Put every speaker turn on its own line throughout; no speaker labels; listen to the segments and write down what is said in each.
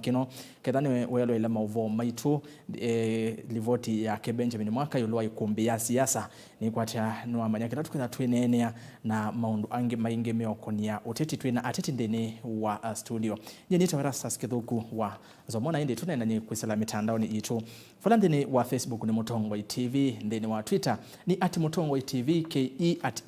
kino kethani welo ile mauvo maitu livoti ya Benjamin Mwaka yulwa Ikumbi Ya Siasa ni kwatia no amanya kila tukina twenenea na maundu ange mainge meokonia UTETI twina ateti ndene wa studio nyeni tawera saskithuku wa zomona indi tunena ni kwisala mitandao ni itu fulandini wa Facebook ni Mutongoi TV ndeni wa Twitter ni @Mutongoi TV ke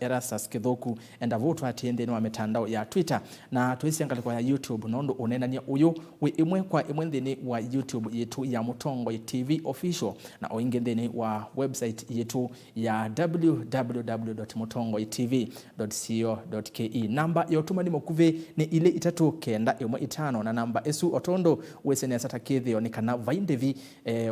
@erasaskithuku enda votu atiende wa mitandao ya Twitter na tuisiangalia kwa YouTube nondo unena ni uyu we imwe kwa imwe ndeni wa YouTube yetu ya Mutongoi TV official na oinge ndeni wa website yetu ya www.mutongoitv.co.ke namba yotuma ni mokuve ni ile 395 na namba esu otondo wesene satakithio ni kana vaindevi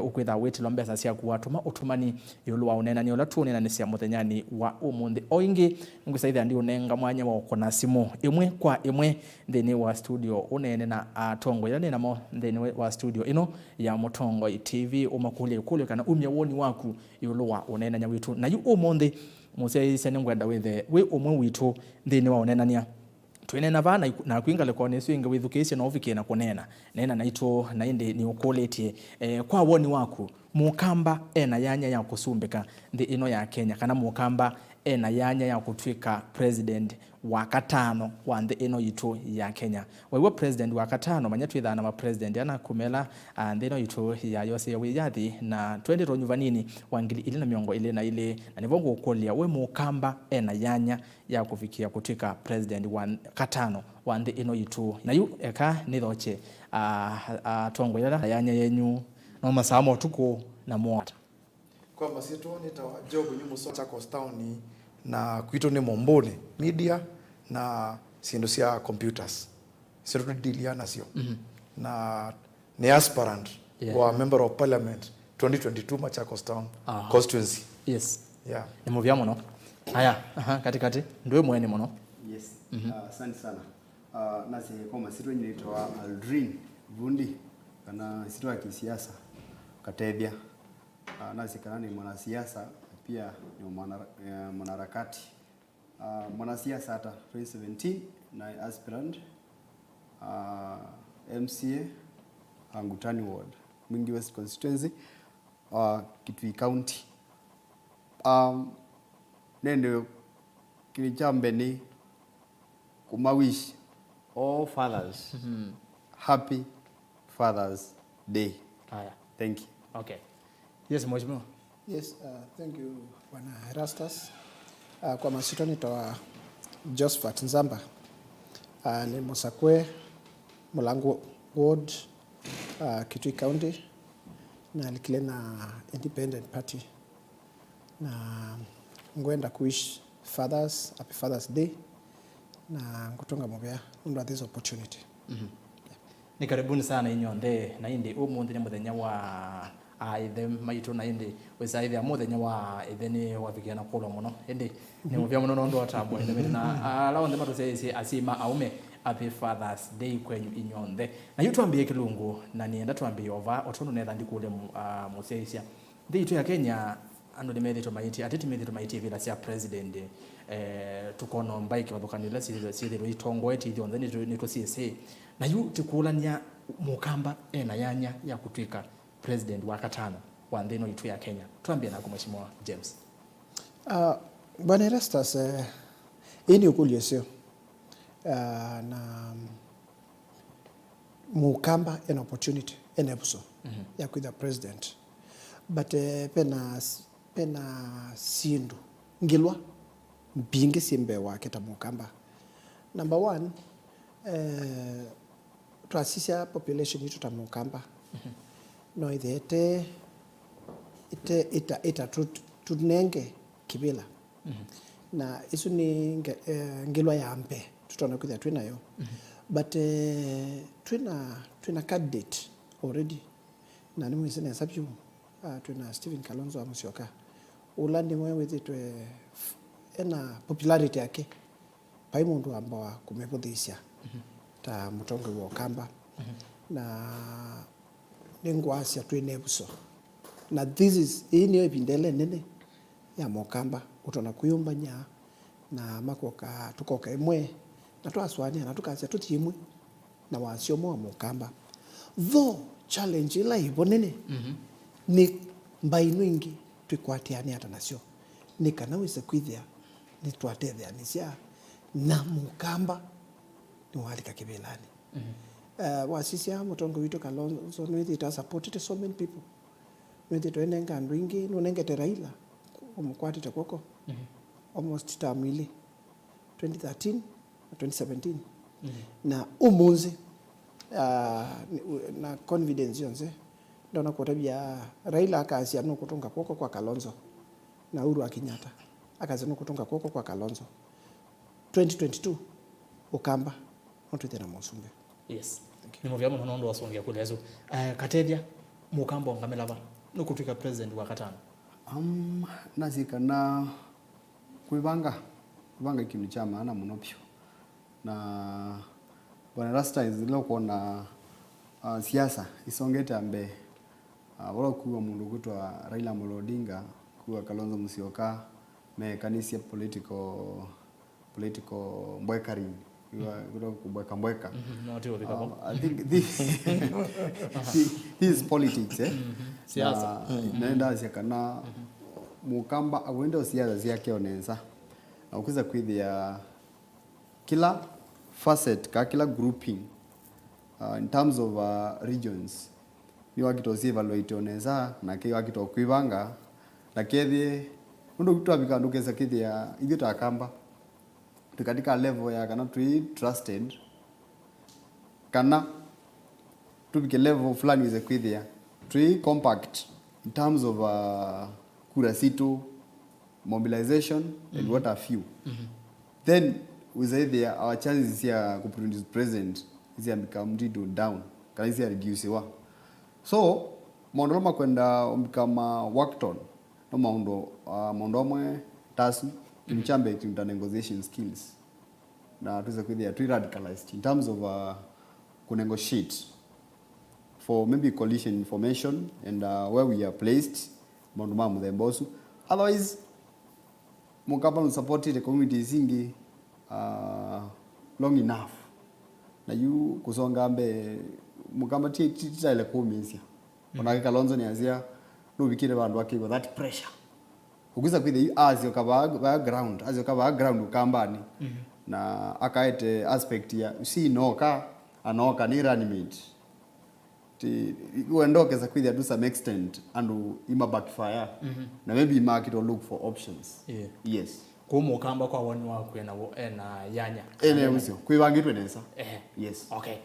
ukwitha weti lombesa cia kuwatuma utumani yulwa unena ni ola tuone na nesia muthenyani wa umundi oingi ngwisaitha ndi unenga mwanya wa kona simu imwe kwa imwe ndeni wa studio unene na atongo yani namo ndeni wa studio ino ya Mutongoi TV umakule kule kana umya woni waku yulwa unena nya witu na yu umundi muse sene ngwenda wethe we umwe witu ndeni wa unena nia twinena vana na kuingale kwa nesu inga withukisha na ofike na kunena nena naito na inde ni ukoletie kwa woni waku mukamba ena yanya ya kusumbika ndi ino ya Kenya kana mukamba ena yanya ya kutwika president wa katano wa ndi ino yitu ya Kenya wewe president wa katano manyatwitha na ma president yana kumela ndi ino yitu ya yose ya wiyathi na 20 ronyuvanini wangili ile na miongo ile na ile na nivongo ukolia we mukamba ena yanya ya kufikia kutwika president wa katano wa ndi ino yitu na yu eka nithoche tongo yala yanya yenyu no masamo tuko na mwata
kwa masito nitawa job nyumu socha Costown na kuito ni Mombone media na sindo sia computers sio tudiliana sio na ni aspirant wa member of parliament 2022 Machakos Town constituency.
Yes.
Yeah.
Ni movia mono. Haya, katikati ndio mwene mono.
Yes. Asante sana. Nasi kwa masito inaitwa Aldrin Vundi kana sito ya kisiasa Katebia. Nasi kana ni mwanasiasa pia ni mwanaharakati. Mwanasiasa hata 2017 na aspirant MCA Angutani Ward Mwingi West constituency Kitui County. Nendo kilichambe ni kumawish all fathers happy Father's Day. Thank you.
Okay. Yes, Mheshimiwa.
Yes, thank you Bwana Erastus. Kwa masito nitoa Josephat Nzamba. Ni Mosakwe Mulango Ward Kitui County na likile na Independent Party na ngwenda kuish fathers happy Father's Day na ngutunga mobea under this opportunity.
Ni karibuni sana inyonde na indi umundi ni muthenya wa ithe maitu na indi wesa ithe muthenya wa ithe ni wafikia na kulo muno indi ni muvya muno ndo atabwa inde na alaonde matu sese asima aume happy Father's Day kwenyu inyonde na yutuambie kilungu na nienda tuambie ova otono netha ndikule museisia ndi itu ya Kenya ando nimethito maiti ateti methito maiti vila sia president tukono mbaike wathukanile sithiro itongweti ithionde ni to CSA na yu tikulania mukamba ena yanya ya kutwika president wa katano wa ndeno itu ya Kenya tuambie na Mheshimiwa James.
Bwana Erastus ini ukuli sio na mukamba an opportunity enebuso ya kuitha president but pena sindu ngilwa mpinge simbe wake ta mukamba. Number 1 tuasisia population yetu ta mukamba no ite tunenge kibila na isu ni ngilwa ya ampe tutona kuthia twina yo but twina candidate already na ni mwise na sabyu twina Stephen Kalonzo Musyoka ulandi mwe withitwe ena popularity yake pai mundu ambao kumepodhisha ta mutongo wa kamba na lengwasia twenebuso na this is ini ebindele nene ya mokamba utona kuyumbanya na makoka tukoka imwe na twaswania na tukasia tutimwe na wasio mwa mokamba though challenge ila ibonene ni mbainu ingi twikwatiani hata nasio ni kana wise kwithia ni twatetheanisia na mukamba ni walika kibelani wasisia mutongo witu Kalonzo nwithi supported so many people nwithi twenenga andu ingi nunengete Raila umukwatite kwoko almost tamili 2013 na 2017 na umunzi na confidence yonze ndona kutabia Raila akasia no kutunga kwoko kwa Kalonzo na Uhuru Kenyatta akasia no kutunga kwoko kwa Kalonzo 2022 ukamba ontwithira musumbe.
Yes, ni movia muno nondo wasongia kulezo katedia mukamba ongamelava no kutwika president wa katano
nazika na kuivanga ikintu cha maana muno pyo na bwana rasta izilo kuona siasa isongete ambe wala kuwa mundu gutwa Raila Amolo Odinga kuwa Kalonzo Musyoka me kanisia political mbwekari kuwa mbweka I think this politics
siasa
naenda siakana mukamba awendo siasa zake onenza na ukuza kwithia kila facet ka kila grouping in terms of regions ni wakitosi evaluate onenza na ke wakito kuivanga na kethi ndo kutwabika ndukeza kithia ithio takamba tukatika level ya kana trusted kana tubike level fulani ize kwithia compact in terms of kura situ mobilization and what a few then we say there our chances here to produce president is become down kana is reduce wa so mondoma kwenda become worked on no mondoma task kimchambe to negotiation skills na tuweza kwithia radicalized in terms of negotiate for maybe coalition information and where we are placed mondoma mudhembosu otherwise mukapa no support the community zingi long enough na you kusonga mbe mukamba titaile kumisia ona Kalonzo ni azia no bikire bandu akiwa that pressure ukuza kwithe azio kaba background ukambani na akaete aspect ya si noka anoka ni reanimate ti uendokeza kwithe to some extent and ima backfire na maybe market or look for options yes
kumu kamba kwa wani wako na yanya
usio kuivangitwe nesa yes
okay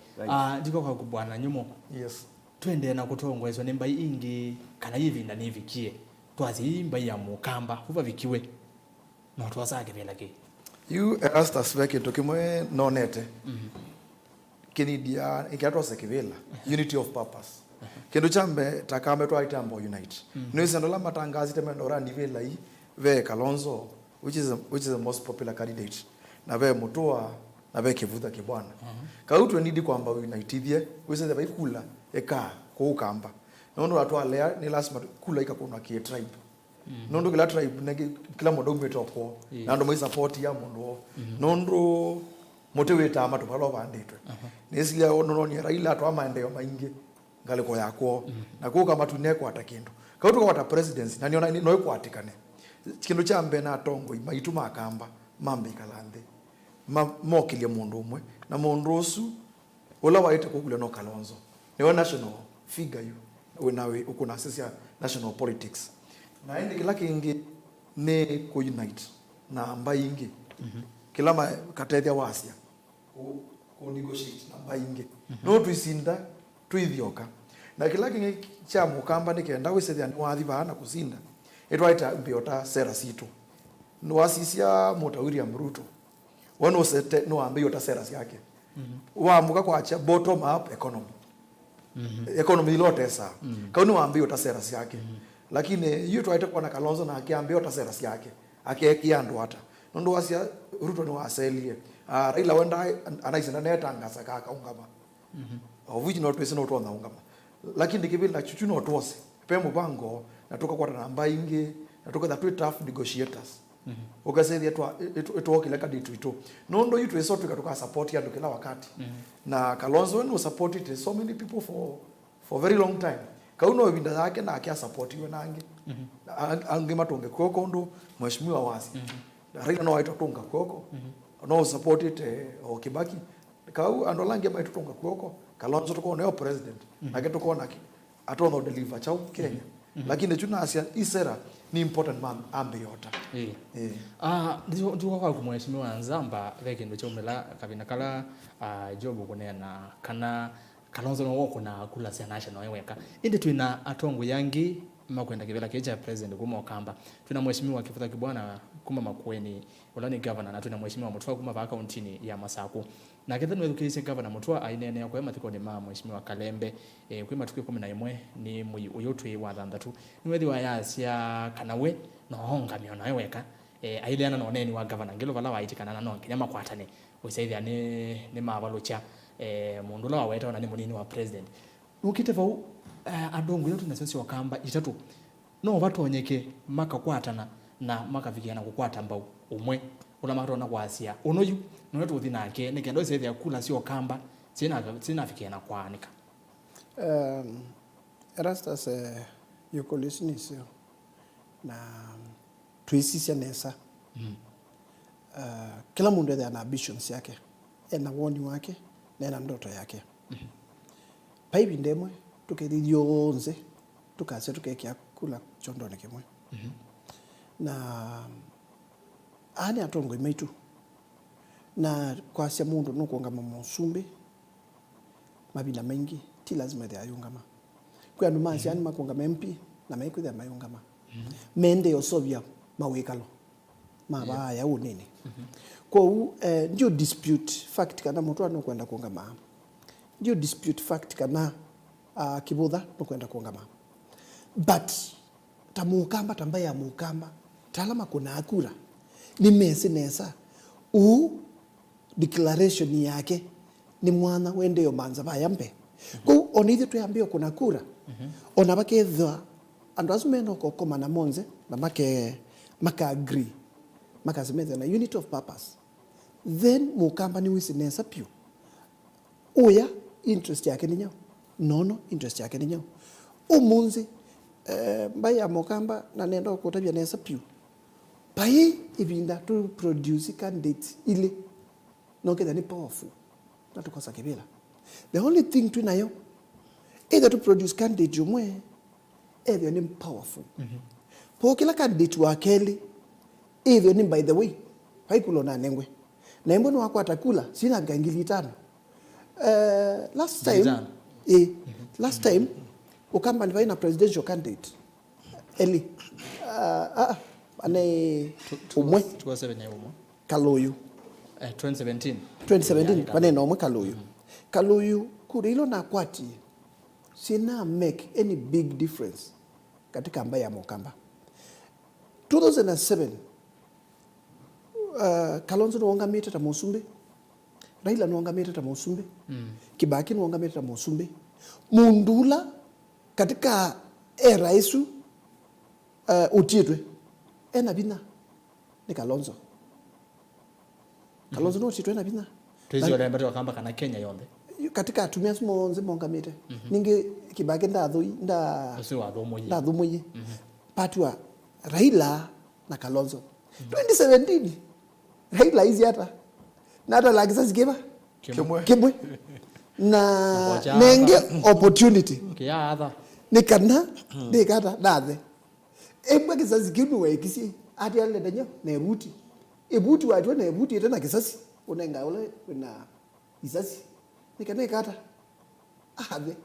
diko kwa kubwana nyumo
Yes.
twende na kutongwezwa ni mbai ingi kana hivi ndani hivikie twazi mbai ya mukamba huva vikiwe no twasake vela ke
You Erastus veke tokimwe nonete kinidia ikiatwa sekivela unity of purpose kendo chambe takame twaita ambo unite no isendola matangazi temendora nivela hii ve Kalonzo which is the most popular candidate na ve mutua na ve Kivutha Kibwana kautwe nidi kwamba unitithie wiseze baikula eka ko ukamba nondo atwalea ni lazima kula ikakona ki tribe nondo kila tribe nege kila modo umetoko na ndo support ya mondo nondo motivate ama tupalo banditwe nesilia nono ni Raila atwa maendeleo maingi ngale ko yakwo na ko kama tuneko atakindu kautuka wata presidency na niona no ikwatikane kindu cha mbe na tongo maitu makamba mambe kalande mokilie mundu umwe na mundu usu ola waite kugule no Kalonzo ni national figure you wenawe ukuna sisia national politics na indi kila kingi ne ko unite na mbayingi kila ma katethia wasia ko negotiate na mbayingi no tuisinda tuithioka na kila kingi cha mukamba nikenda wisethia ni wathi bana kusinda etwaita mbiota sera situ no wasisia mota William Ruto wano sete no ambiota sera yake wamuka kwa cha bottom up economy economy lotesa kauni waambiota sera yake lakini yu twaita kwa na Kalonzo na akiambiota sera yake akekia ndo hata ndo wasia Ruto ni waselie Raila wenda anaisenda netangasa kaka ungama ovuji no twese no tonda ungama lakini kibila chuchu no twose pe mubango natoka kwa namba ingi natoka that tough negotiators ukasaidia tu kile kadi tu nondo yitu eso tukatoka support ya kila wakati na Kalonzo no support it so many people for for very long time kauno winda yake na akia support iwe nangi angi matonge koko ndo mheshimiwa wasi Raila no aito tonga koko no support it o Kibaki kau andolange maito tonga koko Kalonzo to no president na geto kona atono deliver chau Kenya lakini tuna asia isera ni important man ambe yota
ndio kwa kumheshimiwa Nzamba veke ndo chomela kabina kala job kunena kana Kalonzo no woko na kula sia national weweka inde twina atongo yangi makwenda kivela keja president kuma Okamba tuna mheshimiwa Kifuta Kibwana kuma Makueni ulani governor na tuna mheshimiwa Mutwa kuma va accountini ya Masaku na ketha nwe kise governor Mutwa ainene yakwa mathiko ni mheshimiwa Kalembe kwa matuko 11 ni uyotwe wa thandatu niwethi wa yasia kanawe no honga miona weweka aileana no neni wa governor ngelo vala waitikana na no kinyama kwatane usaithia ni mavalocha mundu la weta na ni munini wa president nukite vau adongo yote na sisi Wakamba itatu no watu onyeke makakwatana na makavikiana kukwata mbau umwe ula matona kwa asia unoyu no wetu uthinake ne kendo sezi yakula si Wakamba sina fikiana kwanika
Erastus yokolisnisio na tuisisia nesa kila mundu ana ambitions yake ena woni wake na ena ndoto yake paibi ndemwe tukethithio nze tukase tukekia kula chondone kimwe na ani atongo imaitu na kwa sia mundu no kuongama musumbi mabina mengi ti lazima ya yungama kwa andu manzi ani makuongama MP na maiku ya mayungama mende yosobia mawekalo maba ya unini kwa ndio dispute fact kana mtu anakwenda kuongama ndio dispute fact kana Kibudha nokwenda kuongama but tamukamba tambaya ya mukamba talama kuna akura ni mesi nesa declaration yake ni mwana wende yo manza bayambe ko onithe tuyambio kuna kura ona bakethwa andu asumeno ko koma na monze na maka agree maka semeza na unit of purpose then mukamba ni wisinesa pio uya interest yake ni nyao nono interest yake ni nyao umunzi mbaya mukamba na nenda kutabia nesa pio pai ibinda to produce candidate ile no keda ni powerful na tukosa kibila the only thing tunayo either to produce candidate umwe either ni powerful po kila candidate wa keli either ni by the way pai kulona nengwe na mbona wako atakula sina ngangili 5 last time ukamba ni na presidential candidate eli ane umwe
2017
Kaloyu
2017
pane na umwe Kaloyu kurilo na kwati sina make any big difference katika mbaya ya Mukamba 2007 Kalonzo nuonga mita ta Musumbi Raila nuonga mita ta Musumbi Kibaki nuonga mita ta Musumbi Mundula katika era isu utietwe ena bina ni Kalonzo no utietwe ena bina
tuizi wale mbatu Wakamba kana Kenya yonde
katika atumia simonze monga mita ninge Kibaki nda dhumoyi patwa Raila na Kalonzo 2017 Raila hizi hata na hata la kisasi kimwe na nenge opportunity
kia adha
nikana nikata dathe emba kisasi kimwe kisi ati ale danyo na ebuti watu na ebuti tena kisasi unenga ule na kisasi nikana ikata ave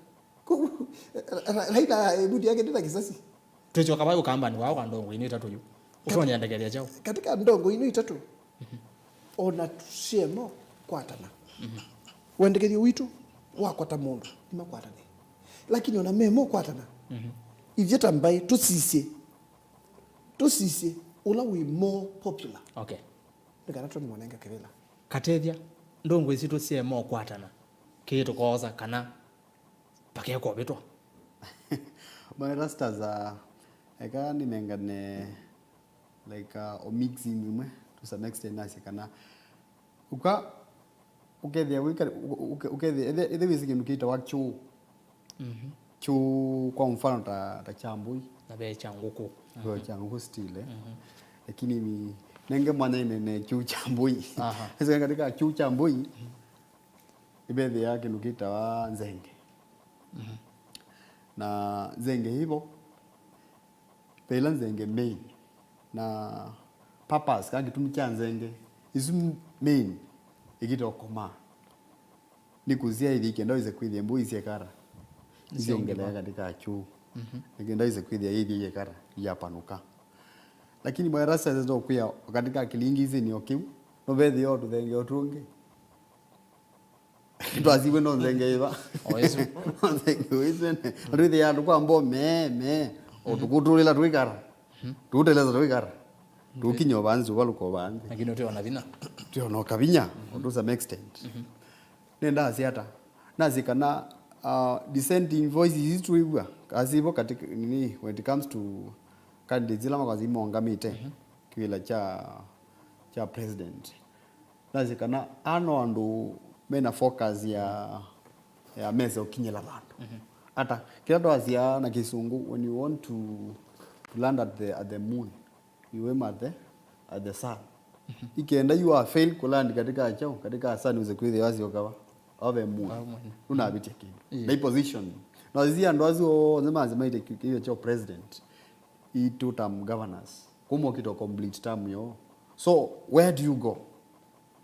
Raila ebuti yake tena kisasi
tucho kabayo kamba ni wao ndongo ini tatu yu utonya ndegelea chao
katika ndongo ini tatu ona tusiemo kwatana wendekeli witu wakwata mundu ni makwatane lakini ona memo kwatana ivyeta mbai tusisi ula we more popular
okay
ndikanato ni mwanenga kivila
katethia ndongo isi tusiemo kwatana kitu koza kana pake ko bitwa
Bwana Rastas eka ni mengane like o mixing mwe to some extent nasi kana ukethia wika ukethia ethe wisi kindu kita wacho chu kwa mfano ta chambui
na be changuku
kwa changuku stile lakini mi nenge mwana ne chu chambui sasa katika chu chambui ibedhi yake nukita wa nzenge na nzenge hivyo pela nzenge main na papas kagi tumikia nzenge isu main igito koma ni kuzia hivi kenda ize kwithia mbu ize kara iziongelea katika chu kenda ize kwithia hivi ye kara ya panuka lakini mwarasa zezo kuya katika kilingi izi ni okiu no bethi yo tuthenge otunge twaziwe no nzenge iba
oesu
nzenge wizene rithi ya kwa mbo me otukutulila twikara tuteleza twikara tukinyo banzi waluko banzi
lakini utiona vina
tuona kabinya to some extent nenda asiata nazikana dissenting voices tuigwa asibo katika nini when it comes to candidates zila makazi mongamite kiwila cha president nazikana ano andu mena focus ya meza ukinyela bantu hata kila ndo azia na kisungu when you want to land at the moon you aim at the sun ikienda you are fail kuland katika sun uze kwithe wazi okawa ove moon unabitia kindu they position na zia ndo azo zema ite kiyo cha president i two term governors kumo kito complete term yo so where do you go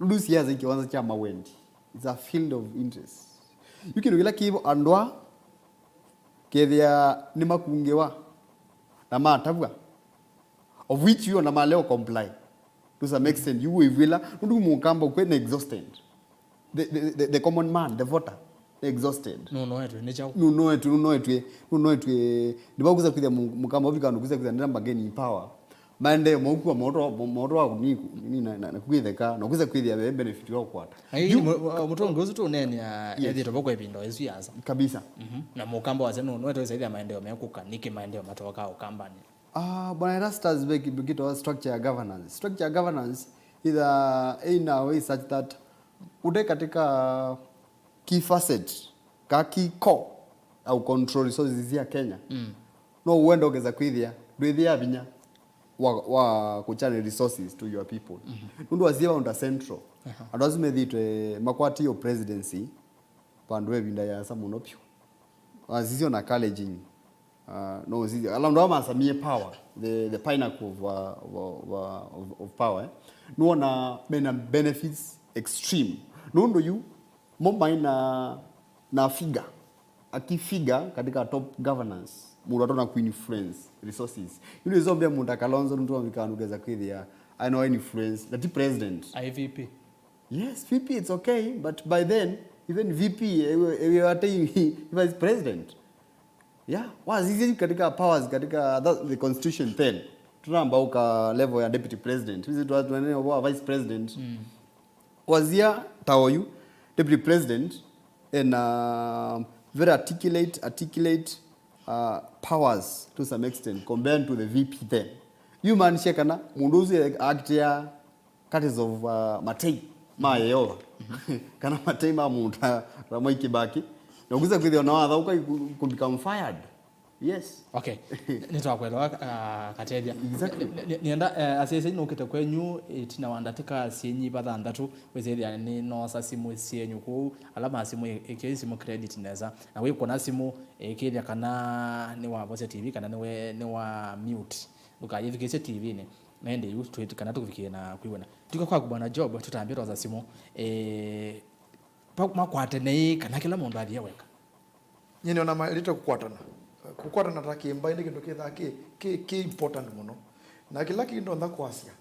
lusi yaza ikianza cha mawendi it's a field of interest you can gila kibo andwa kethia ni makungewa na matabwa of which you na maleo comply to some extent you will ndu mukamba kwene exhausted the common man the voter exhausted
no etu ni chao
no etu ndibakuza kwithia mukamba obikandu kuza kwithia ndamba geni power mande mokuwa moto wa nini na kwitheka na kuza kwithia benefit yo kwata
mutongo uzu tunene ya edito boko ebindo ezu yaza
kabisa
na mukamba wa zeno etu zaidi ya maendeleo mekuka niki maendeleo matoka au kambani
bwana Rastas bigito structure ya governance either in a way such that ude katika key facet ka key core au control resources ya Kenya no uende ogeza kwithia ndwithia binya wa kuchannel resources to your people ndu aziva unda central andu methitwe makwati yo presidency pandu ebinda ya samunopio azizio na college no zizi alando amasamie power the pinnacle of power no na benefits extreme no you na figure akifiga katika top governance murato na influence resources yule zombe munda Kalonzo ndu amikanugeza kwithia I know influence the president
IVP
yes VP it's okay but by then even VP vice president wazizi katika powers katika the constitution 10 tunamba uka level ya deputy president hizi tuanene wa vice president wazia tawoyu deputy president and very articulate powers to some extent compared to the VP then you man shekana munduzi actia cases of matei mayeyo kana matei mamunta ramoi kibaki nokuza kwithio na watha uka become fired yes
okay nitwakwelewa katedia nienda asese nokete kwenyu itina wandatika sienyi bathandatu wezethia ni no simu sienyu ku alama simu ekesimu credit neza na we kona simu ekethia kana ni wa Voice TV kana ni wa mute ukayivikise TV ni nende you tweet kana tukufikie na kuiwona tuko kwa bwana Job tutambira za simu pa makwate nei kana kila mundu aliyeweka
nyine ona malito kukwatana takimba indi kindu kithaki ki important muno na kila kindu ntha kwasia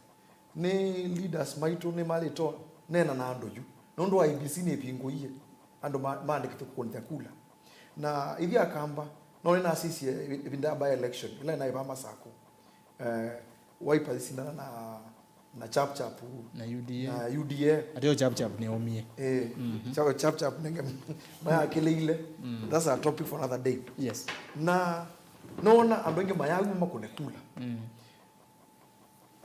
ni leaders maitu ni malito nena na andu yu nondu wa IBC ni pinguie andu maandikite kuonthia kula na ithi akamba no ni na sisi ibinda by election ila na ibama sako wiper sindana na chap
na
UDA
adio chap ni omie
chap nenge maya kile ile that's a topic for another day
yes
na nona andenge mayagu makone kula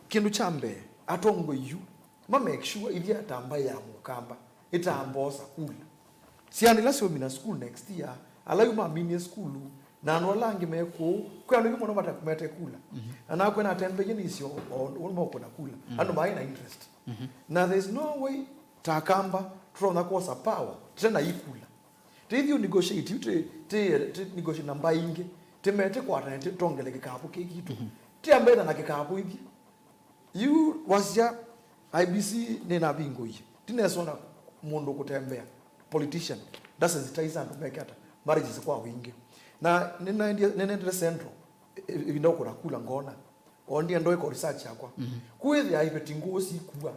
kindu chambe atongo yu ma make sure ithi atamba ya mukamba itambosa kula si anila sio mina school next year alayu ma mini school na ndo langi meku kwa ndo kimono mata kumete kula ana kwena tembe yini sio ulimo kuna kula ando maina interest na there is no way takamba tuna kosa power tena ikula tithio negotiate te negotiate namba ingi temete kwa tete tongele kikapu kikitu tiambena na kikapu hivi you wasya IBC nina bingo hii tinesona mundu kutembea politician dasensitize ndo mekata marriages kwa wingi na nina central ibinda ukora kula ngona ondia ndo iko research yakwa kuithi aipetingosi kuwa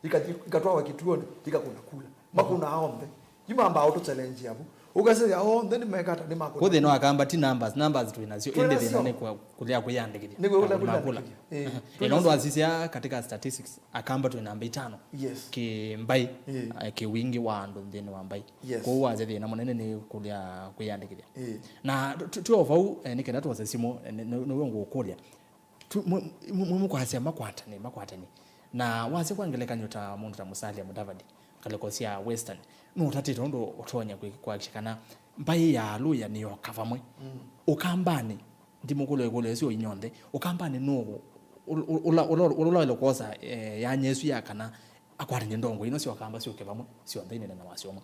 ikatwa wakituone ikakuna kula makuna aombe yimamba auto challenge yabo ukase ya then mekata ni makona
ko no akamba ti numbers twinazio ende thina kwa kulia kuyandikithia
ni kula kula
inondo azisia katika statistics akamba twi namba 5
yes
ki mbai ki wingi wa andu thini wa mbai ko waze thina munene ni kulia kuyandikithia na tu ovau ni kenda tu wasimo no ngo kulia mu kwa sema makwatani na waze kwangeleka nyota mundu ta Musalia Mudavadi kalekosia western no tatito ndo otonya kwa kishikana mbai ya luya ni okavamwe ukambani ndimukule sio inyonde ukambani no ula lokosa ya nyesu yakana akwari ndongo ino sio kamba sio kevamwe sio ndine na wasioma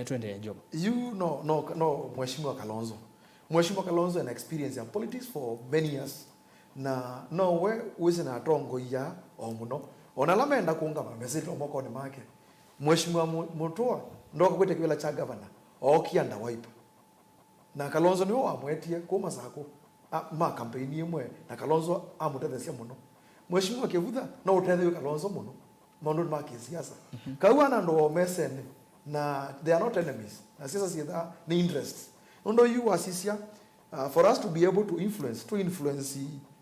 twende job
no Mheshimiwa Kalonzo an experience in politics for many years na no we wese na tongo ya omuno onalamenda kuungama mesito moko ni make Mheshimiwa Mutua ndo kwete kwela cha governor okianda wipe na Kalonzo ni amwetie kuma sako ma campaign imwe na Kalonzo amutethesia muno Mheshimiwa Kivutha no utethewe Kalonzo muno mondo ma kisiasa kawana ndo mesene na they are not enemies na sasa sietha ni interests ndo you asisia for us to be able to influence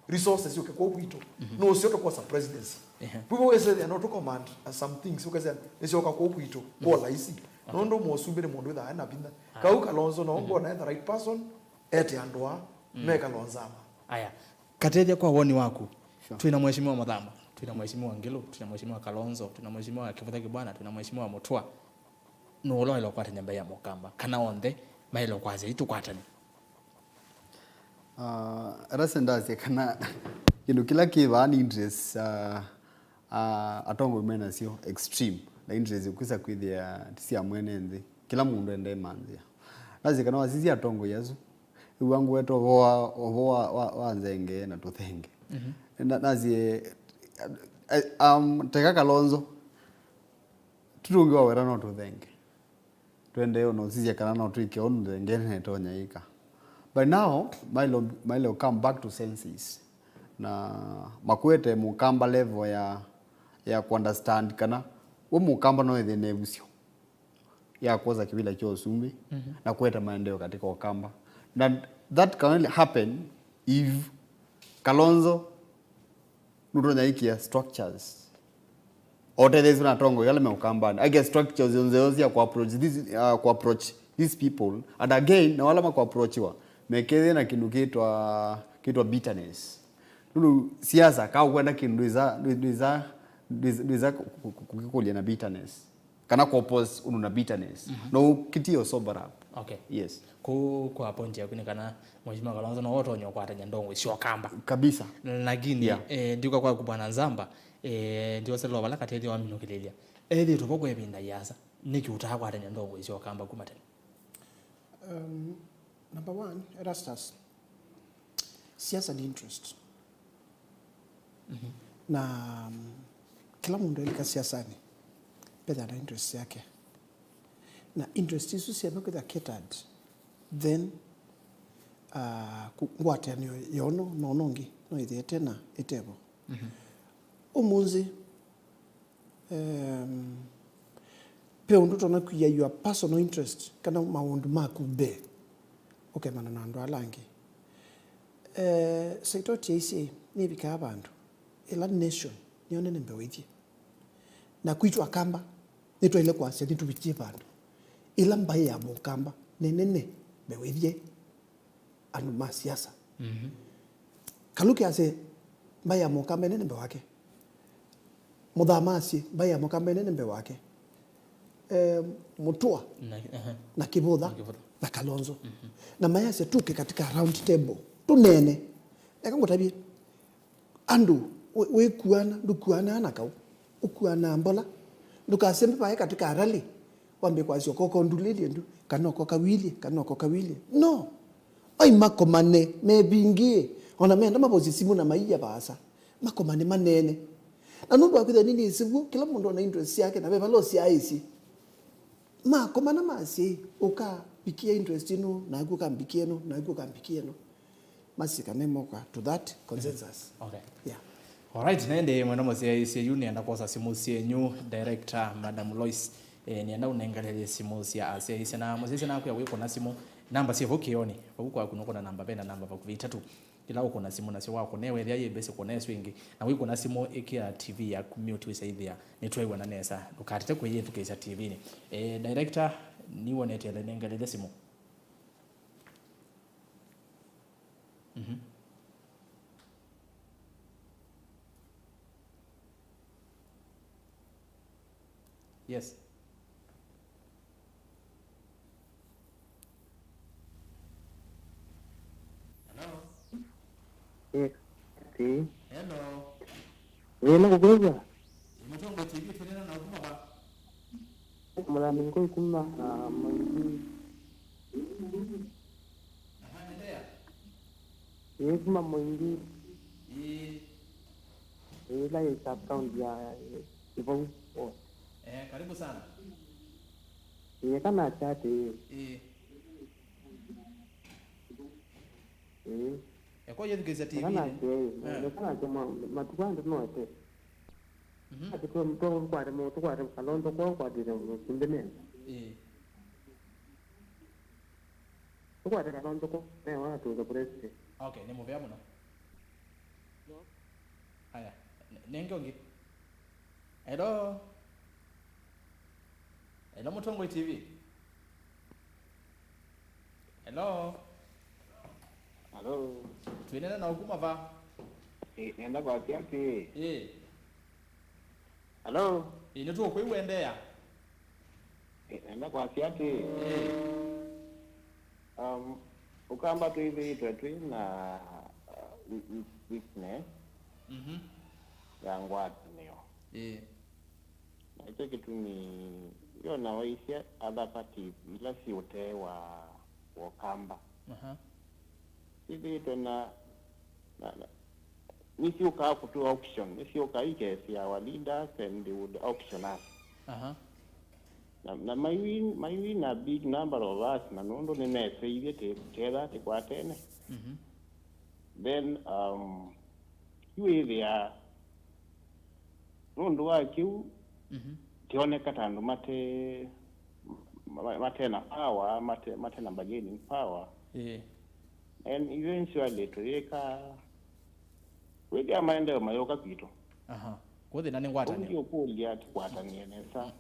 resources yoke kwa kwito no sio to kwa presidency people say they are not to command some things ukazia sio kwa kwito kwa laisi ndo mosumbire mundu tha na binda kau Kalonzo no ngona the right person ete andwa me Kalonzo
aya kateja kwa woni waku twina Mheshimiwa Muthama twina Mheshimiwa Ngilu twina Mheshimiwa Kalonzo twina Mheshimiwa Kivutha Kibwana twina Mheshimiwa Mutua no lo ilo kwata nyamba ya mukamba kana onde mailo kwaze itukwatani
rasendaze kana kindu kila kivani interest atongo mena sio extreme na interest ukisa kwithia tisia mwene nthi kila mundu ende manzia nazi kana wasisi atongo yazu wangu weto wa nzenge na tuthenge nazi teka Kalonzo tutungi wa wera no tuthenge twende ono sisi kana no tuike ono nzenge ne tonya ika. But now, Milo come back to senses. Na makwete mukamba level ya understand kana wo mukamba no ethene busio ya koza kibila kyo sumbi na kweta maendeleo katika ukamba. That can only happen if Kalonzo nutonya ikia structures ote there's na tongo yale meukamba I guess structures onzeozi ya approach these people and again na wala ma approachwa mekeze na kindu kitwa bitterness lulu siasa ka kwenda kindu za kukikulia na bitterness kana ko oppose una bitterness no kitio sober up
okay
yes
kwa point ya kana Mheshimiwa Kalonzo no otonyo kwa tanya ndongo sio kamba
kabisa
lakini ndiko kwa kubwana Nzamba ndio selo bala kateli wa mino kilelia ethi tupoko ebinda yasa niki utakwa tanya ndongo sio kamba kumatani
Number one, Erastus, siasa ni interest. Na kila mundu elika siasani, peda na interest yake. Na interest isu siya kwa catered, then kuwate ni yono na onongi, no idete na itebo. Umunzi, pe undu tona kuya your personal interest, kana maundu makube. Okay, manana ndo alangi. Sektorti isi ni bika abantu. Ela nation nione nembe wethi. Na kuitwa kamba nitwa ile kwa senti tubitie bantu. Ela mbaye ya mukamba nenene bewethie anu masiasa. Kaluki ase mbaye ya mukamba nenene wake. Mudhamasi mbaye ya mukamba nenene wake. Mutua na Kivutha na Kalonzo na mayase tuke katika round table tunene ekangotabie andu wekuana ndukuana nakau ukuana mbola ndukasembe pae katika rally wambe kwasio koko ndulile ndu kanoko kawili no ai makomane mebingie ona menda mabosisimu na maiya basa makomane manene na nundu akwitha nini isibu kila mundu ana interest yake na beba losi aisi makomana masi uka pikia interest ino na guka mbikieno masika nemoka to that consensus.
Okay.
Yeah.
Alright, nende mwana mose isi uni anakosa simu sienyu director Madam Lois nienda unengalele simu sia asia isi na mose isi na kuya wiko na simu namba si vokioni huko akunuko na namba bena namba bakuvitatu ila uko na simu na si wako newe ya yebese ko nesu wingi na wiko na simu ikia TV ya commute wisa ithia nitwewe na nesa ukatete ko yetu kesa TV ni director niwo netele nengalele simu. Yes. Hello.
Yes. See.
Hello.
Wena kugoza.
Imetonga TV tena na huduma ba.
Mala mingo kuma mangi.
Endelea.
Yes ma mangi.
Ila
ya account ya Ivo.
Karibu sana.
Kana chate.
Kwa hiyo ngeza TV.
Kana chama matukwanda no ate. Ati kwa mto kwa moto kwa Kalonzo kwa dire sindene. Kwa Kalonzo ko wana tu president.
Okay, ni movia muno. Haya. Nengongi. Hello. Hello Mutongo TV. Hello.
Hello.
Tuenena na hukuma va.
Nenda kwa kiasi.
Hello. Ni tu kwa uendea.
Nenda kwa kiasi. Ukamba tu hivi twetwi na weakness. Ya ngwati niyo. Na hicho kitu ni yo na waisia other parties ila si wote wa kamba. Hivi tuna nisi uka kutu auction, nisi uka ike si our leaders and they would auction us. Na my win a big number of us na nondo nene seive te kwa tene. Then you there nondo wa kiu tione katandu mate na power mate na bargaining power. And eventually tuweka wega maendeleo mayoka kitu.
Kwa hiyo nani ngwata ni?
Ndio kulia kwata ni nesa.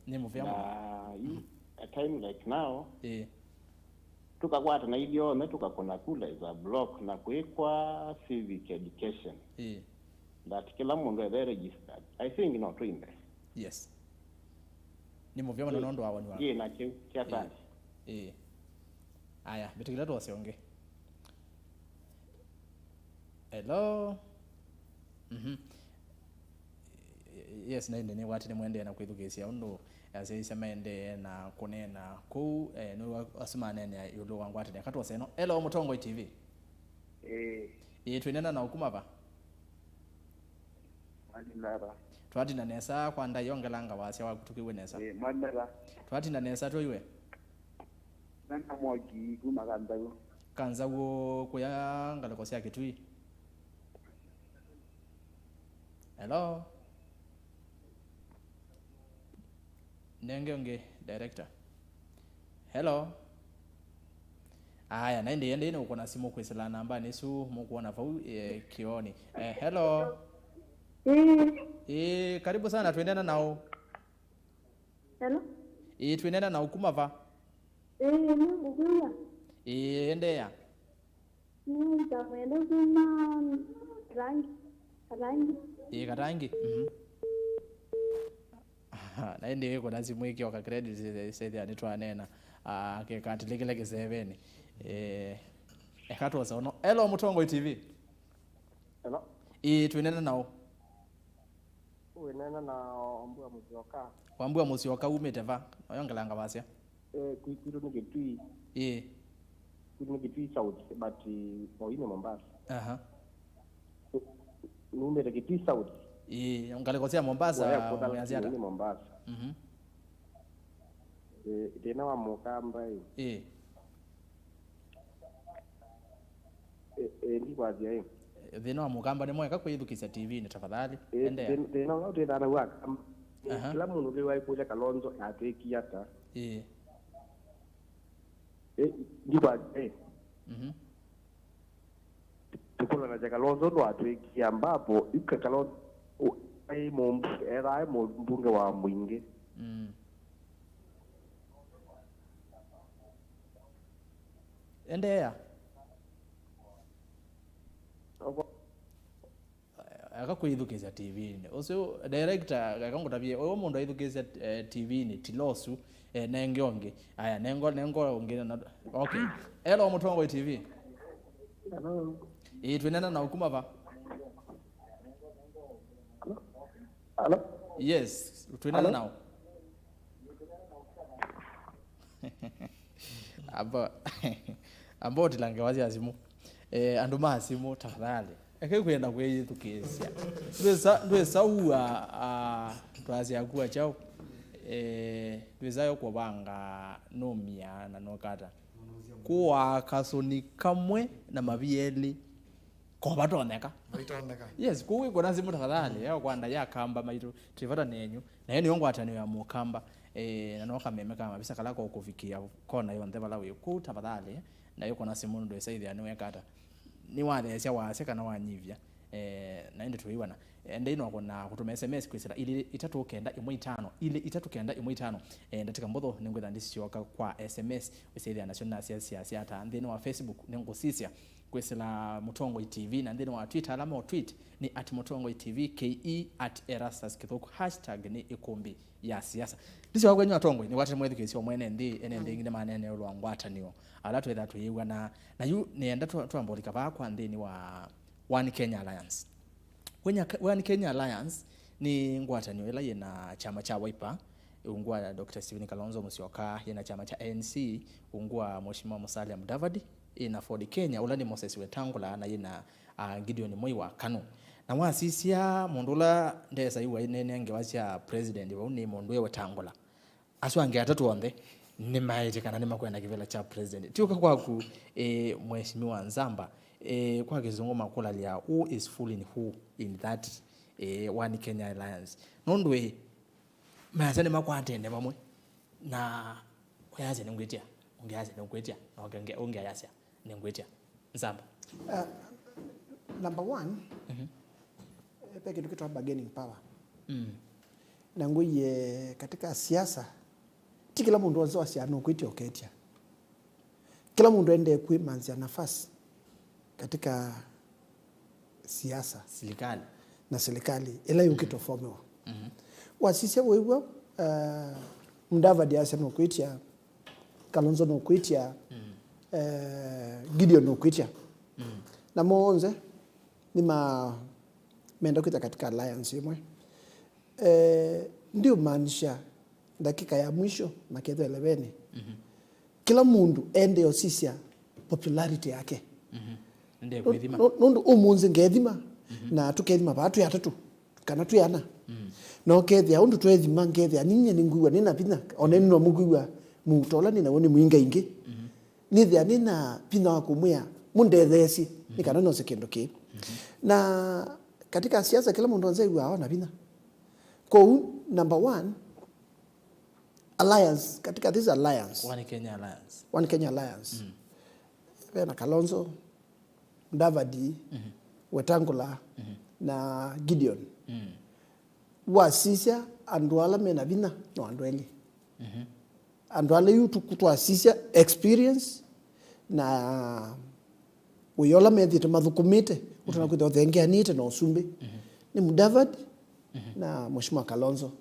Ni movia
mu. A time like now. Tukakwata na idio tukakona kula is a block na kuwekwa civic education. That kila mundu is registered. I think not to invest.
Yes. Ni movia mu nondo awani wa.
Na kia
Aya, bitukila tuwasionge. Hello. Yes, na ndene wati ni mwende na kwithukisia undu yaseisa mende na kunena ku no asuma nene yulo wangu ati akatwa seno. Hello Mutongo TV. Twinena na hukuma ba.
Mandara.
Twati na nesa kwa nda yongelanga wasya wa kutukiwe nesa.
Mandara.
Twati na nesa toiwe.
Nana mwoki kuma kanzago.
Kanzago kuya ngaleko sia kitui. Hello. Nengeonge director. Hello. Aya, naende ende uko na simu kwesela namba nesu mukuona vau kioni. Hello. Karibu sana tuendana nao.
Hello.
Tuendana na hukuma va.
Ngukuya.
Endea.
Nitakwenda kuma rangi.
Karangi. na ndi wiko nazi mwiki waka credit saidi anitwa nena ke katilikile kiseveni ekatoza ono elo Mutongo TV
Hello.
Twinena nao
Wenena na Wambua Musyoka.
Wambua Musyoka umeteva oyongelanga basya
Kwiru ni Kitui. Kwiru ni Kitui South but moine Mombasa. Numere Kitui South.
Ungalikosia Mombasa
mwaziata. Ni Mombasa. Tena wa Mukamba ndi kwazia
thina wa Mukamba ni mweka kwithukisa TV ni tafadhali endea
thina wa thina wa kila mundu ri wa ikuja Kalonzo ateki ata ndi kwazia tukula na Kalonzo ndo ateki ambapo ika Kalonzo ai mbunge wa Mwingi
endea akakwithukisa TV ni ucio director akangutabie uyo mundu aithukisa TV ni tilosu nengionge aya nengo onge na okay elo Mutongo TV
hello
twinena na ukuma va
hello
yes twinena nao abo tilange wazi azimu andu masimu tafadhali kwenda kwithukisya ndwesa uwa twazi akua chao ndwezayo kubanga nomia na nokata kuwa kasoni kamwe na mabieli kobatoneka yes kuwi kona zimu tafadhali yao kwanda yakamba maitu tivata nenyu na yeni yongo atani ya Mukamba na noka meme kama bisa kalako ukufikia kona yonthe bala we ku tafadhali na yuko na simu ndo saidi anwekata ni wale sia wase kana wanyivya na ende tuiwana ende ino kona kutuma SMS kwisira ili 395 ile 395 ndatika mbotho ningwetha ndisyoka kwa SMS wisaidi national siasa ata ndino wa Facebook ningusisia kwesela Mutongo TV na ndino wa Twitter alama wa tweet ni @Mutongo TV ke @erastus kitoko # ni Ikumbi Ya Siasa ndisi wakwenye Mutongo ni wate mwethe kesio mwene ndi ngine manene olwangwata niyo alatu etha tuyiwa na yu nienda tuambolika bakwa ndini wa One Kenya Alliance One Kenya Alliance ni ngwatanio ila yena chama cha Wiper ungwa Dr. Stephen Kalonzo Musyoka yena chama cha ANC ungwa Mheshimiwa Musalia Mudavadi ina Ford Kenya ulani Moses Wetangula na yena Gideon Moi wa KANU na wasisia mundula ndesa iwa inene ngewasya president wa ni mundu Wetangula aswange atatu onde ni maite kana ni makwenda kivela cha president tiuka kwaku Mheshimiwa Nzamba kwa kizungu makula lia who is fooling who in that One Kenya Alliance nondwe mazane makwatende bamwe na kwayaze ningwetia ungeyaze ningwetia na ungeyaza ningwetia Nzamba
number 1 peke tukitoa bargaining power na nguye katika siasa kila mundu wanzo asiano kuitia oketia kila mundu ende kuimanzia nafasi katika siasa serikali ila yukitofomewa wasisi wewe Mudavadi asema kuitia Kalonzo no kuitia Gideon no kuitia na monze ni menda kuita katika alliance imwe ndio maanisha dakika ya mwisho makedo 11 kila mundu ende osisia popularity yake
ndio kwithima
nundu umunzi ngethima na tukethima batu ya tatu kana tuyana no kethia undu twethima ngethia ninye ningua nina pina oneni no mugua mutola nina woni muinga ingi nithia nina pina wa kumwia mundethesi nikana no sekendo ki na katika siasa kila mundu anzaiwa aona pina kwa number 1 alliance katika this alliance One Kenya Alliance na Kalonzo Mudavadi Wetangula na Gideon wasisia andwala mena bina no andweli andwala yutu kutwasisia experience na uyola methi tumathukumite utana kwitha uthengeanite no sumbi ni Mudavadi na Mheshimiwa Kalonzo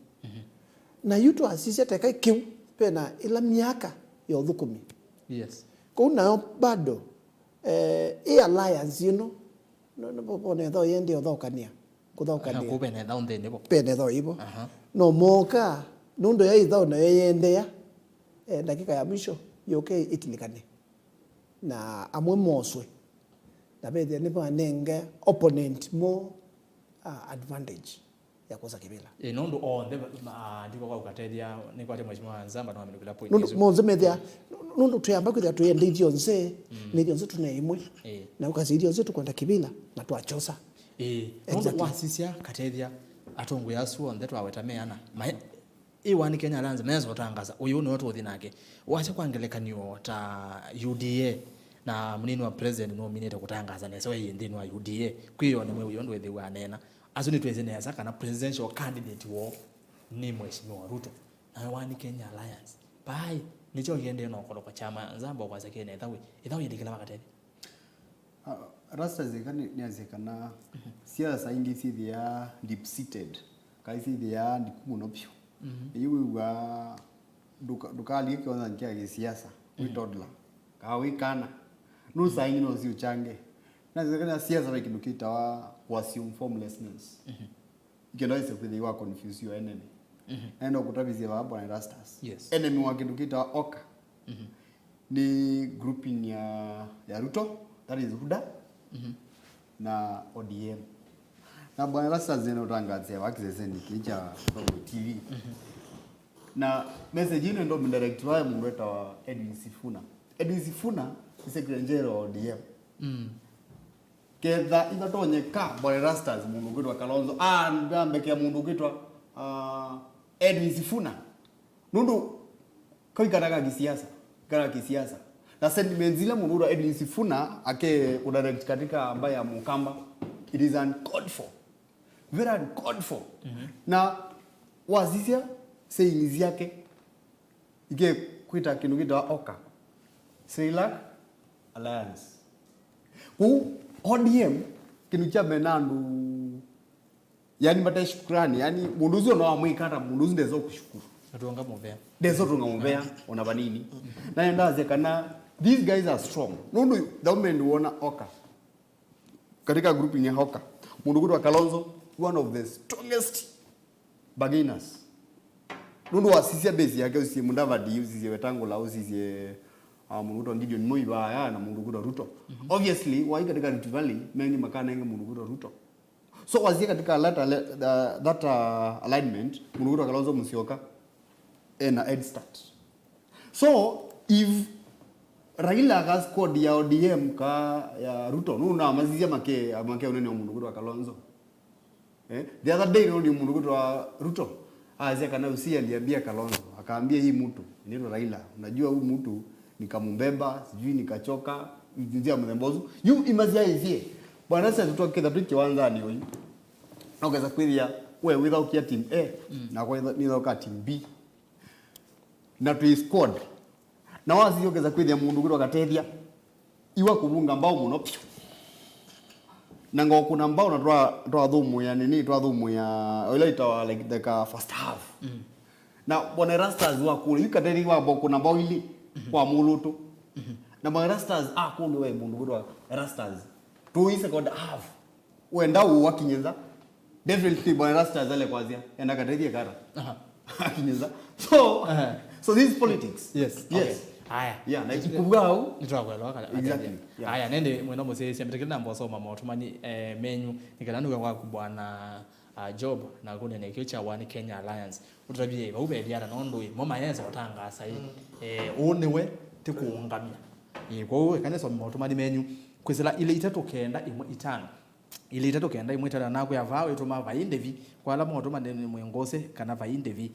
na yutu asisi teka kiu pena ila miaka ya udhukumi.
Yes.
Kuna bado alliance no pone tho yendi tho kania kutho kania
ko pene tho ndene bo
pene tho ibo no moka nundo ya tho na yende ya dakika ya mwisho yoke itilikane na amwe moswe na bede ne ba nenge opponent mo advantage ya kosa kibila
nondo onde ndiko kwa ukatedia ni kwa mheshimiwa Nzamba na amenukila point
hizo monze media nundo tuyamba kwitha tuyende ijonse ni jonse tunaimwe na ukazidi jonse tukwenda kibila na twachosa
nondo wasisia katedia atongo yasu onde twawetamena iwani Kenya Alliance mezo otangaza uyu ni watu othinake wacha kwangelekanio ta UDA na munini wa president nominate kutangaza nese we ndini wa UDA kwiyo nemwe uyo ndwe thiwa nena azuni twezene yasa kana presidential candidate wo ni mheshimiwa Ruto na wani Kenya Alliance bai nicho yende no kwa chama Nzamba kwa zakene ithawe yendikila wakateni
rasta zekani niazekana siasa ingi si dia deep seated kai si dia ndikumu pio yiwa dukali kiona nkia siasa we toddler kawi kana no saini no si uchange na zekana siasa like nukita wa assume formlessness ikenda ise kuthiwa confuse your enemy endo kutabizia baba na rastas enemy wake nukita oka ni grouping ya Ruto, that is Huda na ODM na bwana rastas zeno tangazia wakizeseni kicha TV na message ino ndo mdirect wa mweta wa Edwin Sifuna. Edwin Sifuna ni secretary general wa ODM. Ketha ibatonye ka bwana rastas mundu kwitwa Kalonzo ndambekea mundu kwitwa Edwin Sifuna. Nundu koikaraga kisiasa. Na sentiments zile mundu wa Edwin Sifuna ake kudirect katika ambaye ya Mukamba, it is uncalled for. Very uncalled for. Na wazisia sayings yake ike kuita kinugita oka Sri Lanka Alliance ku ODM kinucha benandu yani mata shukrani yani munduzi ono amwikata munduzi ndezo kushukuru
atonga movea
ndezo tunga movea ona banini na ndaze kana these guys are strong nundu government wona oka katika grouping ya oka mundu kuitwa Kalonzo one of the strongest bargainers nundu wasisia base yake usie Mudavadi usie Wetangula usie mundu Gideon Muiba na mundu kuitwa Ruto obviously wai katika Rift Valley mengi makana nge mundu kuitwa Ruto so wazie katika that alignment mundu kuitwa Kalonzo Musyoka na Ed Start so if Raila has squad ya ODM ka ya Ruto nuna mazizia make unene mundu kuitwa Kalonzo the other day ndio mundu kuitwa Ruto azia kana usia aliambia Kalonzo akaambia hii mtu ndio Raila unajua huyu mtu nikamumbeba sijui nikachoka ndio mzembozu you imazia hizi bwana sasa tutoke the bridge wanza ni huyu ongeza kwithia we without your team A na kwa nithoka team B na tu squad na wazi ongeza kwithia mundu kutoka Katethia iwa kubunga mbao muno nango kuna mbao na toa thumu ya nini toa thumu ya ile itawa like the first half na bwana rastas wa kule ikateri wa boko na mbao ili kwa muluto na bwana rastas kundu we mundu kutoka rastas to second half wenda uwakinyeza definitely bwana rastas ale kwazia enda Katethia kara akinyeza so this is politics
yes haya
na ikubwao
nitwakwela
exactly
haya nende mwena mose sembetekele nambo soma maotumani menyu nikananuka kwa kubwana job na kune nekicha wani Kenya Alliance utabie baube eliara nondo moma yenza otanga sai uniwe tikuungamia kwa hiyo kane soma maotumani menyu kwizila ile itatokenda imwe itano ile itatokenda imwe itano nako yavao itoma vaindevi kwa ala motoma ndene mwengose kana vaindevi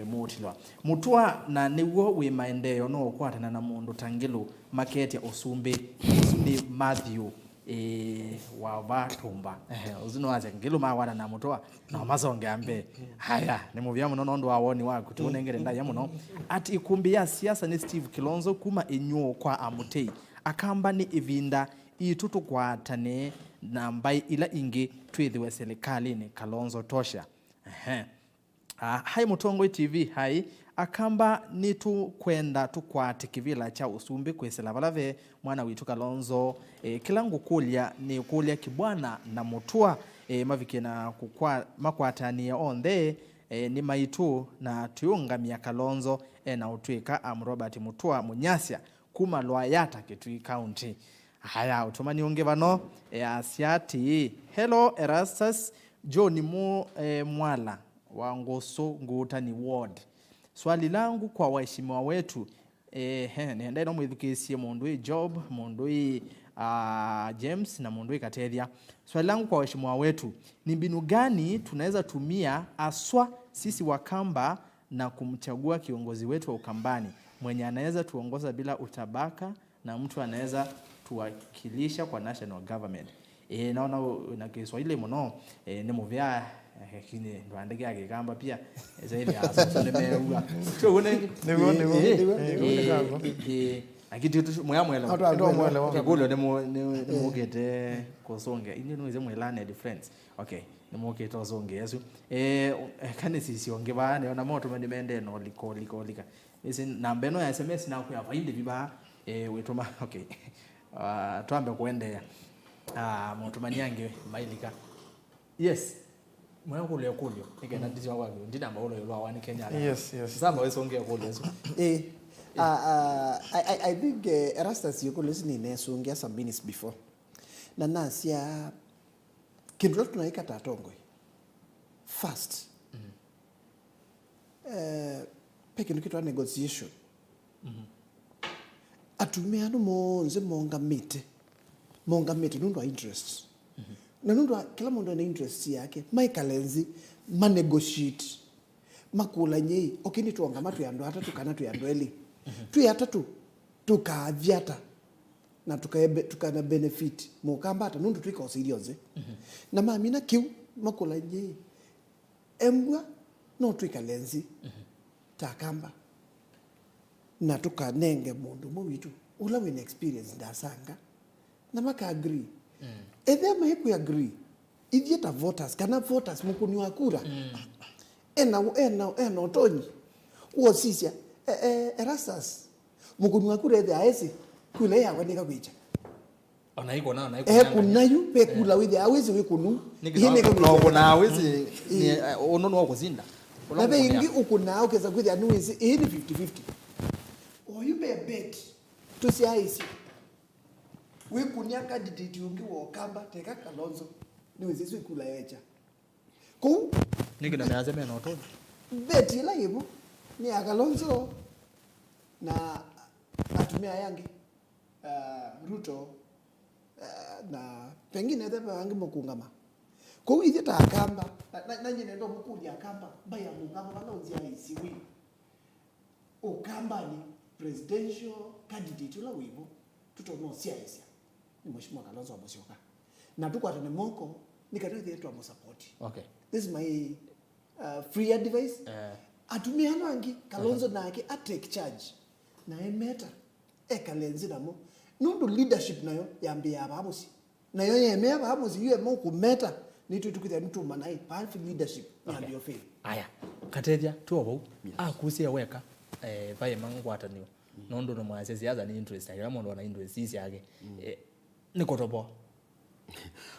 mutilwa mutwa na niwo we maendeleo no kwatana na mundu tangelo market ya Osumbe ni Matthew wa Vatumba uzino wacha ngelo mawana na mutwa na mazonge ambe haya ni muvya muno nondo wawoni wako tunengere ndaya muno ati Ikumbi Ya Siasa ni Steve Kilonzo kuma enyo kwa amutei akamba ni ivinda itutu kwatane na mbai ila ingi twithiwe serikali ni Kalonzo tosha Hai Mutongo TV hai akamba nitu kwenda tukwate kivila cha usumbi kwesela balave mwana witu Kalonzo kilangu kulya ni kulya kibwana na mutua mavike na kukwa makwatania onthe ni maitu na tuyungamia Kalonzo na utwika Robert Mutua Munyasya kuma Lwayata Kitui County. Haya utumani unge bano asiati. Hello Erastus John Mwala wa Ngoso Ngutani Ward. Swali langu kwa waheshimiwa wetu nenda mwithukisie Mondoi Job, Mondoi James na Mondoi Katethia. Swali langu kwa waheshimiwa wetu ni mbinu gani tunaweza tumia aswa sisi Wakamba na kumchagua kiongozi wetu wa Ukambani mwenye anaweza tuongoza bila utabaka na mtu anaweza tuwakilisha kwa national government. Naona na Kiswahili muno ni muvya kine ndo andike akikamba pia zaidi hasa nimeua sio unenge akitu mwamwela kulo ni mugete kusonge ini no izemwelane friends. Okay ni mugete kusonge yesu kane sisi onge ba ne ona moto mende no likolika isi namba no ya SMS na ku yafainde biba wetoma. Okay tuambe kuendea moto manyange mailika. Yes mwana kule kulyo ngena ndizwa kwake ndina mbolo yolwa wani Kenya.
Yes.
Samba wesongea kule so
I think Erastus yuko listening nesongea some minutes before na nasia kindro tunaika tatongo first peke nikitwa negotiation atumeano monze monga mete nundu wa interest na nundu kila mundu ana interest yake maikalenzi negotiate makula nyei okini tuonga matu ya ndo hata tukana tu ya ndweli tu ya tatu tukavyata na tukana benefit mukamba hata nundu tuika osirioze na mamina kiu makula nyei embwa no tuika lenzi takamba na tukanenge mundu mwitu ula win experience ndasanga na maka agree ethe maheku agree idieta voters kana voters mukuni wa kura ena otonyi uosisia Erastus mukuni wa kura ethe aesi kule ya kwanika kwicha
onaiko na
kunayu pe kula with awezi we kunu
hine kuna awezi ni onono wa kuzinda
na bengi ukuna ukeza kwithi anuizi ini 50-50 you be bet to see aisi we kunya candidate yungi wa Kamba teka Kalonzo ni wezi kula yecha ko
nigina na azeme na otono
bet ila yibu ni Kalonzo na atumia yangi Ruto na pengine tebe wangi mukungama ko ithita Kamba na nyine ndo mukuli Kamba baya mungama balonzi aisi we Ukamba ni presidential candidate ula wivo tutono siaisia ni mheshimiwa Kalonzo wa Musyoka na tukwata ne moko nikatwe yetu amo support.
Okay,
this is my free advice. Atumia nangi Kalonzo nake a take charge na emeta Kalenzi namo nundu leadership nayo yambia abamusi nayo yemea abamusi yue mo kumeta nitu tukita mtu manai powerful leadership na ndio fail.
Aya Katethia tuobo akusia weka vaye mangwata niyo nondo no mwase siasa ni interest yake kama ndo na interest sisi yake nikotobo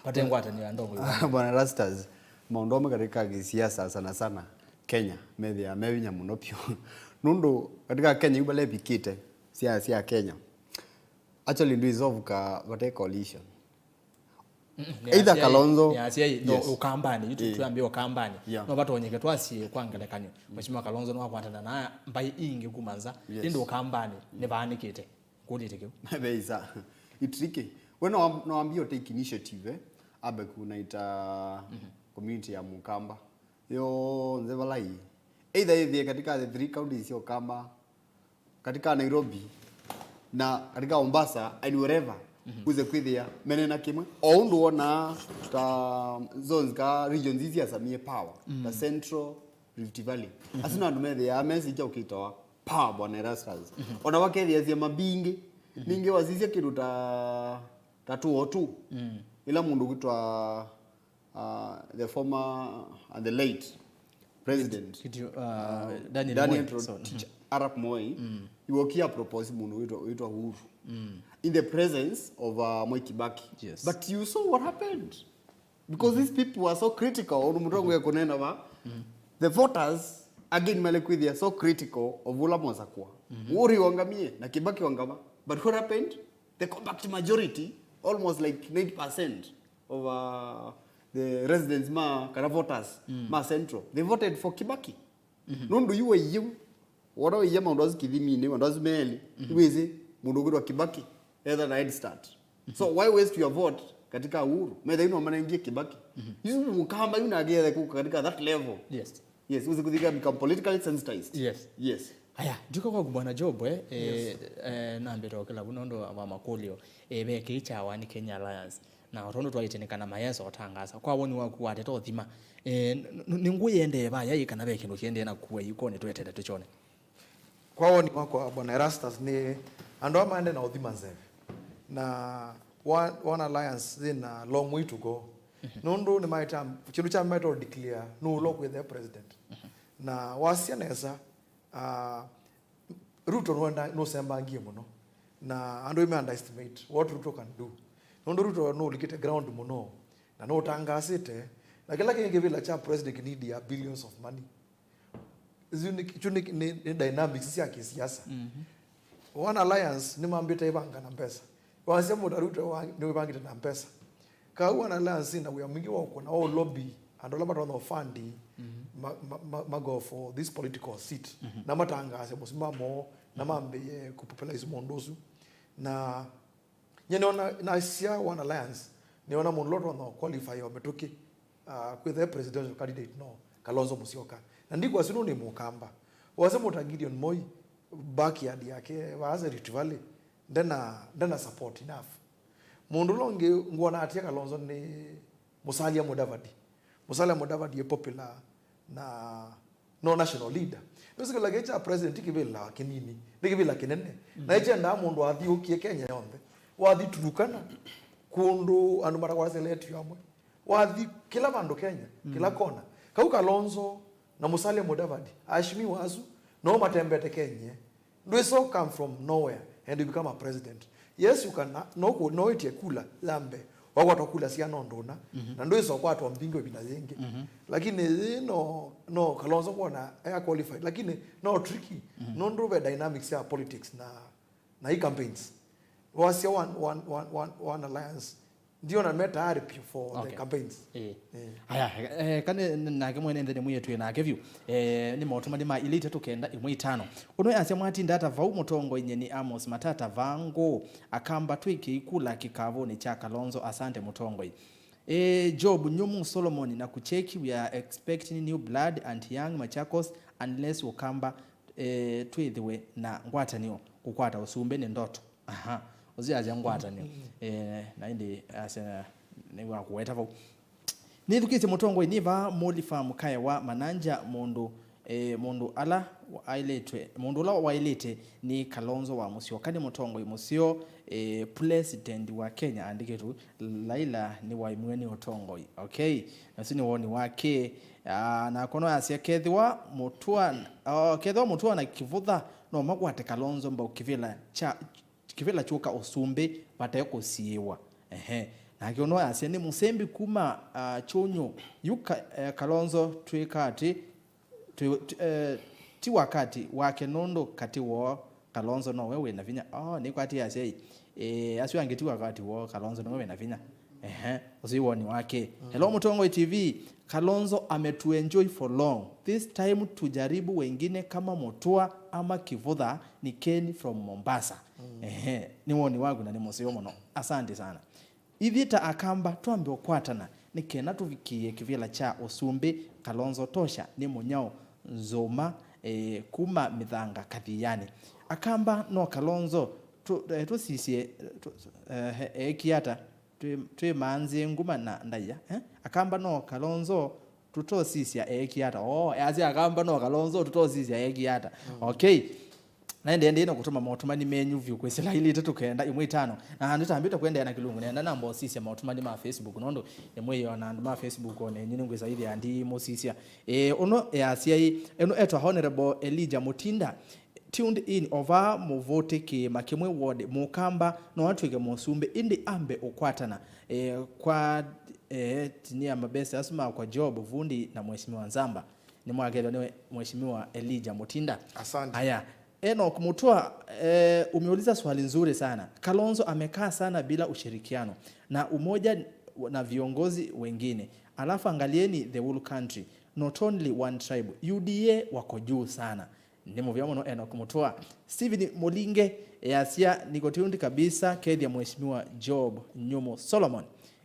pate ngwata ni ndongo
bwana Rastas maondome katika siasa sana Kenya media mevinya muno pio nondo katika Kenya ubale bikite siasa ya Kenya actually do resolve ka wate coalition either Kalonzo
no Ukambani yitu tuambie Ukambani no bato onyeke twasi kwangelekanyo mheshimiwa Kalonzo no akwatana na mbai ingi kumanza indo Ukambani ne baanikite kuditeke
beiza itrike weno no ambio take initiative abe kunaita community ya Mukamba yo nzebalai either katika the 3 counties ya Ukamba katika Nairobi na katika Mombasa and wherever uze kwithia menena kimwe o undu wona ta zones ka regions hizi ya samie power the Central Rift Valley asina andu methe ya message ukitoa power bwana Erastus ona wakethia cia mabingi ninge wazizia kiru ta 202 ila mundu gitwa the former and the late president
Daniel
Arap Moi iwokia propose mundu witwa Uhuru in the presence of Moi Kibaki.
Yes.
But you saw what happened because these people were so critical the voters again Malekwithi are so critical of Ula Mwasakwa. Uhuru wangamie na Kibaki wangama. But what happened? The compact majority, almost like 90% of the residents voters central, they voted for Kibaki. Nundu you whatever yama ndozi kidhimini ndozi meli iweze mundu wa Kibaki either na head start. So why waste your vote katika Uhuru? Meda ino manaingia Kibaki. Yusu mukamba yuna agere katika that level. Yes, uzi kudhika become politically sensitized. Yes.
Haya, duka kwa bwana Job na mbero kila bunondo wa makolio beke ichawa ni Kenya Alliance na rondo twayitenekana mayeso otangasa kwa woni wakuwate to thima ninguyende ba yayi kana beke no kiende na kuwe yikone twetete tuchone
kwa woni wako bwana Erastus ni ando amande na uthima nzeve na one alliance in a long way to go. Nundu ni maita chindu cha maita declare no lock with the president na wasianeza Ruto no sembangie muno na ando ime underestimate what Ruto can do. Nundu Ruto no likite ground muno na no tangasite na kila kingi vila cha president need ya billions of money. Unique ni dynamics ya kisiasa. One alliance ni mambita ibanga na pesa. Wasema Ruto ni ibanga na pesa. Ka one alliance na we mingi wako na all lobby and all about on funding go for this political seat. Na matangase musimamo na mambe kupopularize mondozu na nyene na sia one alliance ni ona monloto no qualify wametoke with the presidential candidate no Kalonzo Musyoka na ndiko asino ni mukamba wasema Gideon Moi backyard yake waanze Rift Valley then support enough mundu longe ngona atia Kalonzo ni Musalia Mudavadi popular na no national leader basic like echa president kibela kinini nikibela kinene na echa nda mundu athi ukie Kenya yonde wathi turukana kundu andu mara kwa select yamwe wathi kila bandu Kenya kila kona kau Kalonzo na Musalia Mudavadi ashimi wazu no matembete Kenya do so come from nowhere and you become a president. Yes, you can no itie kula lambe wako tokula sia nondona na ndo iso kwa watu mbingo binazenge lakini no Kalonzo kwa air qualified lakini no tricky no ndove dynamics ya politics na hii campaigns was one alliance ndio na meta RP for the campaigns
haya kane na kemwe nende ne muyetu na kevyu ni motuma ndi ma ilite tukenda imwe itano uno yase mwati ndata vau mutongo inyeni Amos Matata vango akamba twiki ikula kikavo ni cha Kalonzo asante mutongo Job Nyumu Solomon na kucheki we are expecting new blood and young Machakos unless ukamba twithiwe na ngwata niyo kukwata usumbe ni ndoto uziaje ngwata niyo na indi asena ni wa kuweta vo nithukise mutongo iniva molifa mukaya wa mananja mundu ala ailetwe mundu la wailete ni Kalonzo wa Musyoka ni mutongo imusio president wa Kenya andike tu Laila ni wa imweni utongo nasini woni wake na kono asia kethwa mutua na kivutha no magwate Kalonzo mba kivila chuka usumbe batayoko siwa na kiono asia ni musembi kuma chonyo yuka Kalonzo twikati ti wakati wake nondo kati wo Kalonzo no wewe na vinya ni kwati asia asio angeti wakati wo Kalonzo no wewe na vinya usiwoni wake hello Mutongo TV Kalonzo ametuenjoy for long this time tujaribu wengine kama Mutua ama Kivutha ni Ken from Mombasa ni woni wangu na ni musio mono asante sana ivita akamba twambe okwatana nikena tuvikie kivila cha usumbe Kalonzo tosha ni munyao nzoma kuma mithanga kathiyani akamba no Kalonzo tusisie kiata twe manzi nguma na ndaya akamba no Kalonzo tutosisia kiata azi akamba no Kalonzo tutosisia kiata na ndiye kutuma mautumani menyu vyu kwesela ile itatu kenda imwe 5 na nditambita kwenda na kilungu nenda namba osisi mautumani ma Facebook nondo imwe yona ma Facebook one nyine ngweza ile andi mosisia ono yasia eno etwa Honorable Elijah Mutinda tuned in over muvote ki makimwe ward mukamba no atwege musumbe indi ambe okwatana kwa tinia mabesa asuma kwa job vundi na mheshimiwa Nzamba ni mwagelo ni mheshimiwa Elijah Mutinda.
Asante.
Haya Enoch Mutua umeuliza swali nzuri sana. Kalonzo amekaa sana bila ushirikiano na umoja na viongozi wengine. Alafu angalieni the whole country, not only one tribe. UDA wako juu sana. Nimo vyamono Enoch Mutua. Steven Molinge yasia nikotiundi kabisa kethi ya mheshimiwa Job Nyumo Solomon.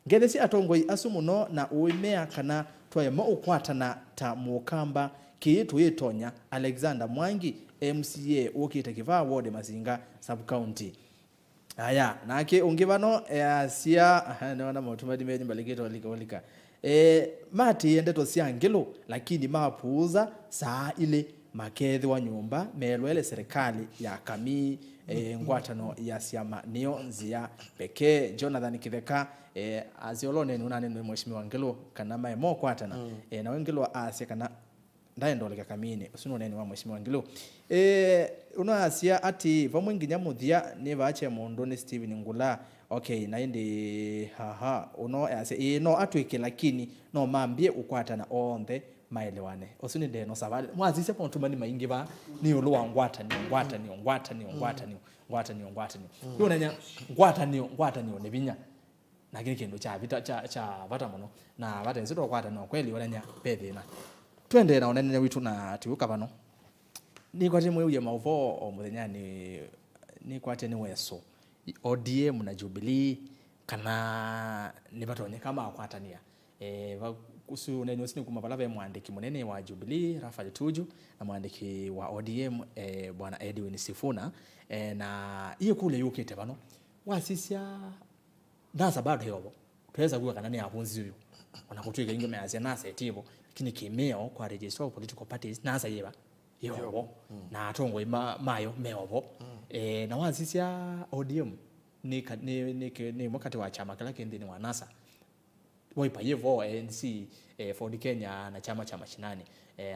Ngethesi atongoi asumuno na uimea kana twaye maukwatana ta mukamba kiitu yitonya Alexander Mwangi MCA ukite kivaa ward Mazinga sub county. Haya nake ungivano sia naona mautumadi menye mbaligito walika mati endeto siangelo lakini mapuuza saa ile makethi wa nyumba melwele serikali ya kami ngwatano ya siama niyo nzia peke Jonathan Kitheka aziolone nunane ni mheshimiwa Ngelo kana maemo kwatana na wengelo asia kana ndaendoleka kamine usunone ni wa mheshimiwa Ngelo uno asia ati vamwenginya muthia ni vache mundu ni Steven Ngula okay naindi haha uno asia no atwike lakini no mambie ukwatana onthe maelewane osuni ndeno savali mwazise pontumani maingi ba ni uluwa ngwata yonanya ngwata ni onebinya na kile kindu cha vita cha vata muno na vata nzito kwata no kweli yonanya pethe na twende na onene witu na tiuka bano ni kwate mwe uye mauvo o muthenya ni kwate ni weso ODM na Jubilee kana ni batonye kama akwatania kusu nenyo sini kumapalava mwandiki munene wa Jubilee Rafael Tuju na mwandiki wa ODM bwana Edwin Sifuna na hiyo kule yukete bano wasisia ndaza bado yobo tuweza kuwa kanani abunzi huyo wanakutwika ingo meazia nasa etibo lakini kimeo kwa register of political parties nasa yeba yobo na atongo mayo meobo na wasisia ODM ni wakati wa chama kala kendini wa NASA Wiper yevo ANC for Kenya na chama cha mashinani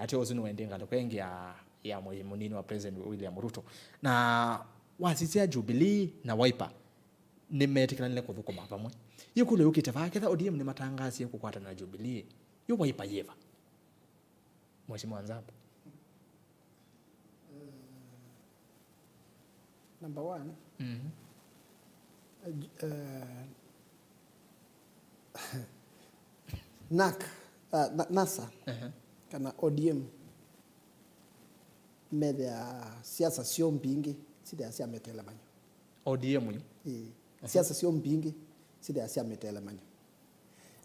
ati ozuni wendenga lokwengi ya munini wa President William Ruto na wasisia Jubilee na Wiper nimetikana nile kuvuko mapamwe yukule ukitava ketha ODM ni matangazi ya kukwata na Jubilee yo Wiper yeva mheshimiwa Nzamba.
Number 1 NASA kana ODM media siasa sio mpingi sida asia metela manyo
ODM ni
siasa sio mpingi sida asia metela manyo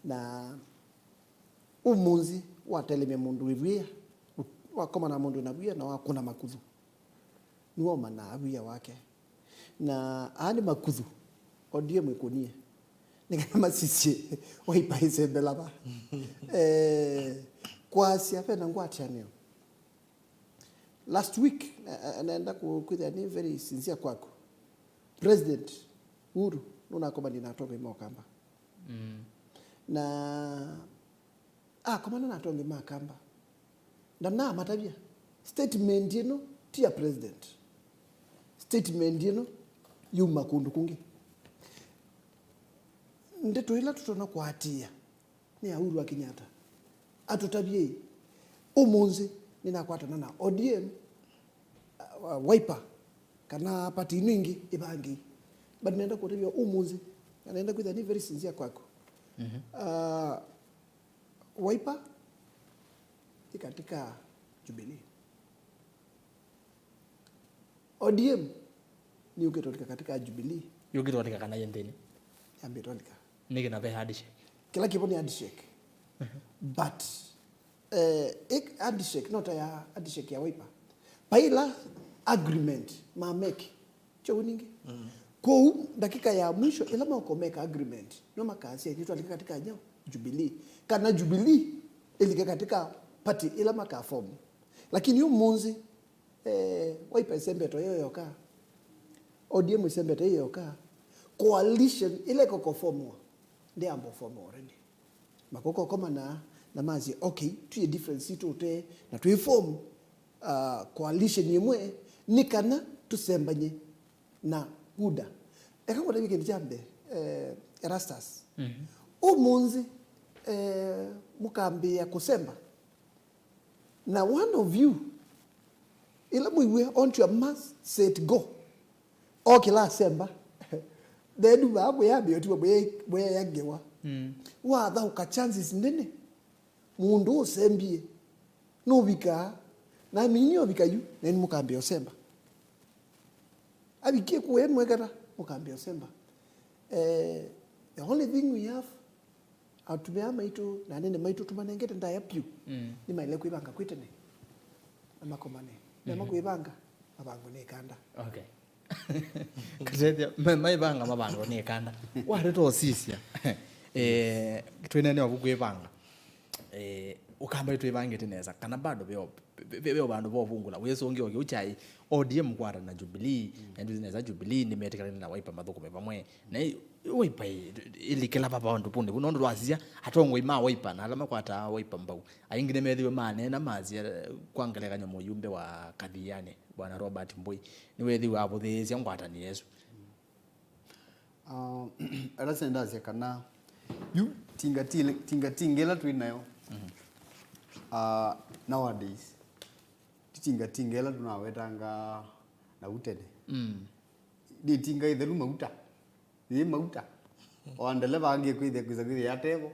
na umunzi wa teleme mundu wivia wakoma na mundu na bia na wakuna makudhu nuoma na abia wake na ani makudhu ODM ikonie nikama sisi waipaise belaba kwa siape na ngwati aneo last week anaenda kukuja ni very sincere kwako President Uhuru nuna koma ninatoka imokamba na kama natoka imakamba ndana matabia statement yino tia president statement yino yuma kundu kungi ndeto ila tutona kwatia ni Uhuru wa Kenyatta atutabie umunzi ninakwatana na ODM Wiper kana party nyingi ibangi but nenda kutabia umunzi anaenda kuita ni very sincere kwako Wiper katika Jubilee ODM ni ukitolika katika Jubilee
yukitolika kana yendeni
ambitolika
nige na be handshake
kila kipo ni handshake but handshake not ya handshake ya Wiper paila agreement ma make chouningi kwa dakika ya mwisho ila makomeka agreement no makasia kitu alika katika Jubilee kana Jubilee ilika katika party ila maka form lakini huyo munzi Wiper isembeto yoka ODM isembeto yoka coalition ile koko formwa ndi ambo formwa already makoko koma na mazi okay tu difference itote na tu form coalition yemwe nikana tusembanye na UDA ekako ndabi kindi jambe Erastus umunzi mukambi ya kusemba na one of you ila mwiwe onto your mass set go okay la semba dedu babo yabe yotiwa bwe yagewa wa dha uka chances ndene mundu usembie nubika na minyo bikayu neni mukambi osemba abikie kuemwe kata mukambi osemba the only thing we have atumia maitu na nene maitu tumanengete nda yapyu ni maile kuibanga kwitene amakomane na kuibanga mabango ne kanda
okay kuzethia maibanga mabango ne kanda wareto sisia twinene obukwibanga ukamba twibangete neza kana bado byo bandu bovungula wesonge oke uchai ODM kwara na Jubilee and zineza Jubilee nimetekana na Wiper mathuko mepamwe na Wiper ilikela baba wandu punde kunondo lwazia atongo ima Wiper na alama kwata Wiper mbau aingine methiwe mane na mazi kwangeleka nyomo yumbe wa Kathiane bwana Robert Mbui niwethiwe abuthisia ngwata ni Yesu
arasenda kana you tingatingela twinayo nowadays tingatingela tunawetanga na UTETI di tinga ithelu mauta ni mauta oandele bange kwithe kwithe yatevo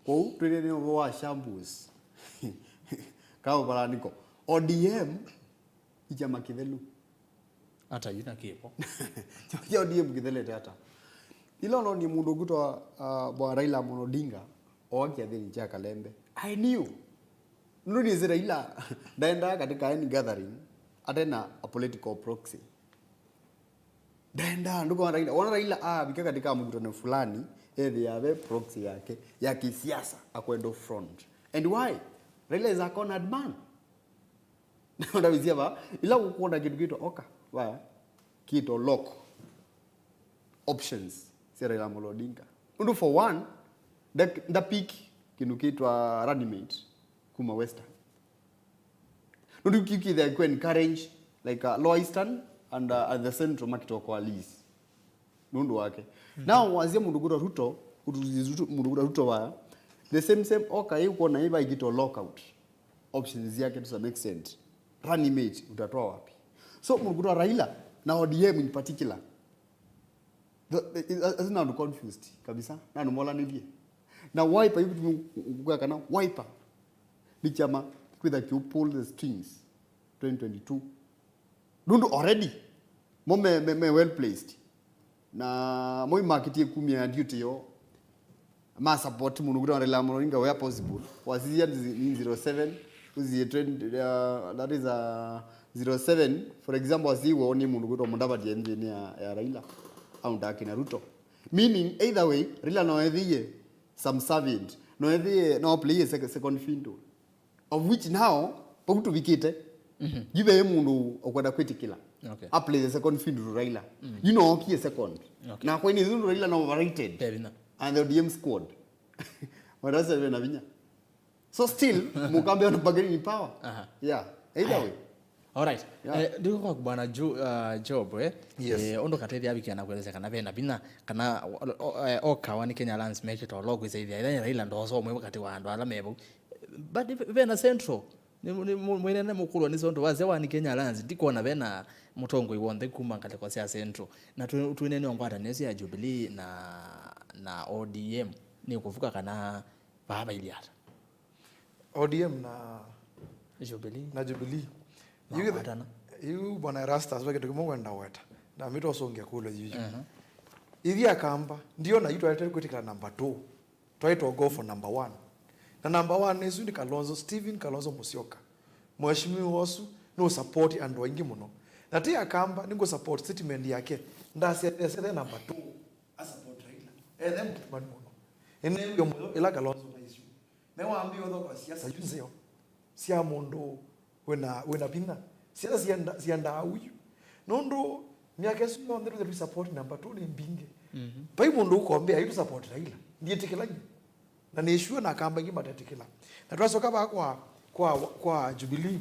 ko twene wa shampoos kao baraniko ODM ijama kithelu
hata yuna kipo
ya ODM kithelete hata ilo no ni mundu gutwa bwa Raila Odinga oakia thini cha Kalembe I knew nuni Raila daenda katika any gathering atena a political proxy daenda nduko Raila ona Raila bika katika mkutano fulani yawe proxy yake ya kisiasa akwendo front and why Raila is a cornered man na wizia ba ila kuona kitu oka wa kito lock options si Raila Odinga ndu for one the peak kinukitwa Runimate kuma Western ndu kiki they go encourage like Lower Eastern and the Central market kwa lease nundu wake now wazia mundugura Ruto mundugura Ruto wa the same okay yuko na iba igito lockout options yake to some extent Runimate utatoa wapi so mundugura Raila na ODM in particular as now confused kabisa na numola nivie na Wiper hivi kana Wiper ni chama kwitha you pull the strings 2022 dundu already me well placed na moi market Ikumbi ya duty yo ma support munugura Raila Odinga where possible was year 07 uzi trend that is 07 for example was iwo ni munugura Mudavadi engineer ya Raila au ndaki na Ruto meaning either way Raila no ethie some servant no ethie no play a second findo of which now pakutu vikite give mundu okwenda kwitikila
okay
I play the second field to Raila you know okay second
okay.
Na kwa ni zundu Raila na overrated
Pevina.
And the ODM squad wadasa na vinya so still mukambe on bargaining power yeah either way
alright ndiko kwa bwana Job ondo katethia bikiana kweleza kana bena bina kana oka wani Kenya Lands make it logo isaithia ila Raila ndo so mwe wakati wa ndo ala mebo but bena central mwene mukuru ni zondo waze wani Kenya Lands ndikona bena mutongo iwonde kuma ngale kwa sia central na twinene ongwata nesi ya Jubilee na ODM ni kuvuka kana baba iliata
ODM na Jubilee yu bwana Erastus wake tukimwenda weta na mito songia kule yuju ithi akamba ndio na yitu alete kwitikana number 2 twaitwa go for number 1 na number 1 ni Sudi Kalonzo Stephen Kalonzo Musyoka mheshimiwa hosu no support and wengi muno na tia akamba ningo support statement yake ndase number 2 a support Raila them man muno ene yo ila Kalonzo na issue me waambie odho kwa siasa yuzeo sia mundu wena pina sianda uyu nondo miaka sio ndio the support number 2 ni mbinge pai mundu ukombe ayi support Raila ndiye tikelanye na nishua na kamba ngi matatikela na twasoka ba kwa Jubilee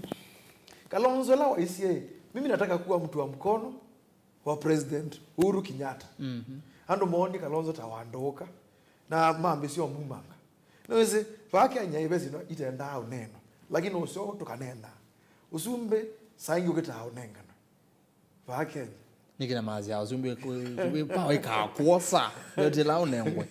Kalonzo la ICA mimi nataka kuwa mtu wa mkono wa President Uhuru Kenyatta ando muone Kalonzo tawandoka na mambe sio mumanga naweze vake anyaibe no itenda neno lakini usio tukanena usumbe saingi ukita onengana vake
nikina mazi ya usumbe power ikakosa yote lao nengwe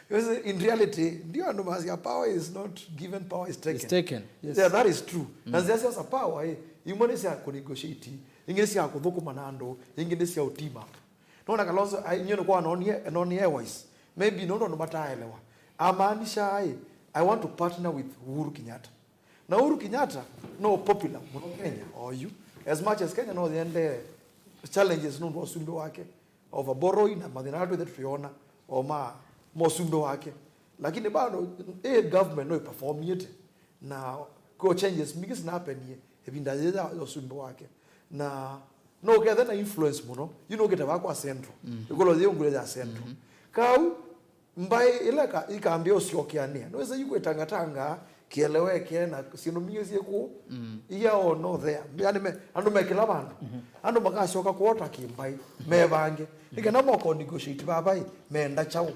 because in reality ndio ndo mazi ya power is not given, power is taken.
It's taken. Yes.
Yeah, that is true. Na siasa power imone sia ku negotiate ingine sia ku thukuma nando ingine sia utima nona Kalonzo nyono kwa noni wise maybe no mataelewa amaanisha I want to partner with Uhuru Kenyatta. Now Uhuru Kenyatta no popular muno Kenya or you as much as Kenya no the end challenges no wasumbe wake over borrowing na madhinato that tuiona o mosumbe wake lakini bado government no perform yet na go changes mingi zina happen here ebindaza wasumbe wake na no get that influence muno you know get wako central because they ngule za central kau mbai ileka ikaambia usiokiania naweza yuko tanga kieleweke na sino mingi ku iya ono there yani ando mekela bantu ando makashoka kuota kimbai mebange ikana moko negotiate babai menda chao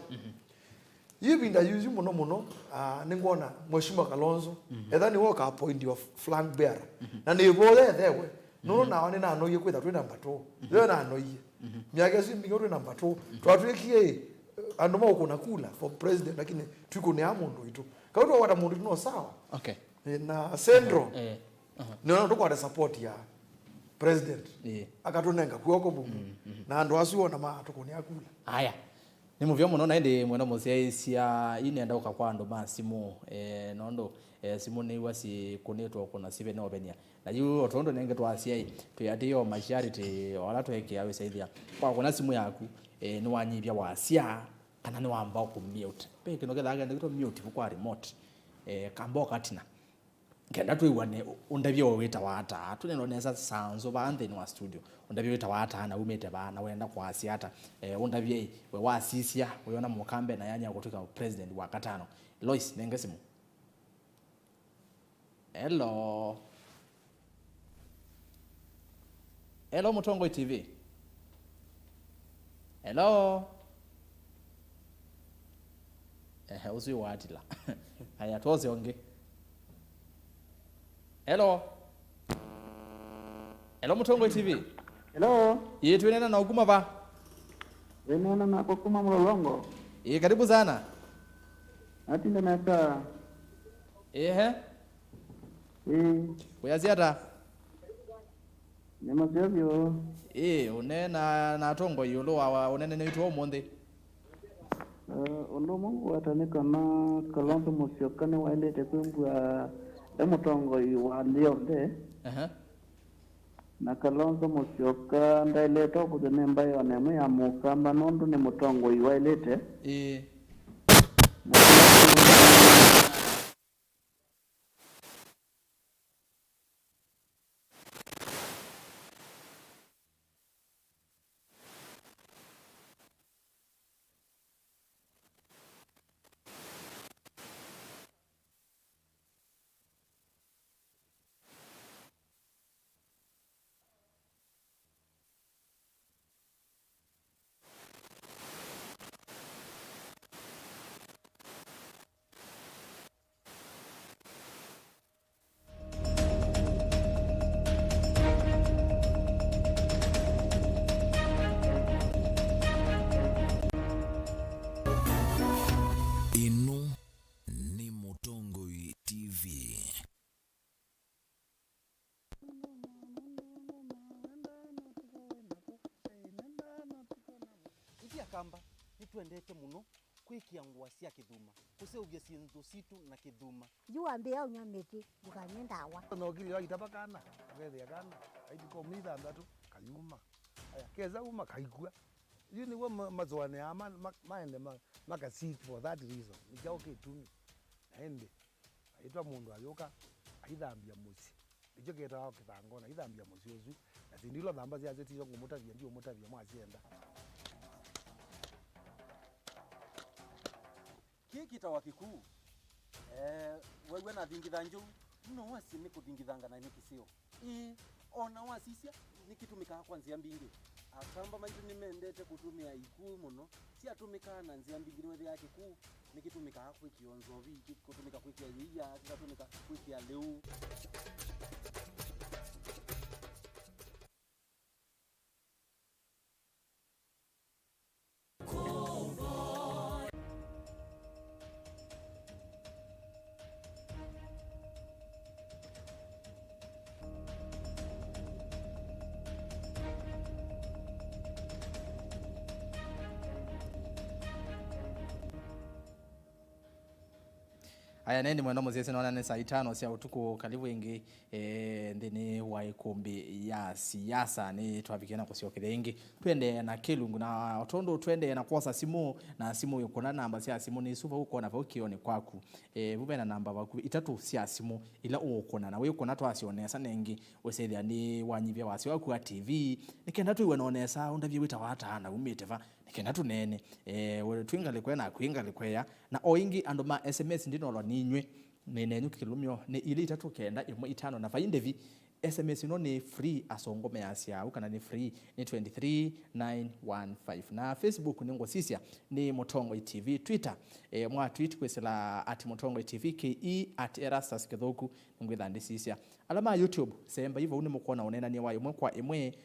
yibinda yuzi muno ningona mheshimiwa Kalonzo ethani woka appoint your flank bearer na nibole thewe no na one na no yekwetha twi number 2 leo na no ye miaka si mingi twi number 2 twatwekie ando moko na kula for president lakini tuko ne amundu itu kautwa wata mundu no sawa
okay
na central no tukwa support ya president akatunenga kuoko bumu na ndo asiona ma tukuni akula
haya ni muvyo muno naende mwena museisia inenda ukakwa ndo masimu nondo simu ni wasi kunetwa kuna sive no benia na yu otondo nenge twasia tuyatiyo masharity wala tweke awe saithia kwa kuna simu yaku ni wanyibya wasia kana ni wamba ku mute peke no kethaga ndito mute kwa remote kambo katina kenda tuiwane undabyo wita wata tuneno nesa sanzo bande ni wa studio undabyo wita wata na umete bana wenda kwa siata undabyo we wasisia uyona mukambe na yanya kutoka president wa katano Lois nengesimu hello Mutongo TV hello usi watila haya tuoze onge hello Mutongo TV
Hello.
yetu nena na ukuma ba
Wenena na kukuma mlolongo.
Karibu sana
Atinda naka.
Kuyaziata
Nemazevyo.
Unena na tongo yulo wa unene netu omonde
Ondo mungu atanika na Kalonzo Musyoka waile tekwembu ya Mutongo wa Leonde. Na Kalonzo Musyoka ndaileta kuzene mbayo anemu ya mukamba nondo ni Mutongo wailete.
Kamba nitwendete muno kwikia ngwasia kiduma kuseuvya sinzo situ na kiduma
juambia unyameti dukanyendawa
no kili wa itabakana wethe kana aitiko mitha ndatu kayuma aya keza uma kaikua yuni wa mazwane ama maende maka seat for that reason nikao kitumi naende aitwa mundu ayoka aithambia musi icho keta kitangona ithambia muciocu na tindilo thamba cia zetizo ngumutavia ndio mutavia mwacienda
kiki tawa kikuu wewe na thingitha njuu no wasi ni kuthingithanga na ni kisio ona wasisia nikitumika kwanzia mbingi akamba maitu nimendete kutumia ikuu muno si atumika na nzia mbingi wewe yake kuu nikitumika kwikionzo viki kutumika kwikia yia kutumika kwikia leu
Aya neni mwendo muziesi naona ni saa 5 cia utuku karibu ingi ndini wa Ikumbi Ya Siasa ni twavikena kuciokire ingi twende na kilungu na otondo twende na kosa simu na simu yukona namba cia simu ni suva uko na vokioni kwaku vube na namba vaku 3 cia simu ila ukona na we ukona twacionesa nengi wesethia ni wanyivia wasi waku wa TV nikenda tu wenonesa undavye wita watana umite va nikenda tu nene twingale kwena kwingale kweya na oingi ando ma SMS ndinolo ninywe nenenyu kilumyo ni ili 3 na vaindevi SMS no ni free asongome asia ukana ni free ni 23915 na Facebook ni ngosisia ni Motongo TV Twitter mwa tweet kwesela @Motongo TV ke @Erastus Kithoku ngwithandisisia alama YouTube semba hivyo uni mukona onena ni wayo kwa imwe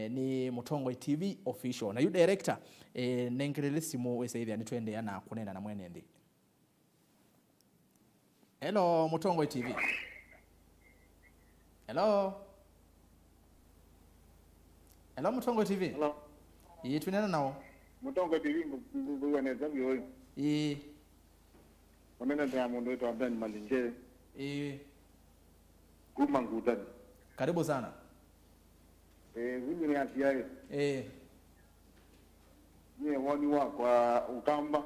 ni Motongo TV official na you director nengerele simu wesaithia ni twende na kunena na mwene ndi. Hello Motongo TV. Hello Motongo TV.
Hello.
Twinena nao.
Motongo TV ngwaneza byo. Onena ndia mundu wetu abani malinge. Kumanguta.
Karibu sana.
Mimi ni asiaye. Ni wani wa kwa ukamba.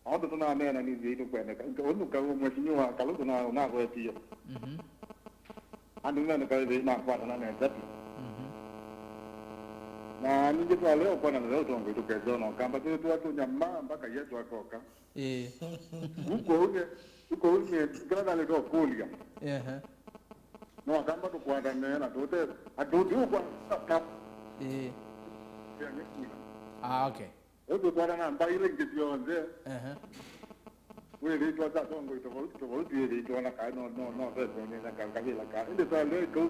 Ondo tuna nena ni zitu kwenda. Ondo ka mheshimiwa kaluto na unako etio. Andu nena ka na kwa na nena na ninge tu leo kwa na leo tongo tukezo no kamba tu watu nyama mpaka yetu akoka uko unye grada le do kulia no kamba tu kwa ndani na tote atudu kwa
okay
uko kwa na mba ile ngizionze wewe tu hata tongo tofauti ile tu na ka no sasa ni na kabila ka ndio sasa leo kwa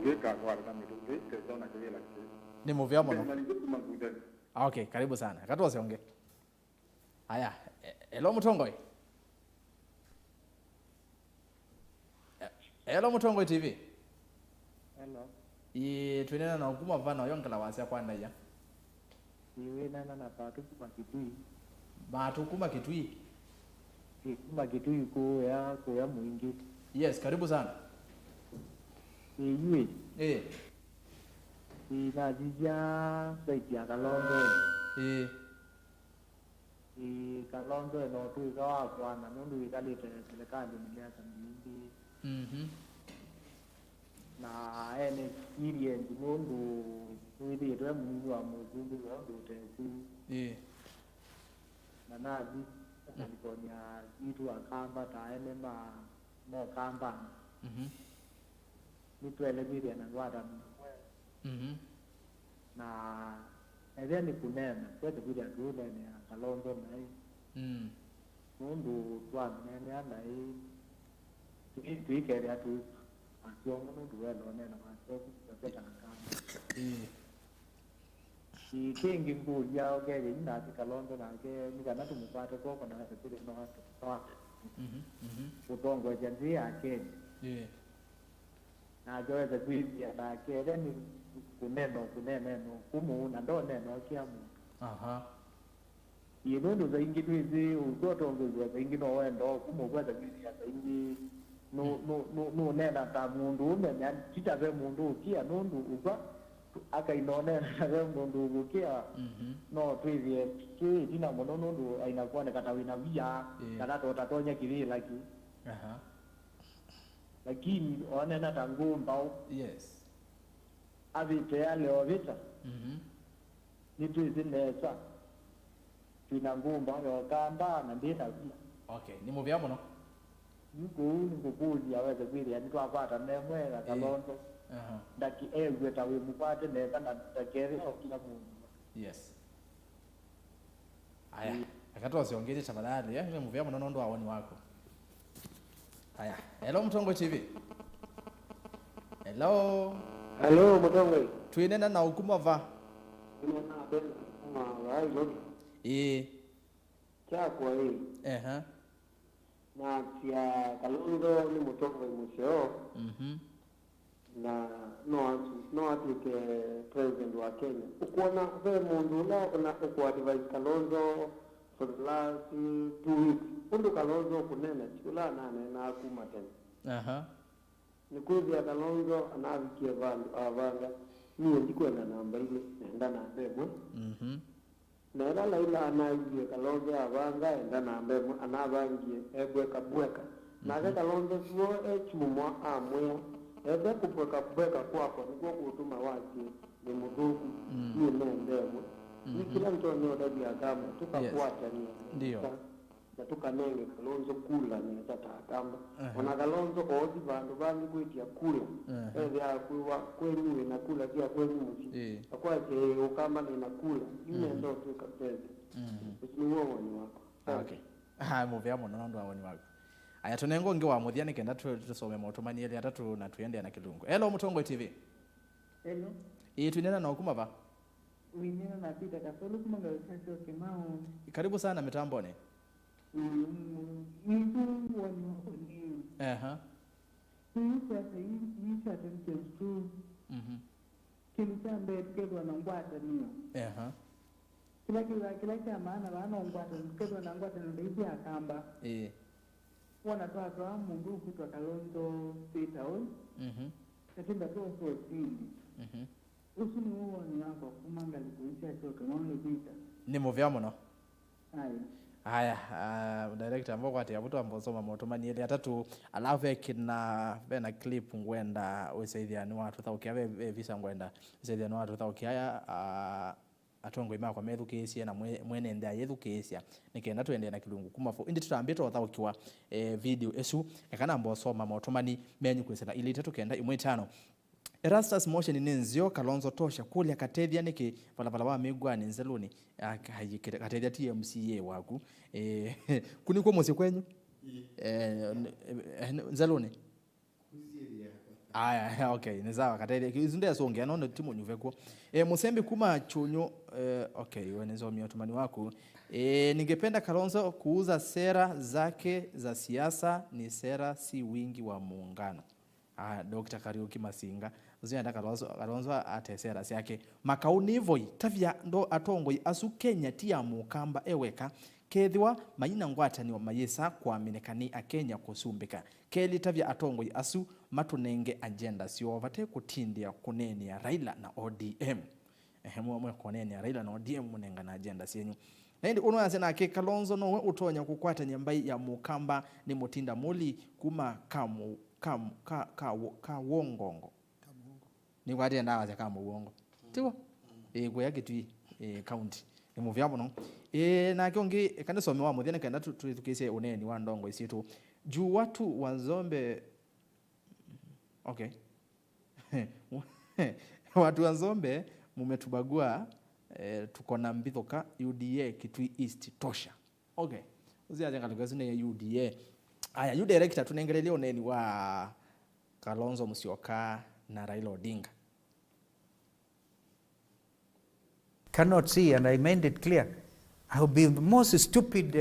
na mtu kezo na kabila
ni movia mono. Okay, karibu sana. Katu wasionge. Haya, hello Mutongoi. Hello Mutongoi TV.
Hello.
Twinena na ukuma vana yongela wasia kwanda ya.
Iwe nana na patu kuma kitui.
Batu kuma kitui.
Kuma kitui kuya mwingi.
Yes, karibu sana.
Iwe.
inajija saidia Kalonzo Kalonzo no tu ikawa kwana nundu ikalite serikali miaka mingi na ene experience nundu tuithitwe mungu wa mugundu nundu teku na nathi alikonia itu akamba taene mo kamba nitwelegiria na gwada na ni kunena kwete kuja tuone ni Kalonzo na nundu twanene anai tuikeria tu asiongo nundu welo nena masoku tutapeta nakamba kingi mbuja ogere ina Kalonzo na ke nikana tumupate koko na sekuri no hatu utongo janzi yake na joeza kuibia na kere ni kuneno kumu na ndo neno kiamu inundu zaingi tuizi utotongo zaingi no wendo kumu kweza kuibia zaingi no nena ta mundu umenya chitabe mundu ukia nundu uba aka inonena na mundu ukia no tuizi tina mono nundu ainakuwa ne katawina via kana to tatonya kivila ki
lakini onena tangumba
yes
avite leo vita nitu izinesa tuna ngumba yokamba na ndita
okay ni movia muno
nikukuja aweze kwili yani twapata nemwe na Kalonzo ndaki egwe tawe mupate neza na takere kila mundu
yes aya akatoa siongeze tafadhali ni movia muno ndo awoni wako aya hello Mtongo TV hello
Mtongo
tuinena na ukumava
chakwa hii na pia Kalonzo ni Mtongo museo na no atuke president wa Kenya ukuona ve mundu na ku advise Kalonzo for the last 2 weeks undu Kalonzo kunena chula nane na kumatena nikuzi ya Kalonzo anavikie avanga niye ndikwenda namba ile nenda na mbemwe nera laila anavikie Kalonzo avanga enda na mbemwe anavangie ebweka bweka na Kalonzo suo echumwa amwe ebe kubweka kwako nikuwa kutuma wake ni mudhuku niye mbemwe ni kila mtu anyodaji akama tukafuata ni
ndio
na tukanenge Kalonzo kula ni tata akamba wana Kalonzo odi bandu bandi kwitia kula ya kuwa kwenyu na kula pia kwenyu musi akwa je ukamba ni nakula yule ndo tukapeza usinuo wani wako
okay movia muno ndo awoni wako aya tunengo nge wa muthia nikenda tusome motomani ile atatu na tuende na kilungu hello Mtongo TV
hello
tunena na ukumava
winena na pita kasolo kumanga sasa kemao
karibu sana mitambone
Kilichambe tukedwa na ngwata niyo. Kila cha maana wana ngwata tukedwa na ngwata ndio hizi akamba. Wana toa mundu kutwa Kalonzo Peter on. Katinda toa so sindi. Usuni huo ni wako kumanga likuisha toka ngone Peter.
Ni movia muno.
Haya
director ambao kwati abuto ambosoma motomani ile atatu alafu ekina bena clip ngwenda usaidhia ni watu thaukia visa ngwenda usaidhia ni watu thaukia atongo ima kwa methu kesia na mwene ndea yethu kesia nikenda tuende na kilungu kumafo indi tutambito thaukiwa video esu ekana ambosoma motomani menyu kwesela ile itatu kenda imwe 5 Erastus motion ni nzio Kalonzo tosha kulia katethia niki palapala wa migwa ni nzeluni katethia TMCA waku kuniko mose kwenyu nzeluni aya okay ni sawa katethia kizunde asongea naona timu nyuveko musembi kuma chunyo okay wewe nzo miotomani wako ningependa Kalonzo kuuza sera zake za siasa ni sera si wingi wa muungano Dr. Kariuki Masinga uzienda Kalonzo atesera yake makaunivoi tavya ndo atongoi asu Kenya tia mukamba eweka kethiwa manyina ngwatani wa mayesa kwa minekani a Kenya kusumbika keli tavya atongoi asu matunenge agenda sio vate kutindia kuneni ya Raila na ODM mwe kuneni ya Raila na ODM munenga na agenda sienyu Naindi unoanse na ke Kalonzo no utonya kukwata nyambai ya mukamba ni mutinda muli kuma ka wongongo ni kwati ndawa za kama uongo tiko kwa yake tu county ni movia muno na kiongi kande somewa muthia kanda tukise uneni wa ndongo isitu juu watu wanzombe okay watu wanzombe mumetubagua tuko na mbithoka UDA Kitui East tosha okay uziajenga tukazine ya UDA aya you director tunengelelea uneni wa Kalonzo Musyoka na Raila Odinga
cannot see, and I made it clear. I would be the most stupid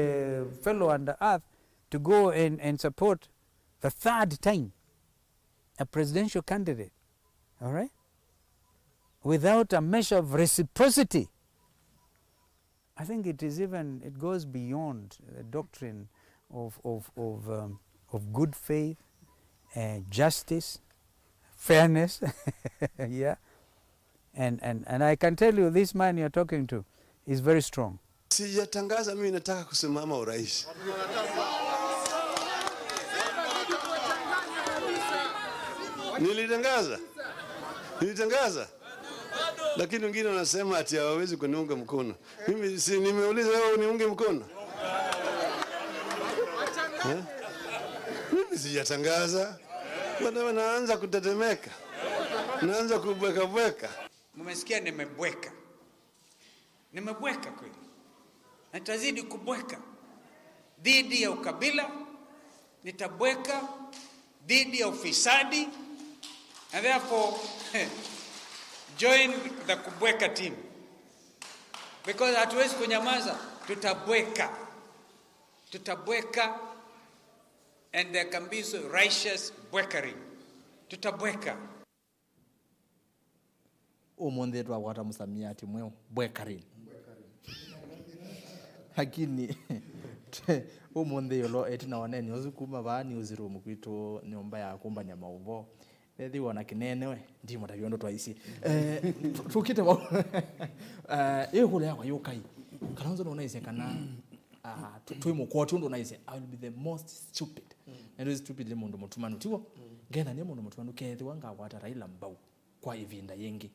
fellow on the earth to go and support the third time a presidential candidate, all right, without a measure of reciprocity. I think it goes beyond the doctrine of good faith, justice, fairness, yeah. And I can tell you, this man you're talking to is very strong.
Sijatangaza mimi nataka kusimama urais. Nilitangaza. Lakini wengine wanasema ati hawawezi kuniunga mkono. Mimi si nimeuliza wewe uniunge mkono? Mimi sijatangaza. Bwana naanza kutetemeka. Naanza kubweka.
Mmesikia nimebweka. Nimebweka kweli. Nitazidi kubweka. Dhidi ya ukabila, nitabweka dhidi ya ufisadi. And therefore join the kubweka team. Because hatuwezi kunyamaza, tutabweka and there can be so righteous bwekering. Tutabweka.
Umonde twagwata musamiati mweo bwekering. Lakini umonde yolo etina waneni ozukuma bani uzirumu kwito nyomba ya kumba nyama ubo ethi wona kinene we ndimo tabiondo twaisi tukite ba ehule yakwa yokai Kalonzo no naise kana twimo kwa tundo naise I will be the most stupid and is stupid le mundu mutumanu tiwo ngena ne mundu mutumanu kethi wanga gwata Raila mbau kwa ivinda yengi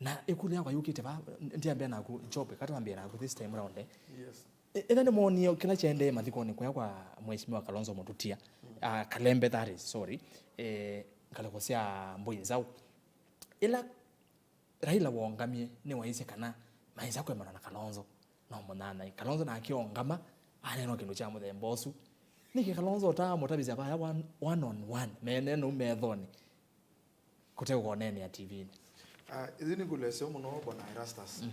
na ekule yakwa yokite ba ndiambia na ku job katambia na ku this time round
yes
ethane monio kila chende mathiko ni kwa mheshimiwa Kalonzo Mututia Kalembe that is sorry kalakosia mboyezau ila Raila wongamie ni waise kana maiza kwa mana na Kalonzo no monana Kalonzo na akiongama aneno kindu cha muthe mbosu niki Kalonzo ta mutabiza ba one on one meneno methoni kutego nene ya TV
izini kulese muno bwana Erastus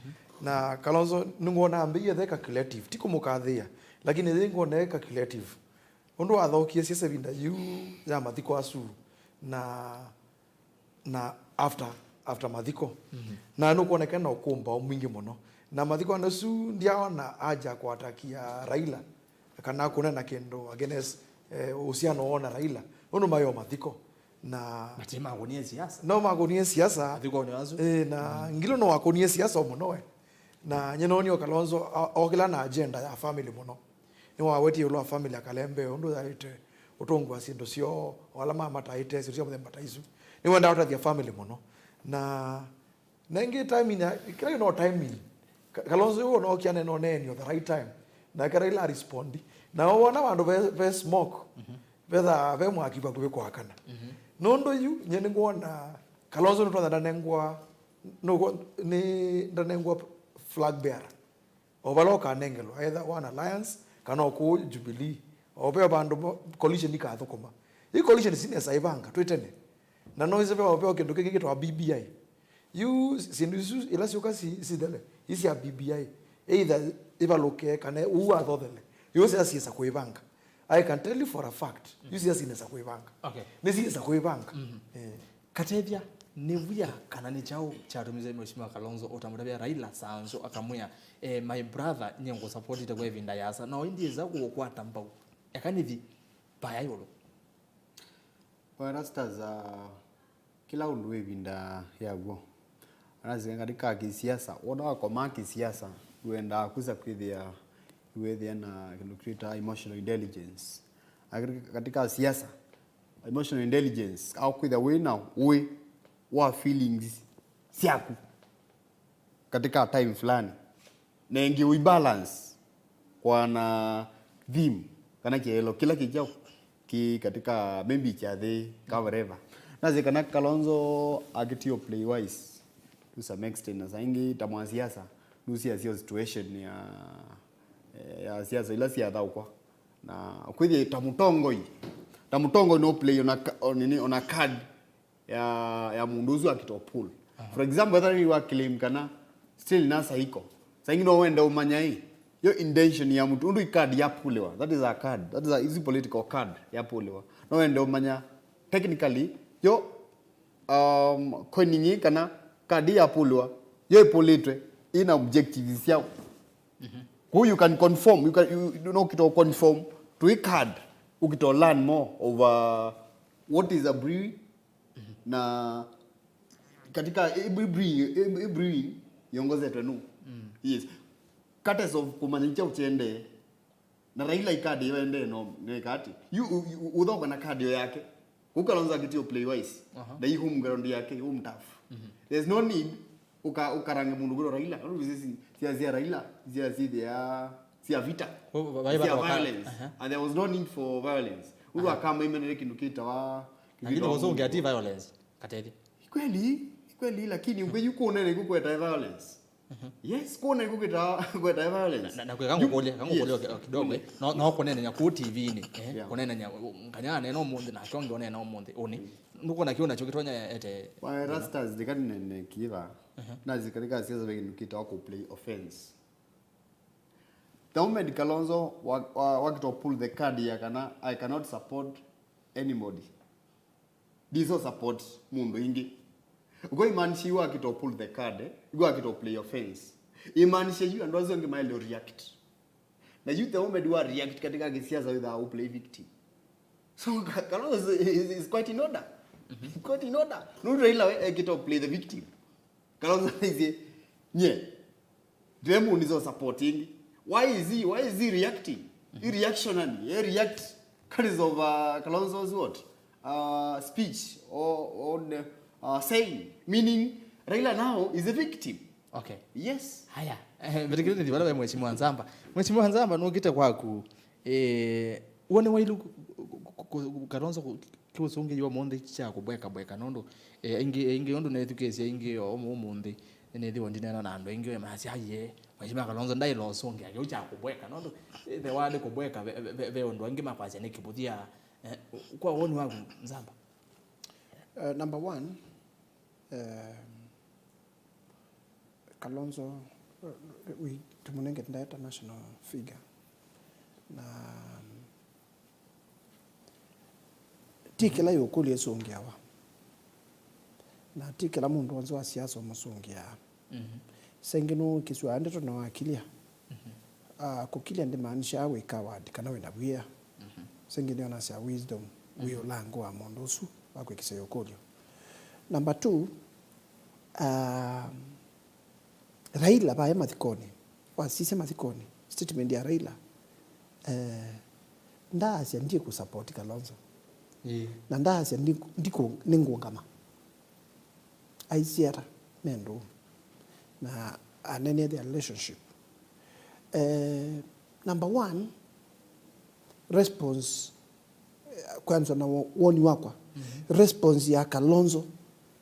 na Kalonzo ningona ambiye the calculative tiko mukathia lakini ningona calculative undu athokie siasa binda yu ya mathiko asu na after mathiko na nukuonekana ukumba mwingi muno na mathiko nasu ndiaona aja kuatakia Raila kana kuna na kendo against uhusiano ona Raila uno mayo mathiko na
matima agonie siasa
no magonie siasa
mathiko ni wazu
na ngilo no agonie siasa muno we na nyenonio Kalonzo okila na agenda ya family muno ni waweti ulo family akalembe undu zaite utongwa sindo sio wala mama taite sio mwe mataizu ni wenda out ya family muno na nengi time ina kila no time Kalonzo yo no kiane no nenio the right time na Raila respond na wana bandu be smoke betha be mwakiba kubeko hakana nondo yu nyene ngona Kalonzo ndo ndanengwa no ni ndanengwa flag bearer obaloka nengelo either one alliance kana ku Jubilee obe bandu coalition ikathokoma i coalition sine saibanga twitene na noize be obe okendo kenge to BBI you sindusu ila sioka si dele isi ya BBI either ibaloke kana uwa thothele you say siasa kuibanga I can tell you for a fact you see siasa kuibanga
okay
ni siasa kuibanga
katethia ni vya kana ni chao cha tumize mheshimiwa Kalonzo otamudabia Raila sanzo akamwya my brother nyengo support ite kwa vinda yasa na indi za kuokwata mbau yakanithi baya yolo
kwa rastas kila ulwe vinda yago anazi katika kisiasa ona kwa maki siasa uenda kuza kwithia wethia na create emotional intelligence katika siasa emotional intelligence au kwithia we now we wa feelings siaku katika time fulani na ingi we balance kwa na theme kana kielo kila kijao ki katika maybe cha the whatever naze kana Kalonzo agitio play wise to some extent na saingi tamwa siasa nusia sio situation ya siasa ila siasa kwa na kwithia tamutongo no play on a card ya munduzu akitopul for example whether you are claim kana still nasa iko saingi no wenda umanya hii yo intention ya mtu undu card ya pulewa that is a card that is a easy political card ya pulewa no wenda umanya technically yo coining kana card ya pulewa yo ipolitwe ina objectives ya who you can conform you know kito conform to a card ukito learn more over what is a breed na katika every yongoze tenu yes cutters of kumanyika uchende na Raila ikadi yende no ne kati you udhoka na kadi yake Kalonzo akitio play wise na hii home ground yake home turf there's no need ukarange mundu goro Raila si Raila si vita violence and there was no need for violence akama imenele kindukita wa
lakini wazonge ati violence kateli
kweli lakini unge yuko unene kukweta violence yes kuona kukweta violence
na kango kole kidogo no konene nya ku TV ni konene nya nganyane no mundu na chonge onene no mundu oni nuko na kiona chokitonya ete
wa rastas dikani ne kiva na zikalika siasa bekindukita wako play offense Ahmed Kalonzo wakito pull the card yakana I cannot support anybody. Diso support mundu ingi. Ugo imanishi wakito pull the card, ugo wakito play offense. Imanishi yu andozo nge maelo react. Na yu Ahmed wa react katika kisiasa without play victim. So Kalonzo is quite in order. Quite in order. No Raila kito play the victim. Kalonzo is demu nizo supporting. Why is he reacting? He reactionary. He react because of Kalonzo's what? Speech or saying. Meaning Raila now is a victim.
Okay.
Yes.
Haya. Mtikiriti ndi wala mheshimiwa Nzamba. Mheshimiwa Nzamba nokite kwaku uone wailu Kalonzo kiusonge yo monde cha kubweka nondo ingi ondo na education ingi omundi ene thiwo ndinena na ando ingi masi aye mheshimiwa Kalonzo ndai lo songe ake ucha kubweka nondo the wale kubweka ve ondo ingi mapacha ne kibuthia kwa woni wangu Nzamba.
Number 1 Kalonzo we tumunenge nda international figure na tikela yokuli esongiawa na tikela mundu wanzo wa siasa omusongia sengino kiswa ande to na wakilia kukilia ndi maanisha awe kawad kana wena bwia sengino na sia wisdom wiyo lango wa mundu su bakwe kisayokoli. Number 2 Raila ba mathikoni wasise mathikoni statement ya Raila ndasi ndiye ku support Kalonzo na ndasi ndiko ningungama aisiera mendo na anene the relationship. Number 1 response kwanza na woni wakwa response ya Kalonzo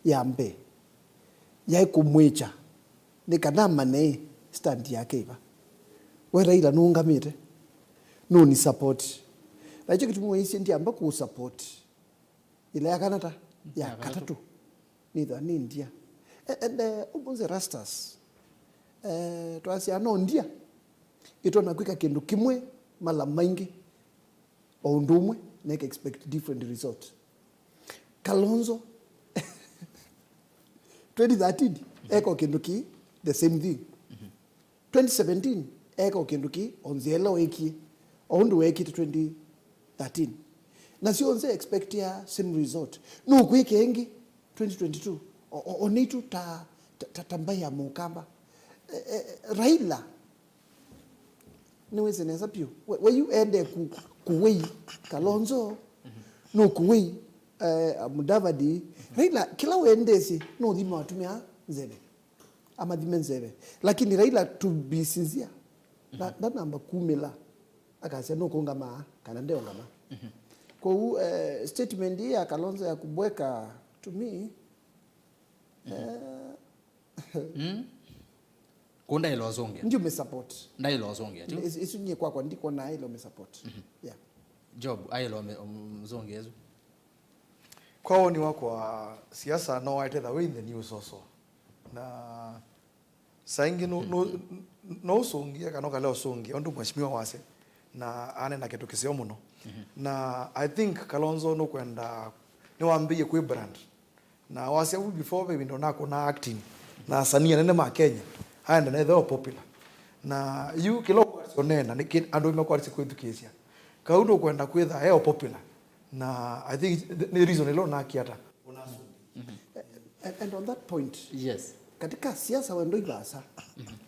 ya mbe ya kumwecha nikadama ne stand yake iba we Raila nungamite no ni support na hicho kitu muisi ndi amba ku support ile yakanata ya katatu ni ndia and ubunze rastas twasi ano ndia ito nakwika kindu kimwe mala maingi ondumwe na expect different result. Kalonzo 2013 eko kindu ki the same thing 2017 eko kindu ki onzela weki ondu weki 2013 na si onze expect ya same result no kwike engi 2022 onitu tambaya mukamba Raila niweze neza pio where you ende kuwei Kalonzo no kuwei Mudavadi Raila kila wendesi no dhima watumia nzebe ama dhime nzebe lakini Raila to be sincere na namba 10 la akasema no kongama kana ndeo ngama kwa statement ya Kalonzo ya kubweka to me
kunda ilo zonge
ndio me support
nda ilo zonge tu
isunye kwa ndiko na ilo me support yeah
job ailo mzonge yezu
kwao ni wako wa siasa no waite the way in the news also na saingi no songia kana leo songia ondu mheshimiwa wase na ane na kitu kisio muno na I think Kalonzo no kwenda ni waambie kwe brand na wase before baby ndo nako na acting na sania nene ma Kenya haya ndo they're popular na you kilo kwa nena ni andu imekuwa kwetu kisia kaundo kwenda kwetha heo popular na I think the reason ilo na kiata
and on that point
yes
katika siasa wendo ibasa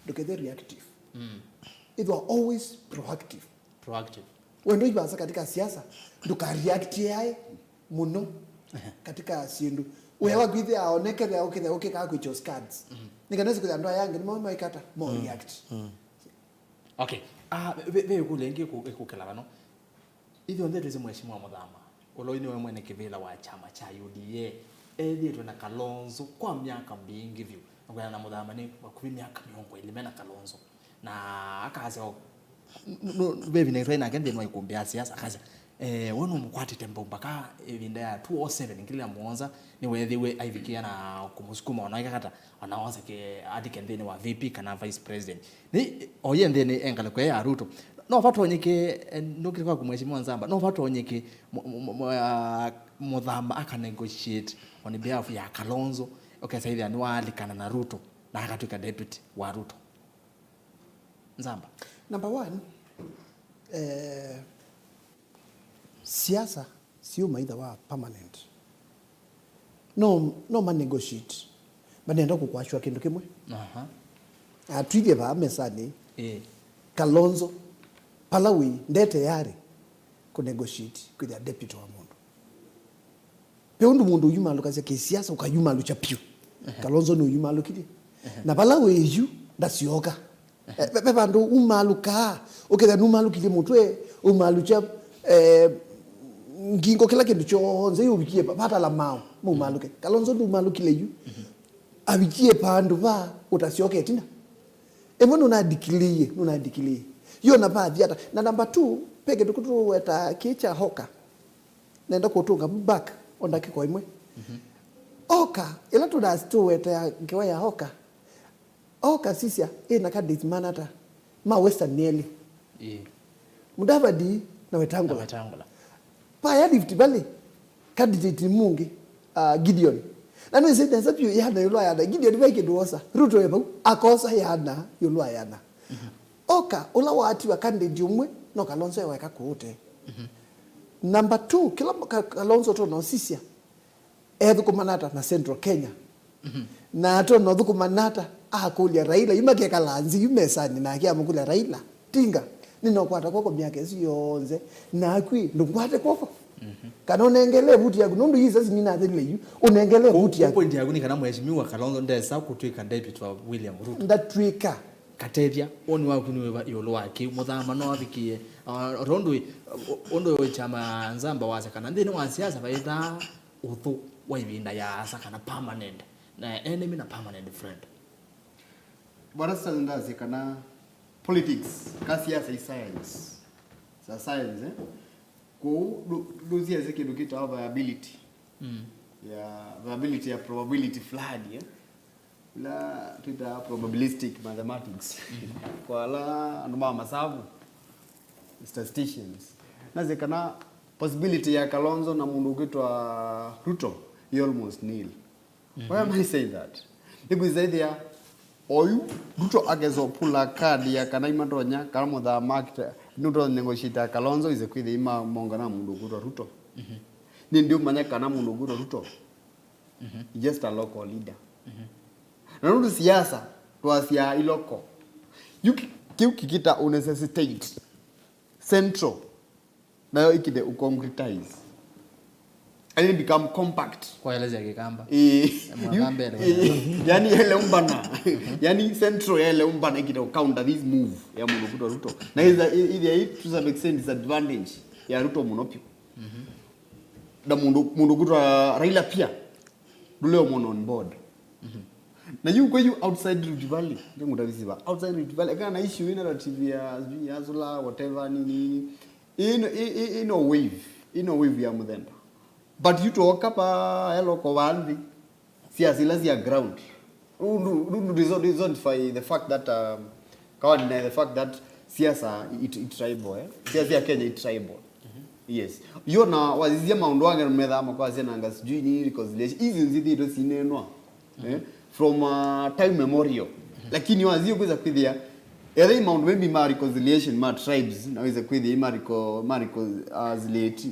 look they reactive it was always proactive
proactive
wendo ibasa katika siasa nduka react yae muno katika sindu wewa gwithi aonekere aukithe ukika kwichos cards nikanezi kuya ndo yange ni mwa ikata mo react
okay ve kulengi ikukela bano ithio ndeto zi mheshimiwa Muthama uloini we mwene kivila wa chama cha UDA ethietwe na Kalonzo kwa miaka mingi vyu ngwana na Muthama ni wakubi miaka miongo ilimena Kalonzo na akaza no bebi ne trainer agende no Ikumbi Ya Siasa akaza wono mukwatite mbaka evinda ya 207 ngilila muonza ni wethiwe aivikia na kumusukuma onaika kata anawaza ke adike ndeni wa VP kana vice president ni oye ndeni engale kwa ya Ruto no fato onyeke nokiri kwa kumheshimiwa Nzamba no fato onyeke Muthama aka negotiate on behalf ya Kalonzo okay sasa ni waalikana na Ruto na akatuka deputy wa Ruto Nzamba.
Number 1 siasa sio maitha wa permanent no man negotiate banenda kukwashwa kindu kimwe atwige ba mesani Kalonzo Palawi ndete yari ku negotiate with the deputy wa mundu peundu mundu yuma lukaze ke siasa ukayuma lucha piu Kalonzo no yuma lukidi na Palawi yu ndasioka bebandu umaluka uketha numalukile mutwe umalucha ngingo kila kindu chonze yubikie pata la mao mumaluke Kalonzo ndu malukile yu abikie pandu ba utasioke tina emono na dikilie yo na baadhi hata na number 2 peke tukutu weta kicha hoka nenda kutunga back ondake kwa imwe oka ila tudastu weta ngewa ya hoka sisia ina kadit manata ma western nearly Mudavadi na Wetangula pa ya Rift Valley candidate mungi Gideon na no said that you yana yulwa yana Gideon weke duosa Ruto yebo akosa yana yulwa yana oka ula wati wa candidate umwe no Kalonzo weka kuote number 2 kila Kalonzo to no sisia kumanata na Central Kenya na to no kumanata akulia Raila yumake kalanzi yumesani na akia mukulia Raila tinga nino kwata koko miaka yonze na kwi ndungwate koko kana unengele buti yaku nundu yiza zimina thile yu unengele buti yaku
point yaku ni kana mheshimiwa Kalonzo ndesa kutwika deputy wa William Ruto
ndatwika
katethia oni waku ni yolo wake Muthama no abikie ondo chama Nzamba wase kana ndini wa siasa baita uthu wa ibinda ya asa kana permanent na enemy na permanent friend
bwana sasa ndazi kana politics kasi ya science sa science ko dozia zake dokita viability viability ya probability fulani la tuita probabilistic mathematics kwa la numa masabu statisticians naze kana possibility ya Kalonzo na mundu kitwa Ruto almost nil why am I saying that because idea oyu Ruto agezo pula card ya kana imandonya kana Muthama nuto negotiate Kalonzo ize kwithe ima mongana mundu gutwa Ruto ni ndio manya kana mundu gutwa Ruto just a local leader na nundu siasa twasia iloko kikita unnecessitate central nayo ikide uconcretize and it become compact
kwa eleza ya kikamba
yani ele umbana yani central ele umbana ikide counter this move ya mundu gutwa Ruto na ile to some extent disadvantage ya Ruto monopio da mundu gutwa Raila pia dule on board na you outside Rift Valley ndio ndavisiba outside Rift Valley kana issue ina TV ya Zula whatever nini in a wave ya Muthemba but you talk up hello kovandi siasa lazia ground don't the fact that can't deny the fact that siasa it tribal siasa ya Kenya it tribal yes you na wazizia maundu wange mmethama kwa zena anga sijui ni reconciliation hizi nzidi ndo sinenwa from time memorial lakini wazio kuweza kwithia either mount maybe ma reconciliation ma tribes na weza kwithia mariko as late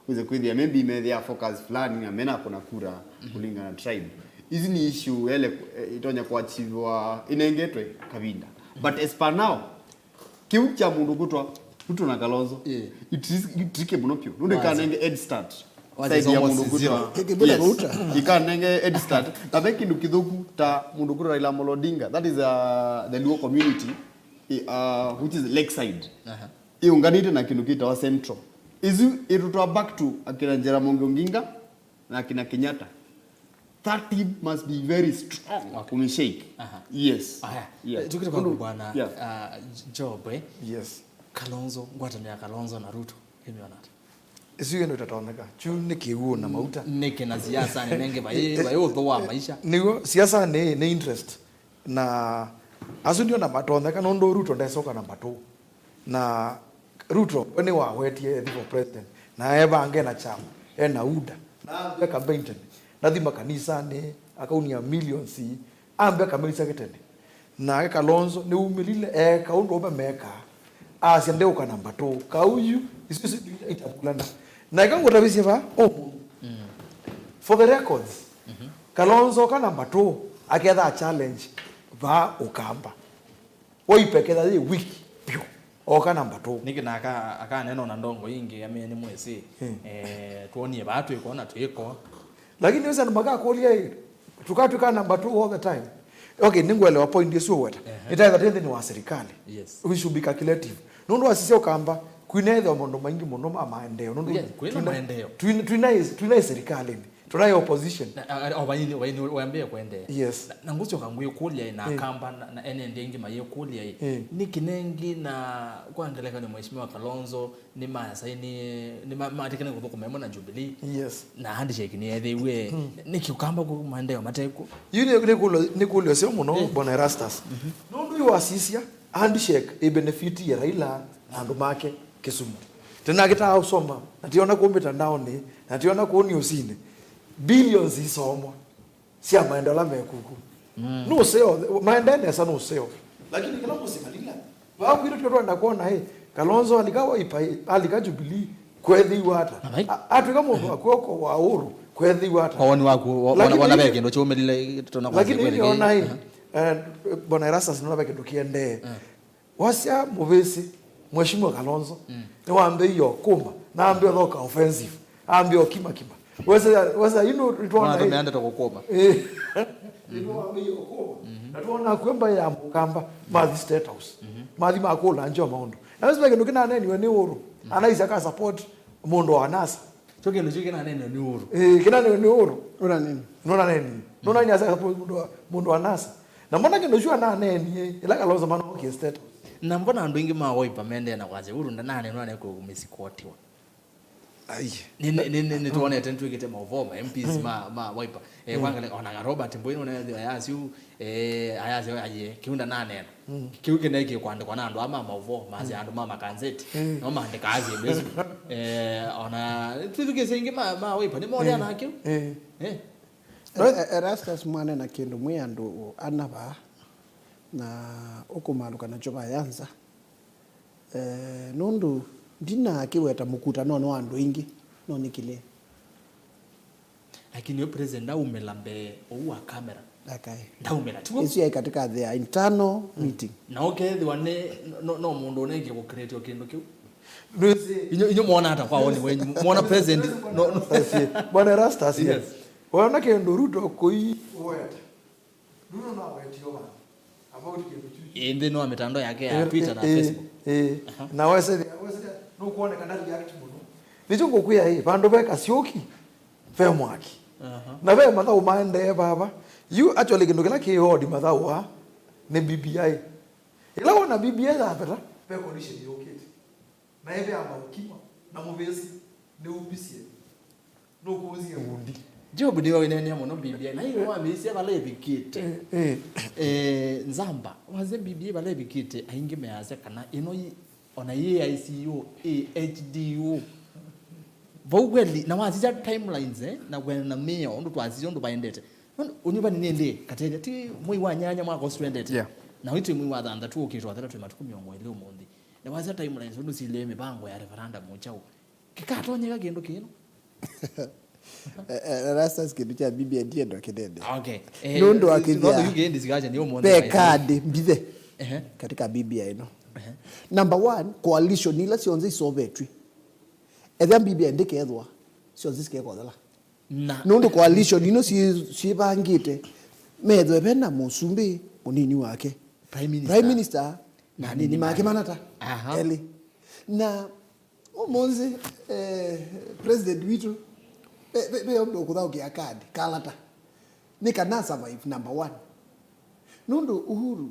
weza kwithia maybe imethia focus fulani na mena kuna kura kulingana na tribe hizi ni issue ile itonya kuachiwa inengetwe kabinda but as per now kiu cha mundu gutwa Ruto na Kalonzo it tricky monopio ndio kana head start side ya mundu kutwa ikanenge edstart na beki ndukithuku ta mundu kutwa Raila Molodinga. That is the Luo community which is lakeside. Iunganite na kindu kita central izu irutwa back to akina Jaramogi Oginga na akina Kenyatta. That team must be very strong kumishake. Yes.
Yeah. Tukita kwa bwana Job
yes.
Kalonzo ngwatanira Kalonzo na Ruto imiona
isiyo ndo tataoneka chune kiuo na mauta
neke na siasa ni nenge bayo thoa maisha
nigo siasa ni interest na asu ndio na matoneka no ndo Ruto ndesoka na mbato na Ruto ni wa wetie the president na ebange na chama ena uda na campaign na thima kanisa ni akaunia millions ambe kamilisa ketene na Kalonzo ni umilile kaundo omeka asiende ukana mbato kauyu isisi itakulana na ikango tabisi va for the records Kalonzo kana mbato aketha challenge va ukamba oipeketha ye wiki pio okana mbato
nikina aka neno na ndongo ingi amene ni mwezi tuonie batu ikona tuiko
lakini wesa ndomaka kulia tukatu kana mbato all the time. Okay, ningwelewa point yesu weta itaitha tende ni wa serikali.
Yes,
we should be calculative nundu asisio kamba kwinetho mondo maingi muno ma maendeo nundu
kwina maendeo
twina serikali tunayo opposition
waini waambie kwende
yes
na ngucho kangwe kulia na kamba na ene ndengi maye kulia ni kinengi na kuangeleka ni mheshimiwa Kalonzo ni masaini ni matikene kuthukuma na Jubilee
yes
na handshake ni ethiwe ni kiukamba ku maendeo mateko
yuni ni kulo sio muno bona Rastas nundu yo asisia handshake e benefit ya Raila na andu make Kisumu tena kita usoma nationa ku mitandao ni nationa ku newsini billions isomwa sia maendeleo mekuku no seo maendeleo sana no seo lakini kila musikalila wao kile tunaenda kuona Kalonzo alikawa alika Jubilee kwethi wata atuka mundu akoko wa uru kwethi wata
kwa wani wako wana beke ndo chomelile tunakuwa
lakini niona bona Rastas nona beke ndokiende wasia muvesi mheshimiwa Kalonzo ni waambe hiyo kuma na ambe thoka offensive ambe kima wasa tuona
tumeanda tukokoma
ndio hiyo kwa na tuona kwamba ya mukamba mathi state house mathi makola njo maondo na wasa beke ndokina nani we ni uru anaisa ka support mundo wa NASA
chokelo chikena nene ni uru
kina ni uru
ura nini
nona ni asa support mundo wa NASA na mbona kendo shua na nene ila Kalonzo mano okay state
na mbona andu ingi mawoipa mende na kwaje uru ndanane none ko kumisikotiwa
ai
ni tuone tentu ikite mavoma MPs ma wiper kwangale ona Robert Mboino na ayasiu ayasi aye kiunda nane kiuke neke kwandikwa nando ama mavo mazi andu mama kanzeti no mande kazi bezu ona tuzuke sengi ma wiper ni moja na kiu
Rastas mwana na kindu mwiandu anaba na okumaluka na choba yanza nundu ndina akiweta mukutano no andu ingi no nikile
lakini yo president umelambe owa camera
akai
ndaumela tu
isi katika the internal meeting
na okay the one no mundu onege ku create okindu kiu inyo muona hata kwa oni wenyu muona president no
bwana Rastas yes wana kendo Ruto koi weta Ruto na wetio bana about kindu
inde no mitandao yake ya Twitter na Facebook
na wese no kuone kana react muno nicho ngokuya bandu beka sioki fe mwaki na ve matha umaende baba you actually kindu kila kihodi matha wa ne BBI ila wana BBI da peta pe condition yoketi na ebe amba ukima na muvesi ne ubisie no kuuzie ngundi
Job ndiwe wenene muno BBI na hiyo wamisi abale bikite nzamba waze BBI bale bikite aingi meaze kana ino ona ye ICU HDU vogweli na wazija timelines na gwena meyo ndo twazija ndo baendete unyuba ni nende katete ti mwi wanyanya mwako swendete na witi mwi wa thanda tu okitwa thanda tu matuku miongo ile umundi na wazija timelines ndo sile mibango ya referendum muchao kikatonyeka kendo kino
Rastas kindu cha BBI ndiye ndo kidede
okay
ndo akithia
ndo yuge discussion ni umundi
pe card mbithe katika BBI no number 1 coalition ila sionze isovetwi etha BBI ndikethwa sio zisike kwa dala nundu coalition ino si bangite medwe bena musumbi munini wake prime minister na nini make manata eli na omonzi president witu be obdo kudao kia kadi kalata nika survive number 1 nundu Uhuru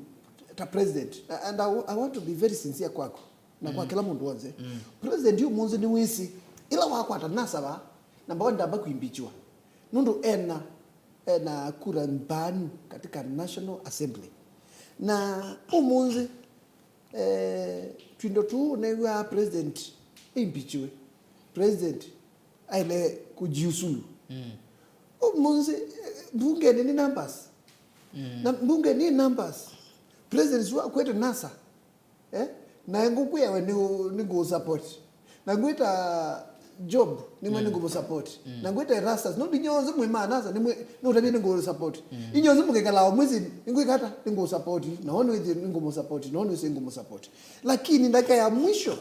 ta president and I want to be very sincere kwako na kwa kila mundu wonze president yu munzi ni wisi ila wako atanasaba number 1 ndaba kuimbichwa nundu ena kura mbanu katika National Assembly na umunzi twindo tu newa president imbichwe president aile kujiusulu umunzi bunge ni numbers na bunge ni numbers president wa kwete nasa na nguku yawe ni go support na ngwita job ni mwe ngo support na ngwita rastas no binyoze mwe manasa ni mwe no tabi ngo support inyoze mwe kala mwezi ngwikata ngo support na ono hizi ngo support na ono hizi ngo support lakini ndaka ya mwisho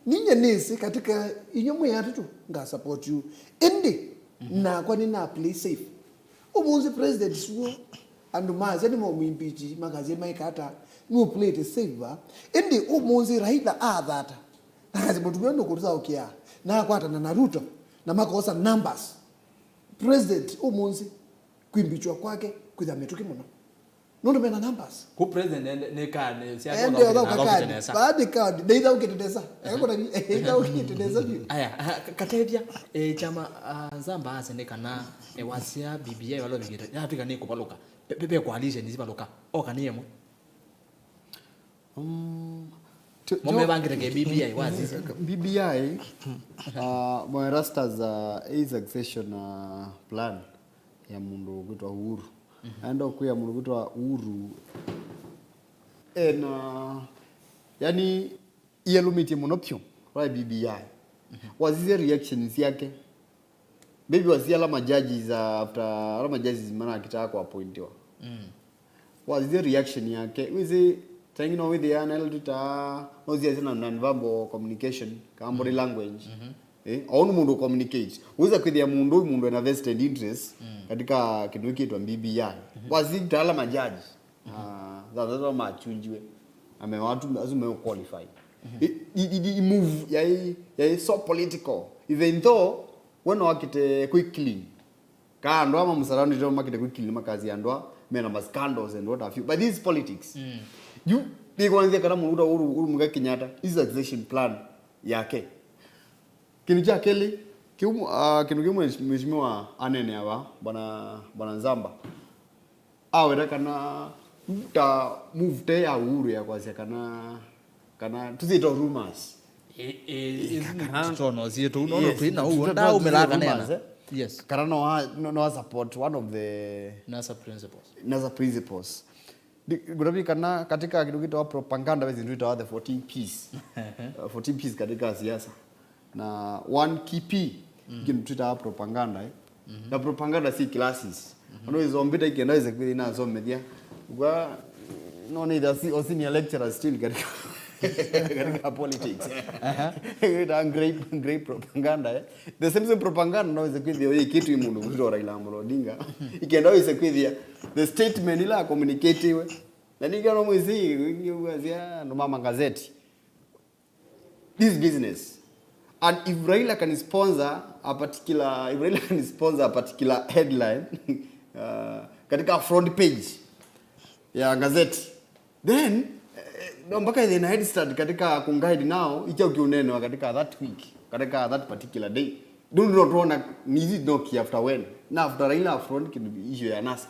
ninye nisi katika inyomwe ya tu nga support you indi na kwa nina play safe umunzi president suo andu maze ni mo mwimbichi magaze maikata no play it safe ba indi umunzi raida adata nakazi mutu byo nokuza ukia na kwata na Naruto na makosa numbers president umunzi kwimbichwa kwake kuza metuki muno nondo mena numbers
ku president ne kane si
akoda kutenesa baadi card deida ukitendesa akakona deida ukitendesa
aya katevya chama nzamba asenekana wasia BBI walo bigita yatika ne kupaloka pepe coalition izibaloka okaniyemo Mome bangire ke BBI wazi
BBI Moirastas is succession plan ya mundu kwitwa Uhuru ando kuya mundu kwitwa Uhuru yani yelumiti monoption wa BBI wazize reactions yake baby wazia la judges after la judges mana akitaka kwa appointiwa wazize reaction yake wizi tangina with the anal tuta ozia zina non-verbal communication body language aonu mundu communicate uweza kwithia mundu ena vested interest katika kitu hiki kitwa BBI wazita ala majaji zazazo machunjiwe ame watu azume qualify i move ya so political even though when wakite quickly ka ndo ama msarani ndio makite quickly makazi andwa mena scandals and what have you but this politics you ni kwanza kana mundu Uhuru Muigai Kenyatta is succession plan yake kinu cha kele kinu mheshimiwa anene hawa bwana Nzamba awera kana ta move te ya Uhuru ya kwanza kana tuzito rumors
tono zito unono twina huo nda umelaga nena yes
kana no support one of the NASA principles Gurabi kana katika kitu kitwa propaganda wezi ndio the 14 P's 14 P's katika siasa na one key P kitu tuta propaganda na propaganda si classes ono izombita ikienda ize kwili na zo media kwa no need a senior lecturer still katika politics great propaganda the same propaganda no ize kwili yo kitu imundu kuzora Raila Amolo Odinga ikienda ize kwili the statement ila communicative na ninga no mwezi ngazia no mama gazeti this business and if Raila can sponsor a particular headline katika front page ya gazeti then mpaka ile head start katika kunguide now icha ukiuneno katika that week katika that particular day don't know need it no key after when now after Raila front can be issue ya NASA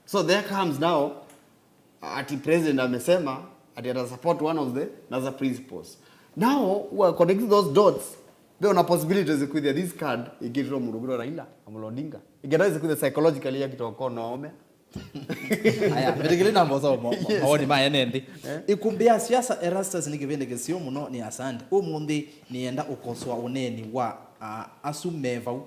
so there comes now ati president amesema ati ata support one of the NASA principles now we are connecting those dots there are possibilities with this card igitro murugiro Raila Amolo Odinga igeraze with psychologically yakitoko noome
aya betegele nambo zomo hawoni mayenende Ikumbi Ya Siasa Erastus nikivende kesio muno ni asante umundi nienda ukoswa uneni wa asumeva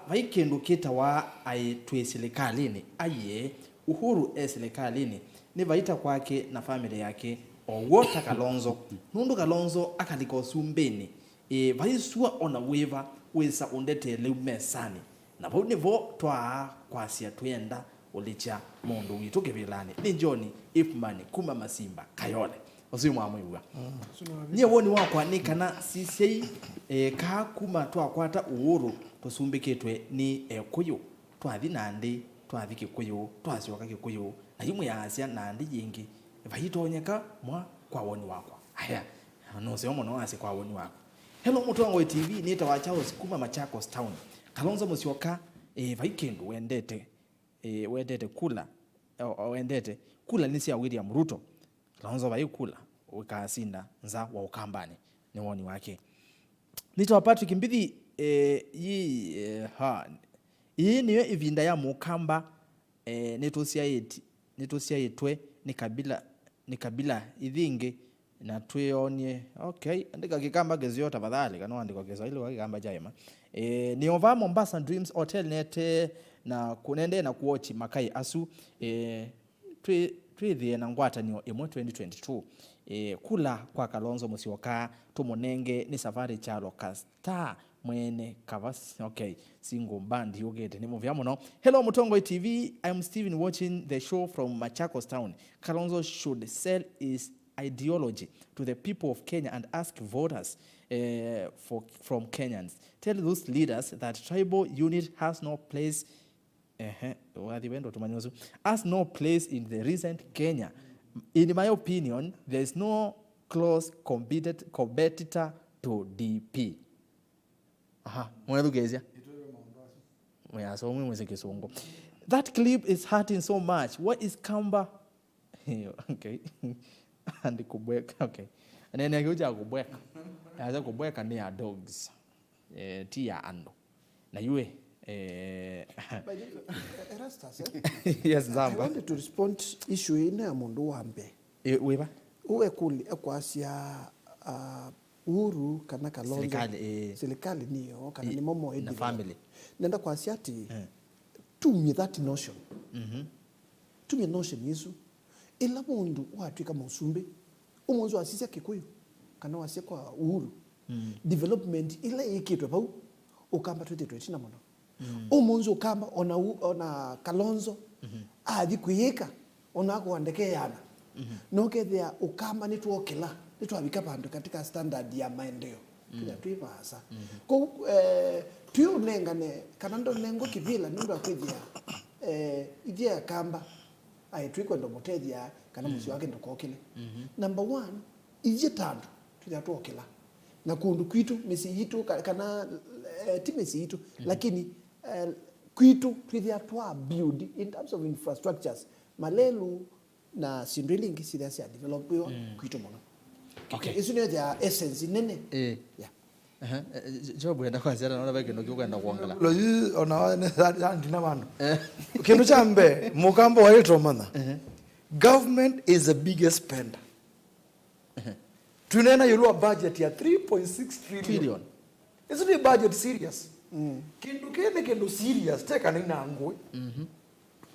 vaikendu kita wa aitwe serikalini aye Uhuru serikalini ni vaita kwake na familia yake owota Kalonzo nundu Kalonzo akaliko sumbeni vaisua ona weva wisa undete leu mesani na vau nivo twa kwasia twenda ulicha mundu witu kivilani ni John Ipman kuma Masimba Kayole ozimwa amwiwa nie woni wakwa ni kana sisei ka kuma twakwata uhuru tusumbikitwe ni ekuyu twathi nandi twathi kikuyu twasioka kikuyu na imwe ya asia nandi yingi vaitonyeka mwa kwa woni wakwa haya no se omo no ase kwa woni wakwa. Hello Mutongo TV ni tawa Charles kuma Machakos town Kalonzo Musyoka vaikendu wendete kula wendete kula nisi ya William Ruto Kalonzo vaikula wikasinda nza wa Ukambani ni woni wake. Nitawa Patrick Mbithi hii niyo ivinda ya Mukamba nitusia itwe ni kabila ithingi na tuyonie okay andika kikamba gezio tafadhali kana andika Kiswahili wa kikamba jaima ni ova Mombasa Dreams Hotel nete na kunende na kuochi makai asu twithie na ngwata ni 2022 kula kwa Kalonzo Musyoka tumunenge ni safari chalo kasta mwene kavasi okay single band yogete ni movie amuno. Hello Mutongo TV, I'm Steven watching the show from Machakos town. Kalonzo should sell his ideology to the people of Kenya and ask voters from Kenyans. Tell those leaders that tribal unit has no place in the recent Kenya. In my opinion, there is no close competitor to DP. That clip is hurting so much. What is Kamba? Okay. And kubweka okay. Nene kuja kubweka. Yaza kubweka ni ya dogs. Tia ando. Na yue
Erastus,
yes, Zamba.
I wanted to respond issue ina mundu wambe.
Weba?
Uwe kuli ekwasia Uhuru kana Kalonzo serikali niyo kana ni momo
na family
nenda kwasia ati tumye that notion tumye notion yesu ila mundu watwika musumbe umunzu asisia kikuyu kana wasia kwa Uhuru development ila ikitwe pau ukamba 2020 na mono umunzu ukamba ona Kalonzo athi kuyika ona kuandike yana no kethia ukamba nitwokela nitwabika bandu katika standard ya maendeleo kila tuivasa ko tuyo nengane kana ndo nengo kivila ndo akwithia ithia kamba ai twiko ndo mutethia kana musi wake ndo kokele number 1 ithia tandu tuya twokela na kundu kwitu misi yitu kana timisi yitu lakini kwitu twithia twa build in terms of infrastructures malelu na sindrilingi sidasia develop yo kwitu mono. Okay. Isu ni ya essence nene. Yeah.
Jobu enda kwa ziara naona baki ndo kwenda kuongela.
Lo yi ona ndina bantu. Kindu chambe mukambo wa yetu mana. Government is the biggest spender. Tunena yulwa budget ya 3.6 trillion. Isu ni budget serious. Kindu serious teka nina ngwe.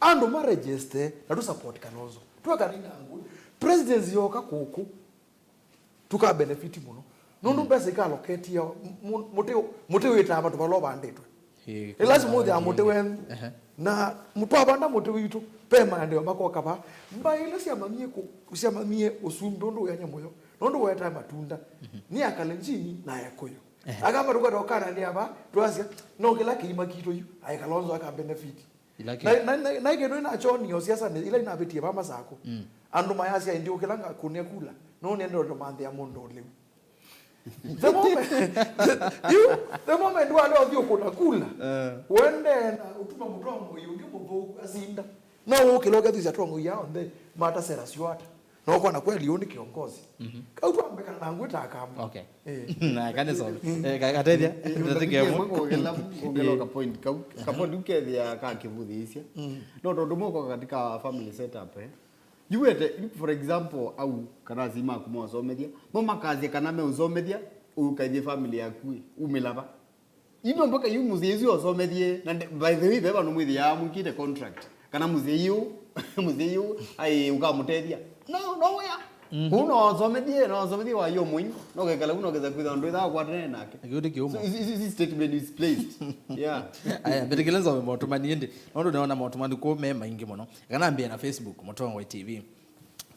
Ando ma register na tu support Kalonzo. Tuweka nina ngwe. Presidency yoka kuku tuka benefit muno nundu pesa ka allocate ya muteo witamba tubaloba ndetwe lazima mode amutewe na mutwabanda mutewe witu pema ndio makoka ba mbaile siamamie usumbe ndo yanya moyo ndo weta matunda ni akalenjini na yakoyo akamba tukatokana ndi aba twasia no kila kilima kito yu ai Kalonzo aka benefit na ikeno ina choni yo siasa ile inabetie mama zako andu mayasi ndio kilanga kunekula no nendo ndo mande ya mondo leo the moment wale ndio kuna kula wende na utuma mutongo yungi mubo azinda na ukiloga hizo tongo yao nde mata sera siwata na kwa na kweli yoni kiongozi kautu ambeka na ngweta akamba
okay na kanisa katedia ndatigemo
ongeloka point kapondi ukethia ka kivuthi isia no ndo moko katika family setup yuwete for example au kana zima kumosomethia mama kazi kana me usomethia ukaje family yaku umelaba ino mpaka yu muzizi osomethie na by the way beba no mwithi ya mukite contract kana muziyu ai ukamutethia no where Uno somedie wa yo mwin no gekala uno geza kwitha ndo itha kwa tene nake
Gudi kiumo.
So this statement is placed. Yeah.
Aya betekeleza motomani ende. Nondo naona motomani ko mema ingi muno. Kanambia na Facebook Motongwe TV.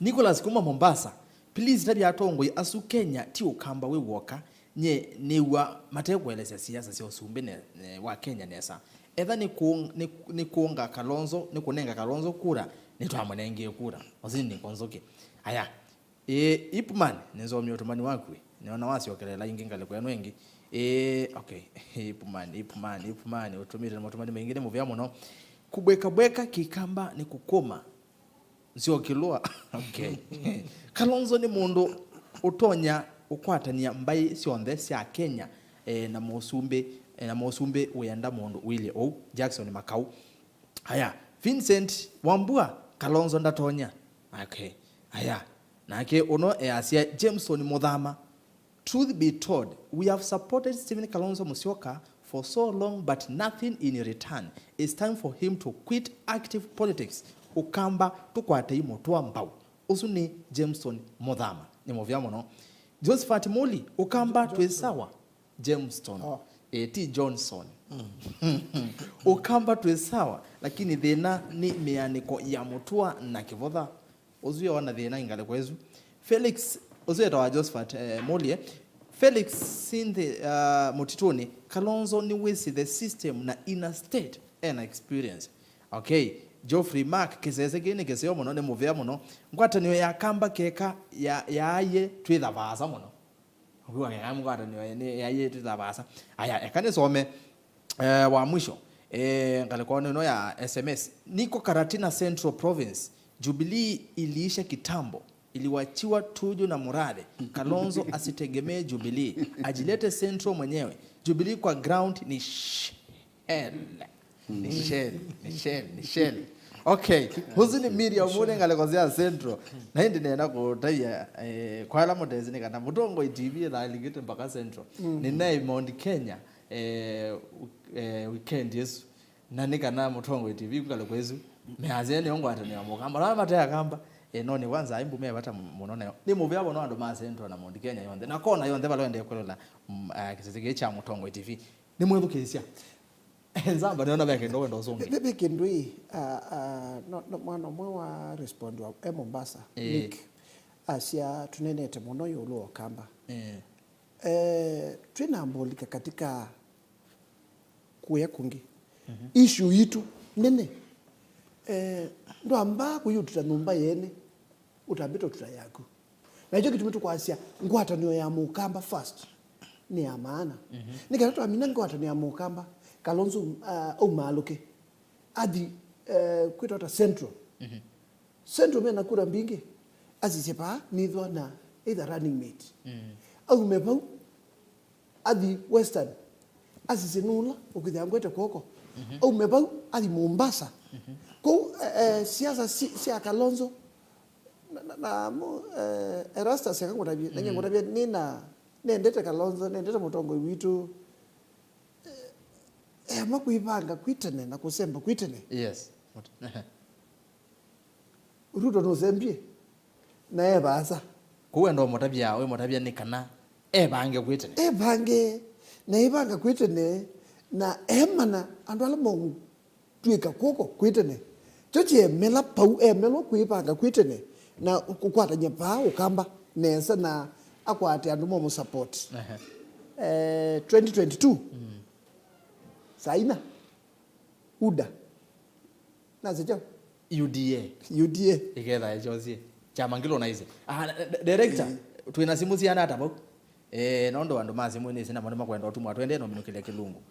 Nicholas Kuma Mombasa. Please tabi atongwe asu Kenya ti ukamba we woka nye niwa matekweleza siasa sio sumbe wa Kenya nesa. Etha ni kuonga Kalonzo ni kunenga Kalonzo kura ni twamanenge kura. Ozini konzoke. Aya. Ipman nizo myotomani wakwe. Niona wasi okelela ingi ngale kwa wengi. Okay. Ipman utumire motomani mengine muvya muno. Kubweka kikamba ni kukoma. Sio kilua. Okay. Kalonzo ni mundu utonya ukwatania mbai sionthe cia Kenya na Mosumbe uyenda mundu wile Jackson Makau. Haya, Vincent Wambua Kalonzo ndatonya. Okay. Haya, nake uno asia Jameson Muthama. Truth be told, we have supported Stephen Kalonzo Musyoka for so long but nothing in return. It's time for him to quit active politics. Ukamba tukwate imo tuwa mbau. Usuni Jameson Muthama. Ni movia mono. Josephat Muli ukamba twesawa Jameson. T Johnson. Ukamba twesawa lakini thina ni mianiko ya mutua na kivotha. Uzuyo wana thina ingale kwezu. Felix uzuyo tawa Josephat Muli Felix Sinthe Mutitoni Kalonzo ni wisi the system na inner state and experience. Okay. Geoffrey Mark kisese gini kiseo muno ne movia muno ngwatanio ya kamba keka ya aye twitha basa muno ngwa ya ngwatanio ni ya aye twitha basa aya ekane some wa mwisho ngale kwa neno ya SMS niko Karatina Central Province Jubilee iliisha kitambo iliwachiwa Tuju na Murade Kalonzo asitegemee Jubilee ajilete Central mwenyewe Jubilee kwa ground ni Shell. Okay. Huzuni media umune ngale kozia Central. Na hindi nena kutaya kwa ala motezi ni kana Mutongwe TV la aligete mpaka Central. Nina Mount Kenya weekend yesu. Na nika na Mutongwe TV kukale kwezu. Meazeni ongo atani wa mukamba. Rama mataya kamba. Noni wanza imbu mewa wata munone. Ni movie wabo no ando ma Central na Mount Kenya yonde. Na kona yonde balo yonde kulola kisizige cha Mutongwe TV. Ni mwebu kisia. Nzamba niona beke ndo ndo zonge.
Bebe kendwi no mwana mwa respond wa Mombasa. Nick asia tunenete muno yolo kamba. Tunambolika katika kuya kungi. Issue yitu nene. Ndo amba kuyu tutanumba yene utabito tutayaku. Na hicho kitu kwa asia ngwata niyo ya mukamba first. Ni ya maana. Nikatoa mina ngwata ni ya mukamba. Kalonzo maluke adi kwitota Central. Central mena kura mbingi azisepa nidho na either running mate. Au mepau adi Western azisenula ukidhangwete koko. Au mepau adi Mombasa. Ko siasa si Kalonzo na Erasta sekangotabia nanyangotabia nina nendete Kalonzo nendete Mutongwe witu makuivanga kwitene na kusemba kwitene.
Yes.
Ruto no sembie na ebasa
kuwe ndo motabia ni kana ebange kwitene
na ebanga kwitene na emana andwala mongu twika koko kwitene choche mela pau melo kuivanga kwitene na kukwata nyepa ukamba nesa na akwate andu mo support 2022 Saina UDA nazejo
UDA igera ejozie chama ngilo naize director twina simu ziana atabo nondo wandu mazimu ni sina manoma kwenda otumwa twende no minukile kilungu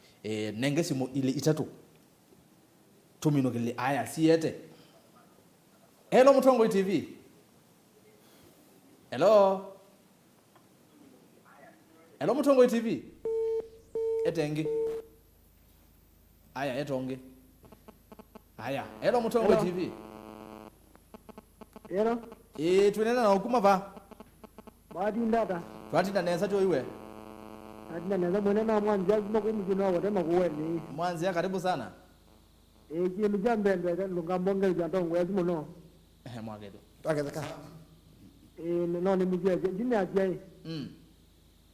nenge simu ile itatu tuminukile aya siete. Hello Mutongwe TV. Hello Mutongwe TV. Etengi aya etonge aya hello Mutongwe TV.
Hello
tunena na hukuma va
baadi ndata
twatinda nesa cho iwe
adina neza mwene na mwanzi azima kumjino wote makuweni
mwanzi ya karibu sana
kintu kyambendwe lunga mbongeri kya Ntongwe yazimo no
mwagedo
twagetheka
no ni mjia jini ajai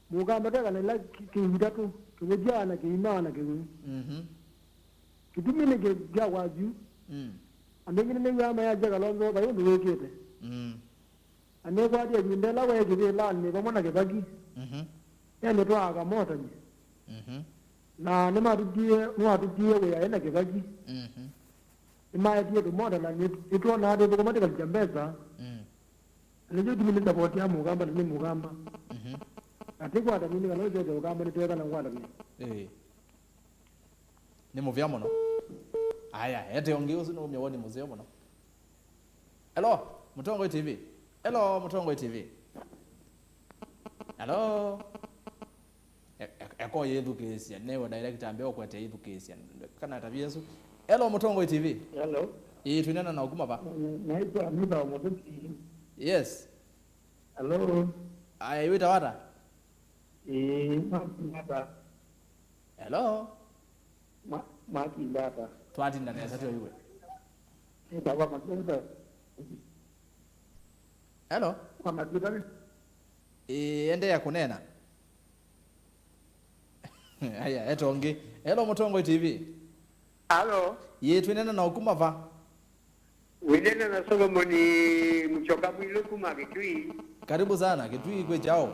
mugamba taka na la kiinda tu tumeja na kiina na kiini kidumi ne ge waju andengine ne yama ya jaga lonzo ba yundu wekete ane kwa dia nyindela wa ge la ni ba mona ge bagi ne to aga mota ni na ne ma dudie we ya ena ge bagi ima dia do moda na ni to na de ko mate ka jambeza Lejo dimini support ya mugamba ni mugamba. Atiko ata mimi kana lejo mugamba ni tweka na ngwada ni.
Ni muvya mono. Aya, ete ongeo sino umyawoni muzeo mono. Hello, Mutongo TV. Hello, Mutongo TV. Hello. Eko education newe director ambeo kwa te education. Kana tabiesu. Hello, Mutongo TV.
Hello.
Tunana na ukuma ba.
Naitwa Amiba Mutongo.
Yes.
Hello.
Aya, wita wata?
Mata.
Hello.
Mati ndata.
Twati ndani ya satyo yuwe.
Baba makonda.
Hello.
Mama tutani.
Ende ya kunena. Aya, etonge. Hello Mutongo TV.
Hello.
Twinena na ukuma va.
Winena na Solomoni mchoka mwilo kuma Kitui.
Karibu sana Kitui kwe chao.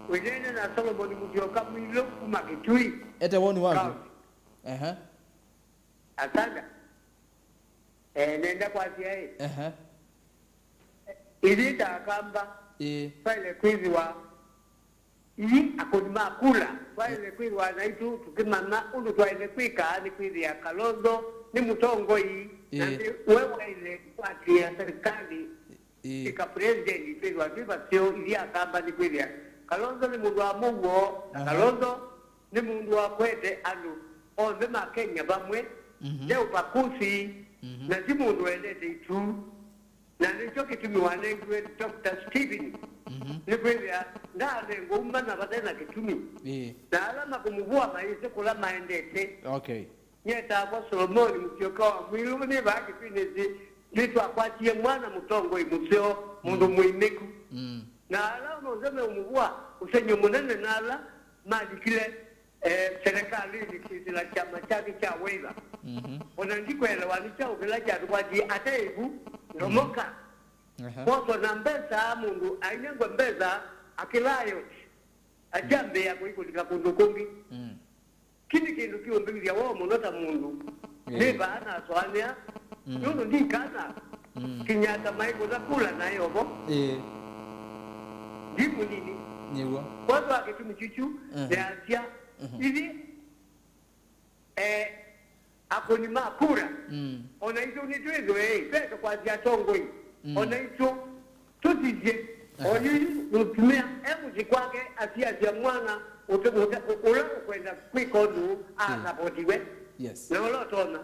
Winena na Solomoni mchoka mwilo kuma Kitui.
Ete woni wangu.
Asante. Nenda kwa siya Ilita kamba. Pale kwizi wa ili akonima kula. Pale kwizi wa naitu tukimama unu tuwaile kwika ni kwizi ya Kalonzo ni Mutongo hii. Na wewe ile pati ya serikali ika president kwizi wa viva sio ili akamba ni kwizi ya Kalonzo ni mundu wa Mungu na Kalonzo ni mundu wa kwete anu onde makenya bamwe leo pakusi na si mundu elete itu na nicho kitumi wanengwe Dr. Steven ni kweli ndale ngumba na badena kitumi na alama kumuvua maisha kula maendete nyeta kwa Solomoni mtioka wa mwilu ni baki pinezi litu akwatie mwana Mutongo imuseo mundu muimeku na alama uzeme umuvua usenyo munene nala maji kile serikali nikizila chama chake cha Weva onandiko elewanicha ukila chatu kwa ji ateibu nomoka Wato na mbeza mundu ainengwe mbeza akilayo ajambe ya kuiko likakundukungi kini kindu kiyo mbili ya wao monota mundu neba ana aswanya yunu ndi kana kinyata maiko za kula na yobo jimu nini wato wakitumi chuchu ya asya hivi akonima kura ona hizo unituezo pesa kwa zia tongo hii ona hizo tutije oni utumia zikwake asia mwana ula kwenda kwikodu anapotiwe na olotona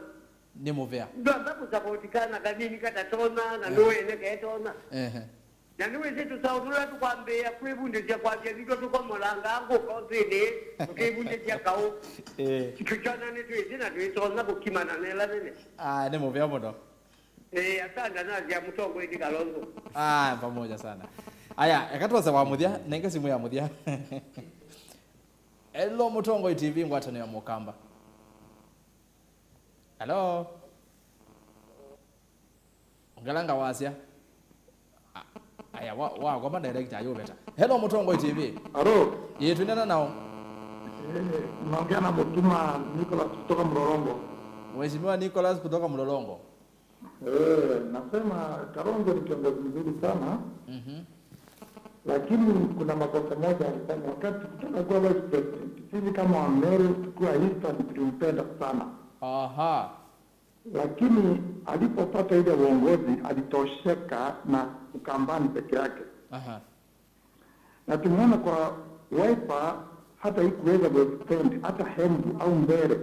ni movea
ndo ambapo sapotikana kanini katatona na noene kaetona na niwe zetu saudula tukwambia kwibundizia kwake zito tukomolanga angu kozini kwibundizia kao chikuchana netu izina tuitona kukimana nela nene
ni movea modo
asante nazi ya Mutongo idi Kalonzo
pamoja sana aya yakatwaza wa muthia nenge simu ya muthia Hello Mutongo TV ngwatano ya mukamba Hello Ngalanga wasia aya wa kwa director ayo beta Hello Mutongo TV
Aro
tunena nao
naongea na Mutuma Nicholas kutoka Mlolongo
Mheshimiwa Nicholas kutoka Mlolongo
nasema Kalonzo ni kiongozi mzuri sana lakini kuna makosa moja alifanya wakati kutoka kwa vice president. Sisi kama Wameru tukiwa Eastern tulimpenda sana. Lakini alipopata ile uongozi alitosheka na Ukambani peke yake. Na tumeona kwa Wiper hata ikuweza kuextend hata Hembu au Mbere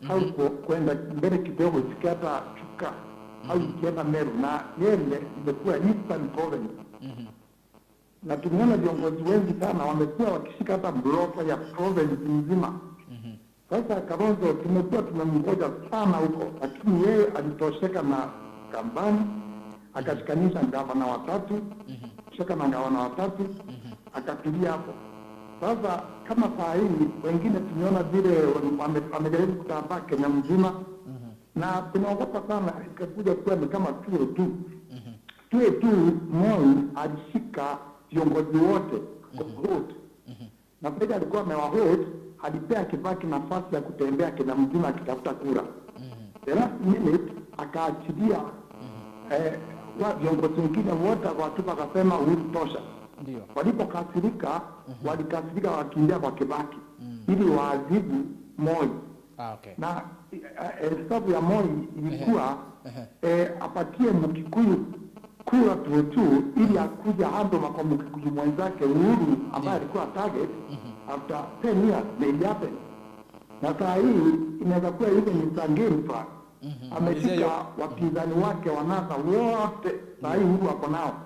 au kwenda mbele kidogo isikata Chuka au ikienda Meru na yeye imekuwa Eastern province. Na tumeona viongozi wengi sana wamekuwa wakishika hata bloka ya province nzima. Sasa Kalonzo tumekuwa tumemngoja sana huko, lakini yeye alitosheka na Kambani akashikanisha gavana watatu, shaka na gavana watatu, akatulia hapo. Sasa kama saa hii wengine tumeona vile wamejaribu kutambaa Kenya mzima, na tunaogopa sana ikakuja kuwa ni kama tuwe tu Moi alishika viongozi wote vote, na pia alikuwa amewahost, alipea Kibaki nafasi ya kutembea Kenya mzima akitafuta kura. The last minute akaachilia wa viongozi wengine wote watupa, akasema hutosha. Walipokasirika walikasirika wakiingia kwa Kibaki ili waadhibu Moi. Na hesabu ya Moi ilikuwa apatie Mkikuyu kura tu ili akuja hando kwa Mkikuyu mwenzake Uhuru ambaye alikuwa target after 10 years na iliape. Na saa hii inaweza kuwa hivyo ni game plan. Ameshika wapinzani wake wanasa wote, saa hii Uhuru wako nao.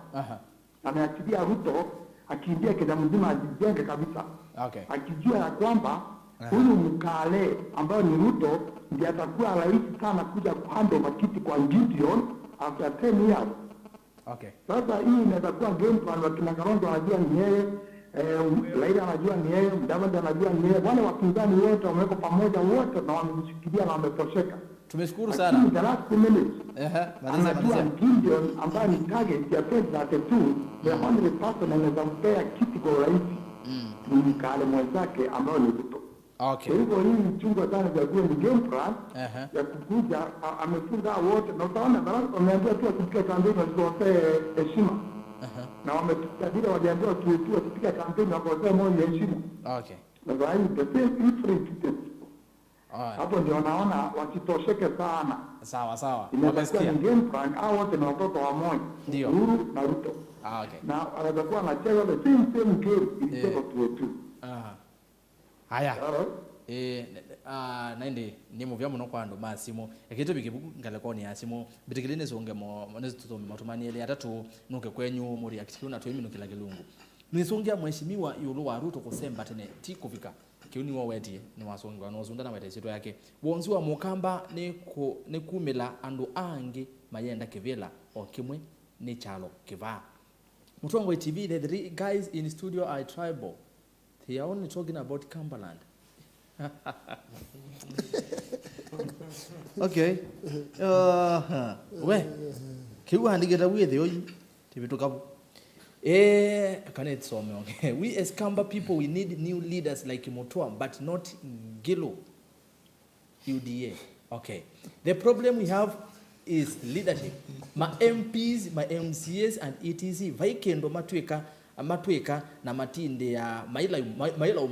Ameachilia Ruto akiingia Kenya mzima ajijenge kabisa. Akijua ya kwamba huyu mkale ambayo ni Ruto ndiye atakuwa rahisi sana kuja kuhandle makiti kwa Gideon after 10 years. Sasa hii inaweza kuwa game plan, wakina Kalonzo wanajua ni yeye, Raila anajua ni yeye, Mudavadi anajua ni yeye. Wale wapinzani wote wamewekwa pamoja wote na wamemshikilia na wametosheka.
Tumeshukuru sana.
The last minute. Anajua Gideon ambaye ni target ya 2032, the only person anaweza mpea kiti kwa urahisi ni mkale mwenzake ambayo ni Ruto. Kwa hivyo hii chungwa sana ya kuwa ni game plan ya kukuja, amefunga wote, na utaona wameambiwa tu kupiga kampeni wasiwapee heshima. Na wametajira waliambiwa tu kupiga kampeni wakosea Moi heshima. Na kwa hiyo the same different. Hapo ndio naona wasitosheke sana.
Sawa.
Inaweza ni game plan au wote ni watoto wa Moi. Uhuru na Ruto. Na wanaweza kuwa wanacheza the same game ilitoka tu.
Haya. Naende ni mu vyamuno kwando masimo ekito bikibuku ngalekoni yasimo bitikilene songe mo nezuto matumani ile atatu nuke kwenyu muri akitiku na twemi nukila kilungu nisongia mheshimiwa yulu wa Ruto kusemba tene ti kufika kiuni wa wedi ni wasongi wanozunda na matesito yake wonzi wa mukamba ne kumela ando ange mayenda kivela okimwe ni chalo kiva Mutongo TV. The three guys in studio are tribal. They are only talking about Cumberland. Okay. We kiwa handigeta wethe oyi tibitukabu kanetso me. We as Kamba people, we need new leaders like Mutua, but not Gilo UDA. Okay. The problem we have is leadership. My MPs, my MCAs and ETC vaikendo matweka na matinde ya maila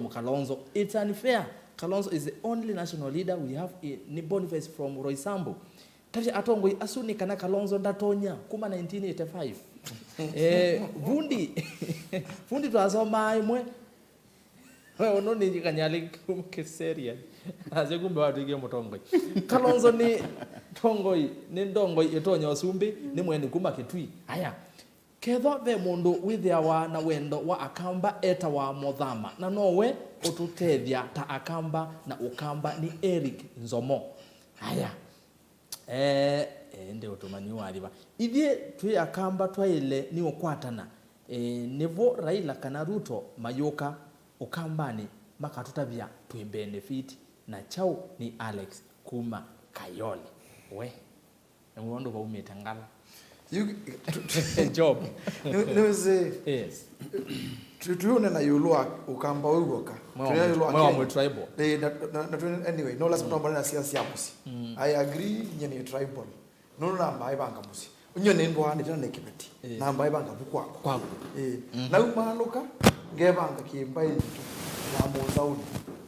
Kalonzo. It's unfair. Kalonzo is the only national leader we have in Boniface from Roysambu. Tati atongo asuni kana Kalonzo ndatonya kuma 1985. Vundi twasoma imwe. Wewe unoni kanyali kumkeseria. Aze kumbe watu ige Mutongo. Kalonzo ni tongoi ni ndongo etonya osumbi ni mwene kuma kitui. Aya. Ketho the mundu withia wa na wendo wa akamba eta wa Muthama na nowe ututethia ta akamba na ukamba ni Eric Nzomo. Aya. Ende utumani waliba. Ithie twi akamba twaile ni okwatana. Nevo Raila kana Ruto mayoka ukambani makatutabia twi benefit na chao ni Alex kuma Kayole. We. Ngondo ba umetangala. Job.
Yes. Tuone na yulua ukamba ugoka. Tuone yulua
tribal.
Anyway, no last number na siasa yamusi. I agree nyene tribal. No namba ibanga musi. Unyone ndo handi tena nekibeti. Namba ibanga bukwako. Na umaluka ngebanga kimbai ya Muzauni.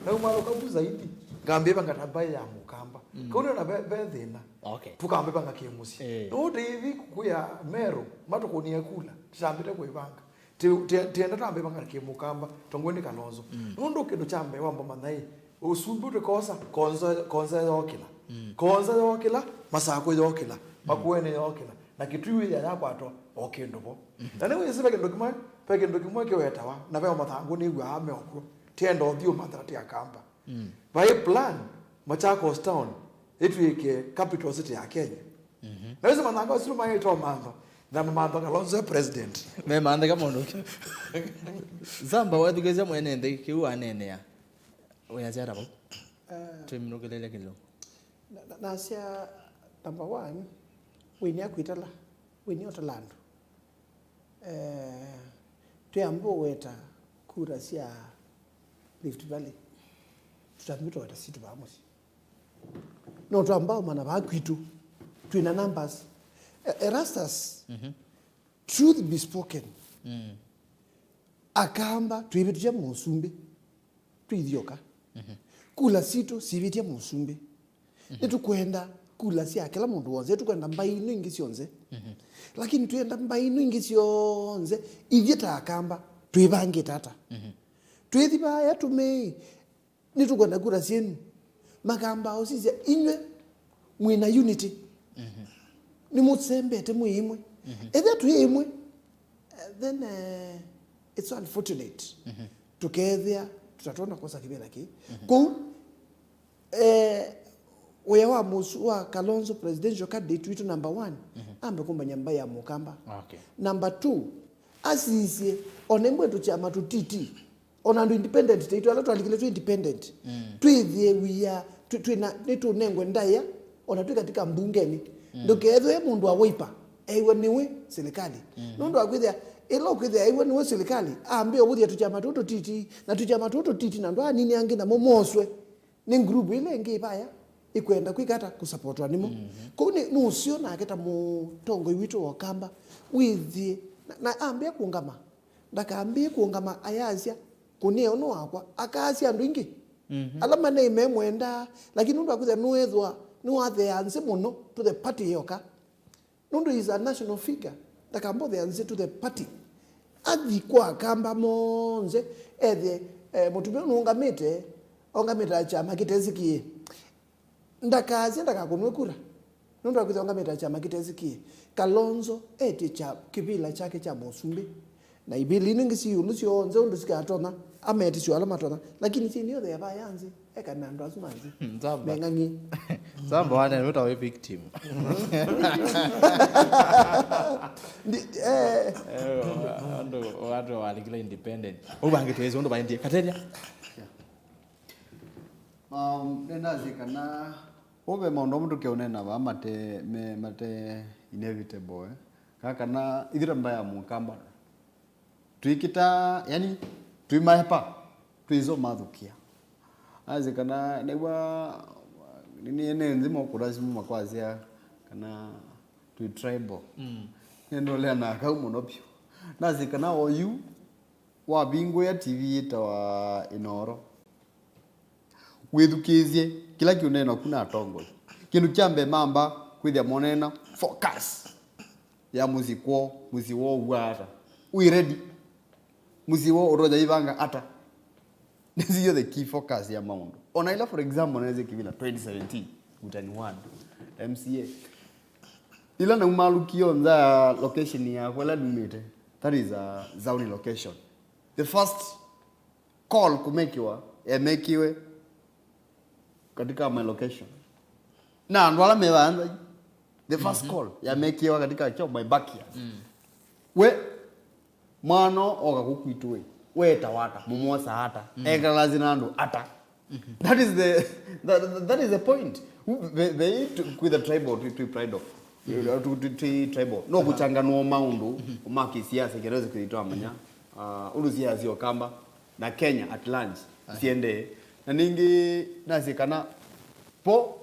Na umaluka buzaidi. Ngambe banga tabai ya Mukamba. Kono na bethina.
Okay.
Tukambe banga kimusi. No Davi kuya Meru matokonia kula. Tshambite kuivanga. Tienda tambe banga kimukamba tongweni Kalonzo. Ndo kedo chambe wamba manai. Usubute kosa konza yokila. Konza yokila masako yokila. Makuene yokila. Na kitui ya yakwato okendo bo. Na wewe sibe kendo kimwe kewetawa na veo mathangu ni gwa ame okro. Tienda othio mathati ya Kamba. By plan Machakos town itwike capital city ya Kenya. Na hizo mananga silu mai to mando. Thama Martha Kalonzo president.
Me mande kama ndo. Zamba wathugeza mwene ndhi kiu anene ya. Oya jara bo. Tumunogelele kilo.
Nasia number 1 wini akwitala wini otalando. Tuyambo weta kura sia Rift Valley. Tutamito weta situ bamusi. No tuambao mana bakwitu. Tuina numbers. Erastus. Truth be spoken. Akamba tuibetuja musumbe. Tuidioka. Kula sito sivitia musumbe. Netu kwenda kula sia kila mundu wonze tu kwenda mbainu ingisionze. Lakini tuenda mbainu ingisionze ivyeta akamba tuibange tata. Tuithiba ya tume netu kwenda kula sienu. Makamba osizia inywe mwina unity. Ni mutsembete muimwe. Either tuimwe then it's unfortunate. Together tutatona kosa kibela ki. Ko wewa musu wa Kalonzo presidential candidate witu number 1 ambe kumba nyamba ya mukamba.
Okay.
Number 2 asisi onembwe tu chama tutiti onandu independent state ala twalikile tu independent. Twithie wiya twina netu nengwe ndaya onatwika katika mbungeni. Ndokethe mundu awipa ewe niwe serikali. Nundu akwithia ilo kwithia ewe niwe serikali ambe obuthia tu chama tutu titi na tu chama tutu titi na ndo anini angi na momoswe ni group ile ngi baya ikwenda kwikata kusupportwa nimo. Kuni nusio na aketa mutongo witu wakamba withi na ambia kuungama ndakaambia kuungama ayazia kunie ono wakwa akaasi andu ingi alama ne memwenda lakini nundu akuza nuethwa nuathe anse muno to the party yoka nundu is a national figure ndakambo the anse to the party athi kwa kamba monze ethe mutumbe nungamite ongamita chama kitezikie ndakazi ndakakunwe kura nundu akuza ongamita chama kitezikie Kalonzo eti cha kibila chake cha musumbi na ibili ningisi yulusio onze undu sikatona ameti sio alama tona lakini chini yo ya bayanzi eka nando azumanzi mengangi
Zamba wana nuta we victim. Watu walikila independent. Ubange tuwezi ndo baindie kateria.
Nenda zikana obe maondo mtu keonena ba mate inevitable kaka na idira mbaya mukamba tuikita yani tuimahepa tuizo madhukia azikana negwa nini ene nzima okurazimu makwazia kana tu tribal nendo le na kaumu nopyo nazikana oyu wa bingo ya TV itawa Inoro withukizie kila kiunena kuna atongo kindu kyambe mamba kwithia monena focus ya muziwo gwata we ready muziwo uroja ivanga ata this is the key focus ya maundu ona ila for example naweze kivila 2017 utani 1 MCA ila na umalukio nza location ya kwela dumete that is a zoning location the first call kumekiwa emekiwe katika my location na ndwala mewanza the first call ya mekiwa katika cho my backyard we mano oga kukwitwe we tawata mumosa hata egala zinando ata that is the point they with the tribal to pride of to tribal no kuchangano maundu umaki siasa kereze kuitoa manya ulusia sio kamba na Kenya at large siende na ningi nasikana po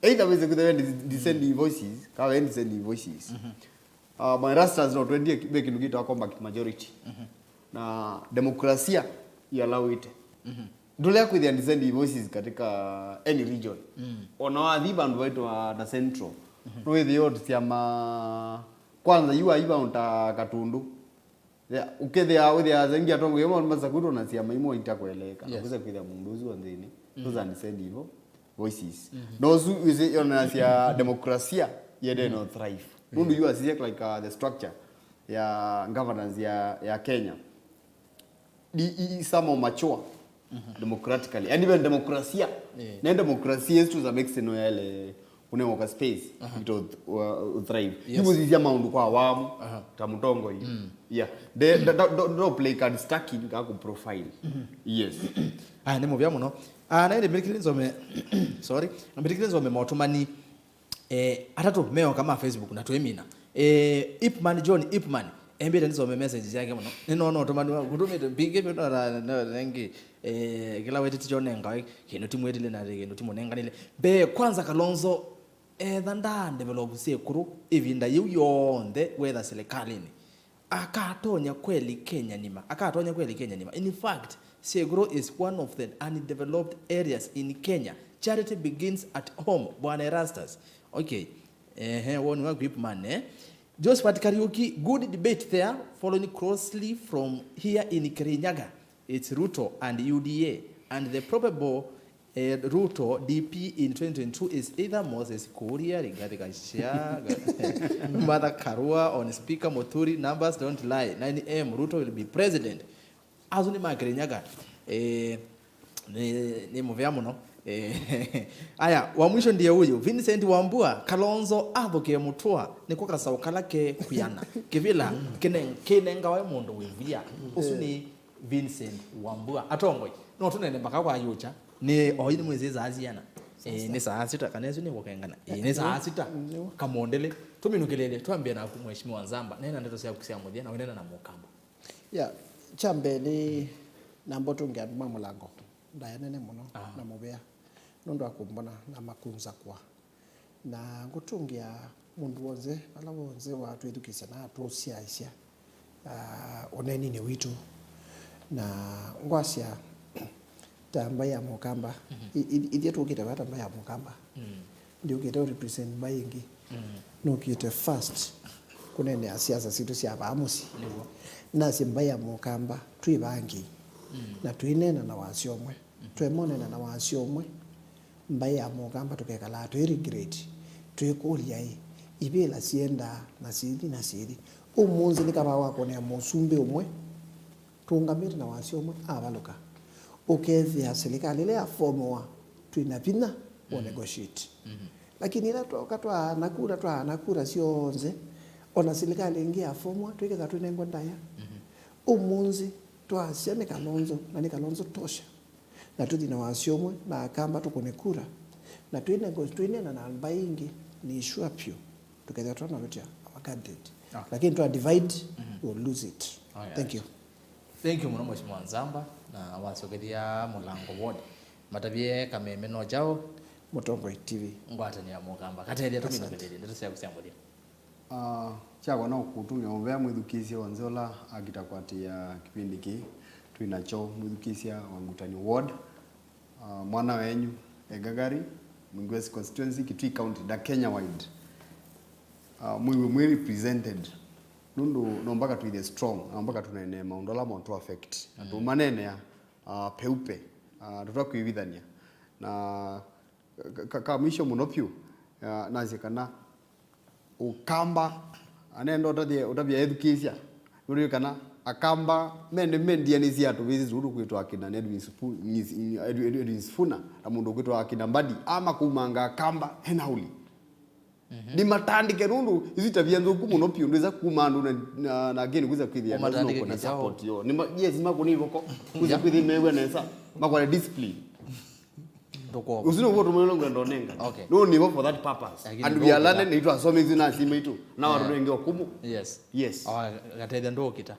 either ways with the descending voices kawa descending voices my rastas not ready beki nugita combat majority na demokrasia allow it dole ku the descending voices katika any region ona adhiba ndo wetu na central no with the siama kwanza yu iba unta katundu ukethia withia zengi atongo yemo masakuto na siama imo itakueleka kuza kwithia munduzi wa ndini those are descending voices those is on sia demokrasia yede no thrive nundu you are like the structure ya governance ya Kenya some mature democratically and even demokrasia na demokrasia is to some extent no yale unemoka space ito thrive hizo zizia maundu kwa awamu ta mutongo hii yeah do play card stacking kako profile yes
nimo bya muno na ile mirikirizo me sorry mirikirizo me motumani atatu meo kama Facebook na twemina Ipman John Ipman embele ndizo me message yake muno nino tumani kutumite bige na nengi kila wetu tijonenga kino timu edile na kino timu nenganile be kwanza Kalonzo thanda develop sekuru ivinda yu yonde whether serikalini akatonya kweli Kenya nima in fact Seguro is one of the undeveloped areas in Kenya. Charity begins at home. Bwana Erastus. Okay. One more group man. Josephat Kariuki, good debate there, following closely from here in Kirinyaga. It's Ruto and UDA. And the probable Ruto DP in 2022 is either Moses Kuria, Rigathi Gachagua, Mother Karua, on Speaker Muturi. Numbers don't lie. 9am, Ruto will be president. Azuni Kirinyaga ni movia muno aya wa mwisho ndiye huyu Vincent Wambua Kalonzo athoke mutua niko kasaukala ke kuyana kivila kinenga wa mundu wivia usuni Vincent Wambua atongoi no tunene mpaka kwa yucha ni oyini mwezi za aziana ni saa sita kanezo ni wakengana ni saa sita kamondele tuminukelele tuambie na kumheshimiwa Nzamba nena ndeto sia kusia muthia na wenena na mukamba
yeah chambeli nambo tungiatuma mulango ndayanene muno na mubea nondo akumbona na makunza kwa na ngutungia mundu wonze ala wonze watu education na atosia isia oneni ni witu na ngwasia tamba ya mukamba idia tukita bata tamba ya mukamba ndio kito represent bayingi no kite first kunene asiasa situ sia bamusi na simbaya mukamba twibangi na twinena na wasiomwe twemonena na wasiomwe mbaya mukamba tukekala twirigret twikulia ibela sienda na siri umunzi nikaba wako ne musumbe umwe tungamira na wasiomwe abaloka ukethia serikali ile afomoa twinapina o negotiate lakini ila tukatwa nakura sionze ona serikali ingia afomwa twikeza twinengo ndaya umunzi twasiane Kalonzo na ni Kalonzo tosha na tudi na wasiomwe na akamba tukonekura na twinena na albaingi ni issue apyo tukeza twana lotia our candidate lakini to divide or lose it. Thank you
muno mheshimiwa Nzamba na wasogelia mulango ward matabie kameme no jao
Mutongo TV
ngwatani ya mukamba katelia tuminukelele ndeto sia kusia muthia
chagwa na kutumia ovea mwithukisia wanzola agitakwati kipindi ki twinacho mwithukisia wangutani ward mwana wenyu egagari Mwingwesi constituency Kitui county da Kenya wide mwe represented nundu nombaka tu the strong nombaka tunene maundola monto affect ndo manene ya peupe tutakwivithania na kamisho munopyu nazikana ukamba anendo utabia education nuri kana akamba mendia ni cia tu vizi zuru kwitwa akina Edwin Sifuna na mundu kwitwa akina Mbadi ama kumanga akamba henauli ni matandike rundu izitabia nzuku muno pio ndeza kumandu na ageni kuza kwithia na support yo ni yes mako ni voko kuza kwithia mewe nesa mako discipline
ndoko
usino ngo tumelo ngendo nenga no ni for that purpose and we are learning it was so many na sima itu na watu wengi okumu yes
gatedia ndo kita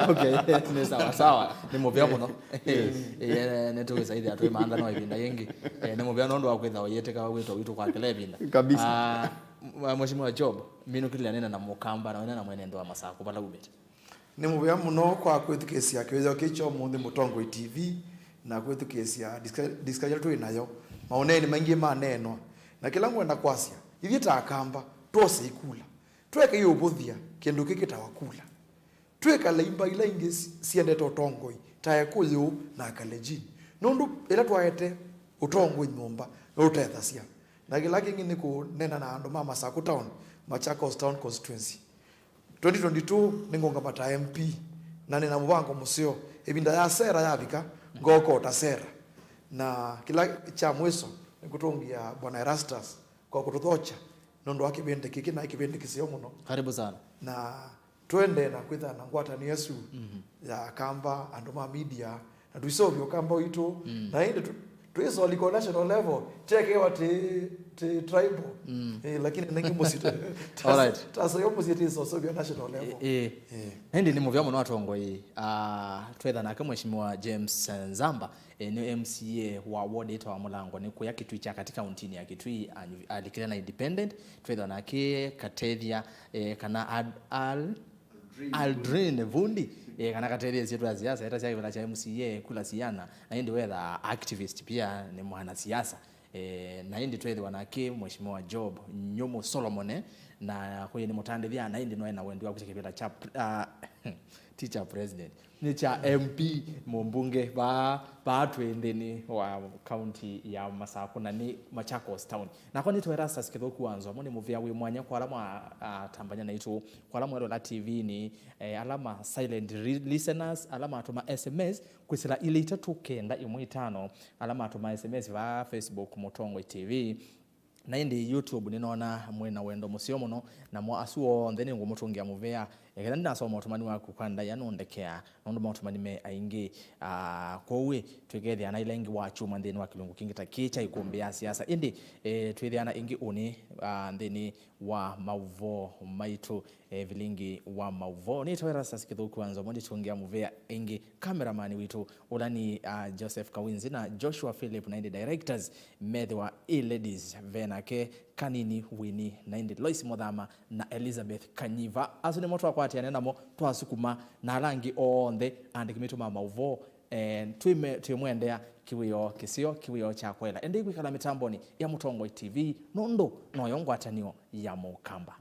okay ni sawa ni movia muno neto zaidi atwe maanda no ibinda yengi ni movia ndo akwitha oyeteka wito wito kwa kile ibinda
kabisa
mheshimiwa Job minu kile nena na mukamba na nena mwenendo wa masako bala ubete
ni movia muno kwa kwithikesia kiweza kicho mundi Mutongo TV na kwithikesia discussion tu inayo maoneni maingi maneno na kila ngwenda kwasia ithita akamba tose ikula tweka iyo buthia kindu kikita wakula tweka laimba ila ingi siende totongoi taye kuyu na kalejini nundu ila twaete utongoi nyumba utethasia na kila kingi ni kunena na andu mama Saku town Machakos town constituency 2022 ningonga mata MP na nina mubango musio ibinda ya sera yabika ngoko ta sera na kila cha mweso nikutungia bwana Erastus kwa kututhocha nondo wake bende kiki na kibende kisio muno.
Karibu sana.
Na twende na kwitha na ngwata ni Yesu ya kamba anduma media na tuisovyo kamba itu na inde tuiso liko national level cheke wati tribal lakini nengi musita
alright
tasa yo musita iso so national level
ndi ni muvya muno atongo twetha nake mheshimiwa James Nzamba ni MCA wa ward ito wa Mulango ni kuya Kitui cha katika county ya Kitui alikira na independent twetha nake Katethia kana Aldrin Vundi kana Katethia zetu ya siasa hata sasa bila cha MCA kula siana na ndi whether activist pia ni mwana siasa na ndi twetha nake mheshimiwa Job Nyomo Solomon na huyo ni mutandithia na ndi noe na wendi wa kuchekebela cha teacher president ni cha MP mumbunge ba twendeni wa county ya Masako na ni Machakos town na kwa nito Erastus kithoku wanzo mone muvia wi mwanya kwa alama tambanya na itu kwa alama la TV ni alama silent listeners alama atuma SMS kwisira ile 395 alama atuma SMS va Facebook Mutongo TV na indi YouTube ninaona mwena wendo musio muno na mwa asuo ntheni ngumutungia muvea ekenda ndasoma otumani waku kwanda yanondekea nondo matumani me aingi kowe twegethia na ilengi wa chuma ntheni wa kilungu kingita kicha Ikumbi Ya Siasa indi twethia na ingi uni ntheni wa mauvo maitu vilingi wa mauvo ni twera sasa kithuku anzo mondi tungia muvea ingi cameraman witu ulani Joseph Kawinzi na Joshua Philip na indi directors methe wa ladies venake Kanini Winnie na indi Lois Modhama na Elizabeth Kanyiva asune moto akwati anena mo twasukuma na rangi onthe andi kimituma mauvo twimwendea kiwiyo kisio kiwiyo cha kwela endi kwikala mitamboni ya Mutongo TV nondo noyo ngwatanio ya Mukamba.